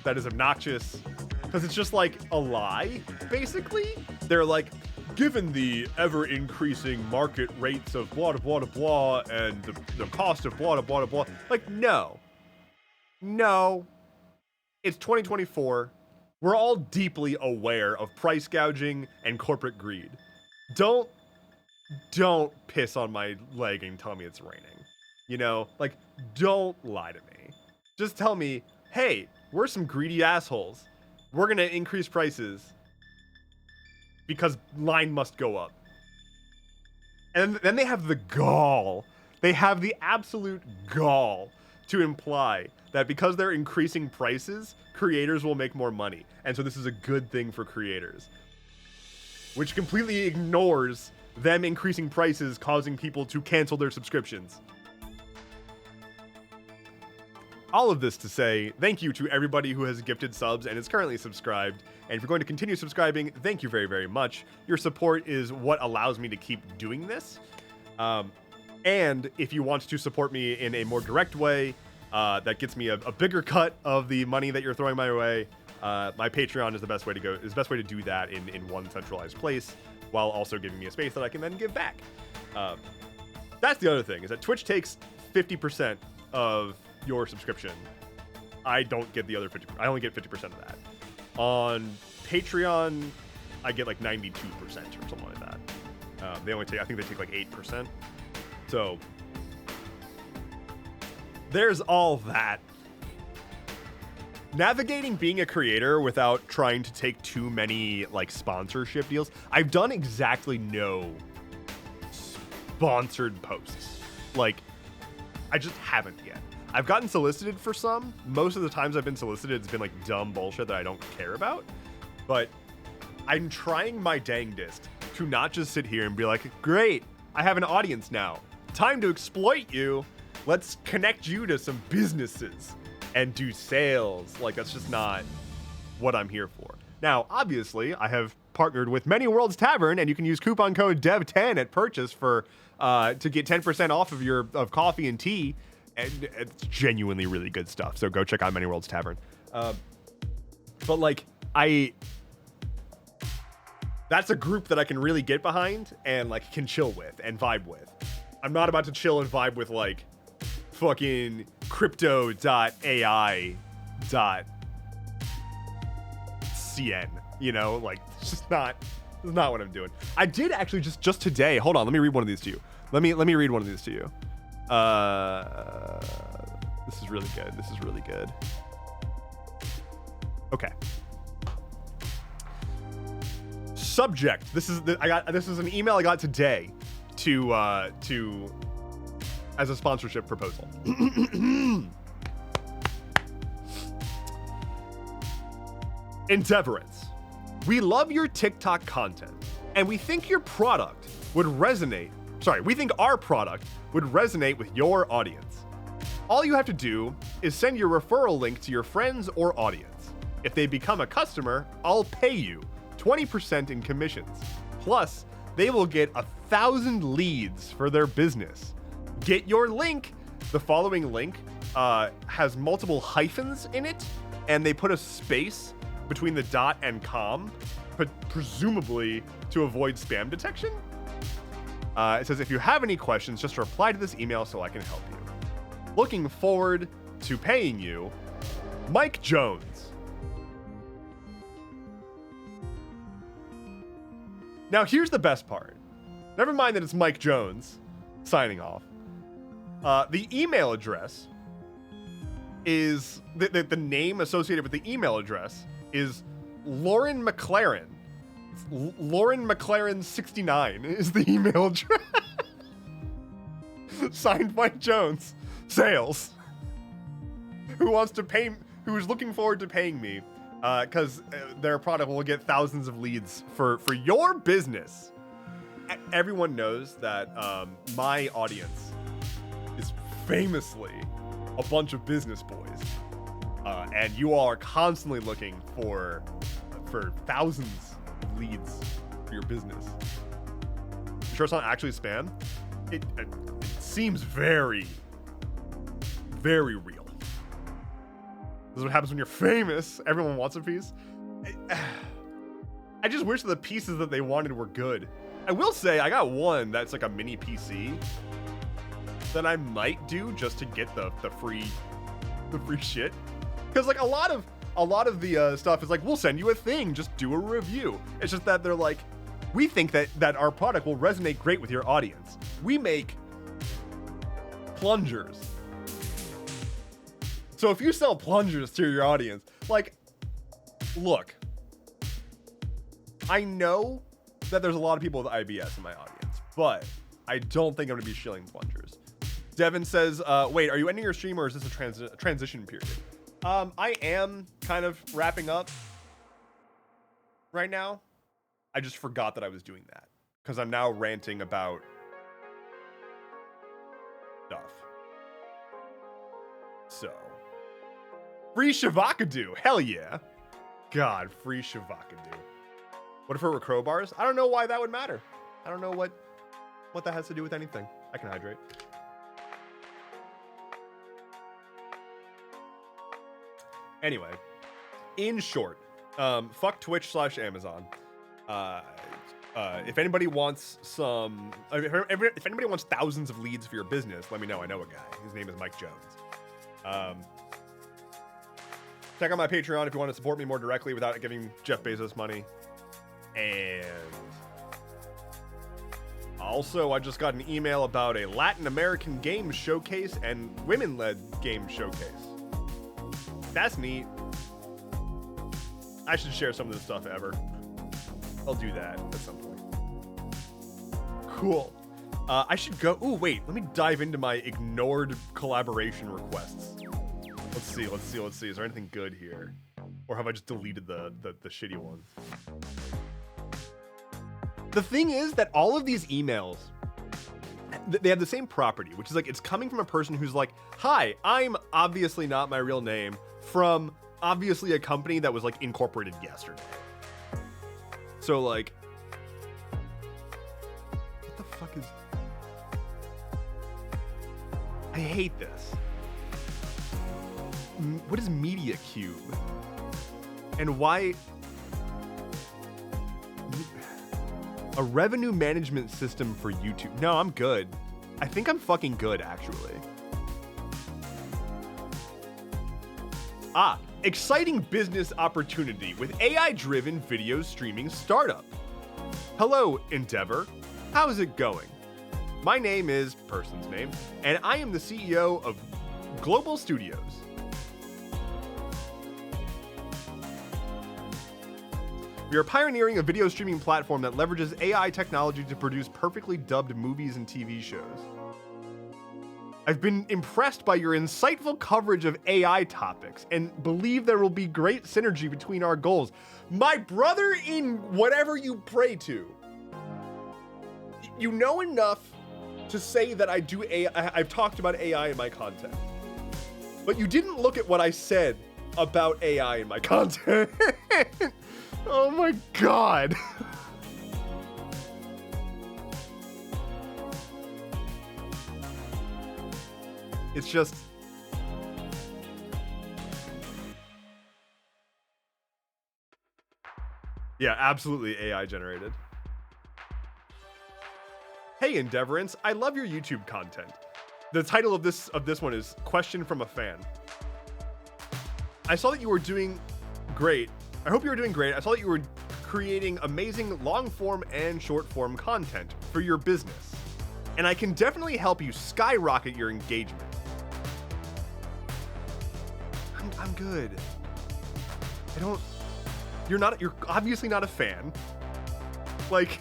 that is obnoxious because it's just like a lie, basically. They're like, given the ever-increasing market rates of blah, blah, blah, blah, and the cost of blah, blah, blah, blah. Like, no. It's 2024. We're all deeply aware of price gouging and corporate greed. Don't piss on my leg and tell me it's raining. You know, like, don't lie to me. Just tell me, hey, we're some greedy assholes. We're going to increase prices because line must go up. And then they have the gall. They have the absolute gall to imply that because they're increasing prices, creators will make more money. And so this is a good thing for creators. Which completely ignores them increasing prices causing people to cancel their subscriptions. All of this to say, thank you to everybody who has gifted subs and is currently subscribed. And if you're going to continue subscribing, thank you very, very much. Your support is what allows me to keep doing this. And if you want to support me in a more direct way, that gets me a bigger cut of the money that you're throwing my way, my Patreon is the best way to go. Is the best way to do that in one centralized place, while also giving me a space that I can then give back. That's the other thing, is that Twitch takes 50% of your subscription. I don't get the other 50%. I only get 50% of that. On Patreon, I get like 92% or something like that. They only take, I think they take like 8%. So there's all that. Navigating being a creator without trying to take too many like sponsorship deals. I've done exactly no sponsored posts. Like, I just haven't yet. I've gotten solicited for some. Most of the times I've been solicited, it's been like dumb bullshit that I don't care about. But I'm trying my dangdest to not just sit here and be like, great, I have an audience now. Time to exploit you. Let's connect you to some businesses and do sales. Like, that's just not what I'm here for. Now, obviously, I have partnered with Many Worlds Tavern, and you can use coupon code DEV10 at purchase for to get 10% off of your coffee and tea. And it's genuinely really good stuff. So go check out Many Worlds Tavern. But like, that's a group that I can really get behind and like can chill with and vibe with. I'm not about to chill and vibe with like fucking crypto.ai.cn, you know, like it's just not what I'm doing. I did actually just today. Hold on, let me read one of these to you. Let me read one of these to you. This is really good. This is really good. Okay. Subject. This is an email I got today to as a sponsorship proposal. Endeavorance. We love your TikTok content, and we think your product would resonate. We think our product would resonate with your audience. All you have to do is send your referral link to your friends or audience. If they become a customer, I'll pay you 20% in commissions. Plus, they will get 1,000 leads for their business. Get your link. The following link has multiple hyphens in it, and they put a space between the dot and com, but presumably to avoid spam detection. It says, if you have any questions, just reply to this email so I can help you. Looking forward to paying you, Mike Jones. Now, here's the best part. Never mind that it's Mike Jones signing off. The email address is, the name associated with the email address is Lauren McLaren. Lauren McLaren 69 is the email address. Signed Mike Jones. Sales. Who is looking forward to paying me because their product will get thousands of leads for your business. Everyone knows that my audience is famously a bunch of business boys, and you all are constantly looking for thousands of leads for your business. sure it's not actually spam? It seems very, very real. This is what happens when you're famous. Everyone wants a piece. I just wish the pieces that they wanted were good. I will say I got one that's like a mini PC that I might do just to get the free shit. Because like a lot of the stuff is like, we'll send you a thing, just do a review. It's just that they're like, we think that our product will resonate great with your audience. We make plungers. So if you sell plungers to your audience, like, look, I know that there's a lot of people with IBS in my audience, but I don't think I'm gonna be shilling plungers. Devin says, wait, are you ending your stream or is this a transition period? I am kind of wrapping up right now. I just forgot that I was doing that because I'm now ranting about stuff. So, free Shavakadu, hell yeah. God, free Shavakadu. What if it were crowbars? I don't know why that would matter. I don't know what that has to do with anything. I can hydrate. Anyway, in short, fuck Twitch/Amazon. If anybody wants some, if anybody wants thousands of leads for your business, let me know. I know a guy. His name is Mike Jones. Check out my Patreon if you want to support me more directly without giving Jeff Bezos money. And also, I just got an email about a Latin American game showcase and women-led game showcase. That's neat. I should share some of this stuff ever. I'll do that at some point. Cool. I should go. Ooh, wait. Let me dive into my ignored collaboration requests. Let's see. Is there anything good here? Or have I just deleted the shitty ones? The thing is that all of these emails, they have the same property, which is like, it's coming from a person who's like, hi, I'm obviously not my real name, from obviously a company that was like incorporated yesterday. So like, what the fuck is, I hate this. What is Media Cube? And why? A revenue management system for YouTube. No, I'm good. I think I'm fucking good, actually. Exciting business opportunity with AI-driven video streaming startup. Hello, Endeavor. How's it going? My name is person's name, and I am the CEO of Global Studios. We are pioneering a video streaming platform that leverages AI technology to produce perfectly dubbed movies and TV shows. I've been impressed by your insightful coverage of AI topics and believe there will be great synergy between our goals. My brother in whatever you pray to. You know enough to say that I do AI. I've talked about AI in my content. But you didn't look at what I said about AI in my content. Oh my God. It's just, yeah, absolutely AI generated. Hey, Endeavorance, I love your YouTube content. The title of this one is Question from a Fan. I saw that you were doing great. I hope you were doing great. I saw that you were creating amazing long-form and short-form content for your business. And I can definitely help you skyrocket your engagement. I'm good. You're obviously not a fan. Like,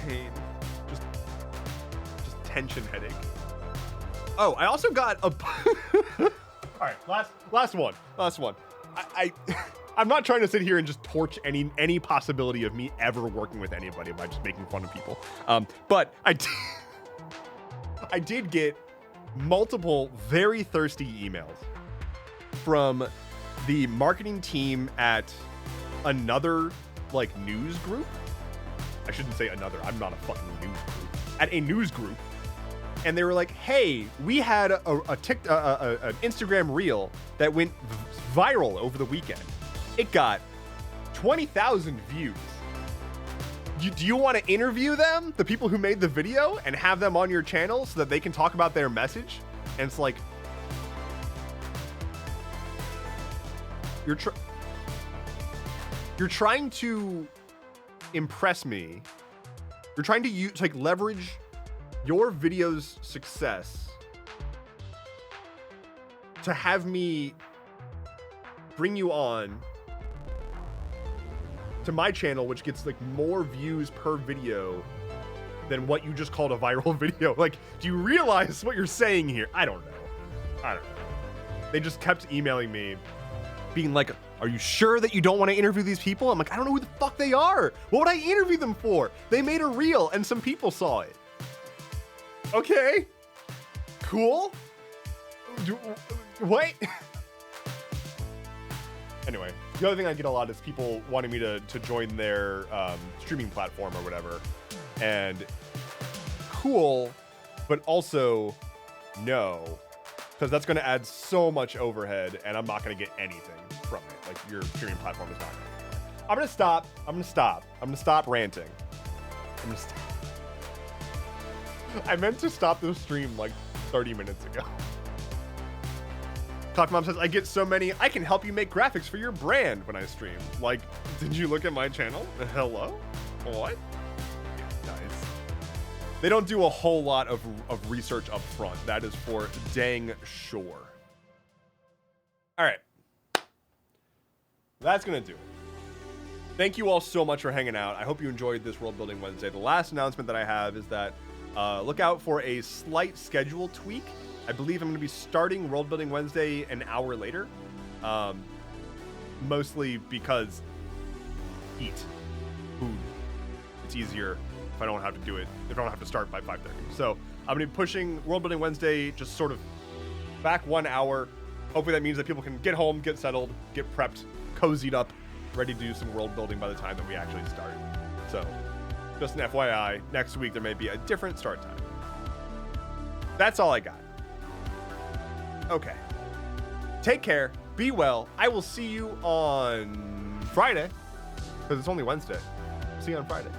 pain. Just tension headache. Oh, I also got a all right, last one. I'm not trying to sit here and just torch any possibility of me ever working with anybody by just making fun of people. But I did get multiple very thirsty emails from the marketing team at another like news group. I shouldn't say another. I'm not a fucking news group. At a news group, and they were like, "Hey, we had an Instagram reel that went viral over the weekend. It got 20,000 views. Do you want to interview them, the people who made the video, and have them on your channel so that they can talk about their message?" And it's like, you're trying to impress me. You're trying to use, like, leverage your video's success to have me bring you on to my channel, which gets like more views per video than what you just called a viral video. Like, do you realize what you're saying here? I don't know. They just kept emailing me being like, "Are you sure that you don't want to interview these people?" I'm like, "I don't know who the fuck they are. What would I interview them for? They made a reel and some people saw it." Okay, cool. What? Anyway, the other thing I get a lot is people wanting me to join their streaming platform or whatever. And cool, but also no, because that's going to add so much overhead and I'm not going to get anything from it. Like, your streaming platform is not going to. I'm going to stop. I'm going to stop ranting. I'm going to stop. I meant to stop the stream like 30 minutes ago. Cock Mom says, "I get so many, I can help you make graphics for your brand when I stream." Like, did you look at my channel? Hello? What? Yeah, nice. They don't do a whole lot of research up front. That is for dang sure. All right. That's going to do it. Thank you all so much for hanging out. I hope you enjoyed this World Building Wednesday. The last announcement that I have is that look out for a slight schedule tweak. I believe I'm going to be starting World Building Wednesday an hour later. Mostly because eat food. It's easier if I don't have to do it, if I don't have to start by 5:30. So I'm going to be pushing World Building Wednesday just sort of back 1 hour. Hopefully that means that people can get home, get settled, get prepped, cozied up, ready to do some world building by the time that we actually start. So just an FYI, next week there may be a different start time. That's all I got. Okay. Take care. Be well. I will see you on Friday, because it's only Wednesday. See you on Friday.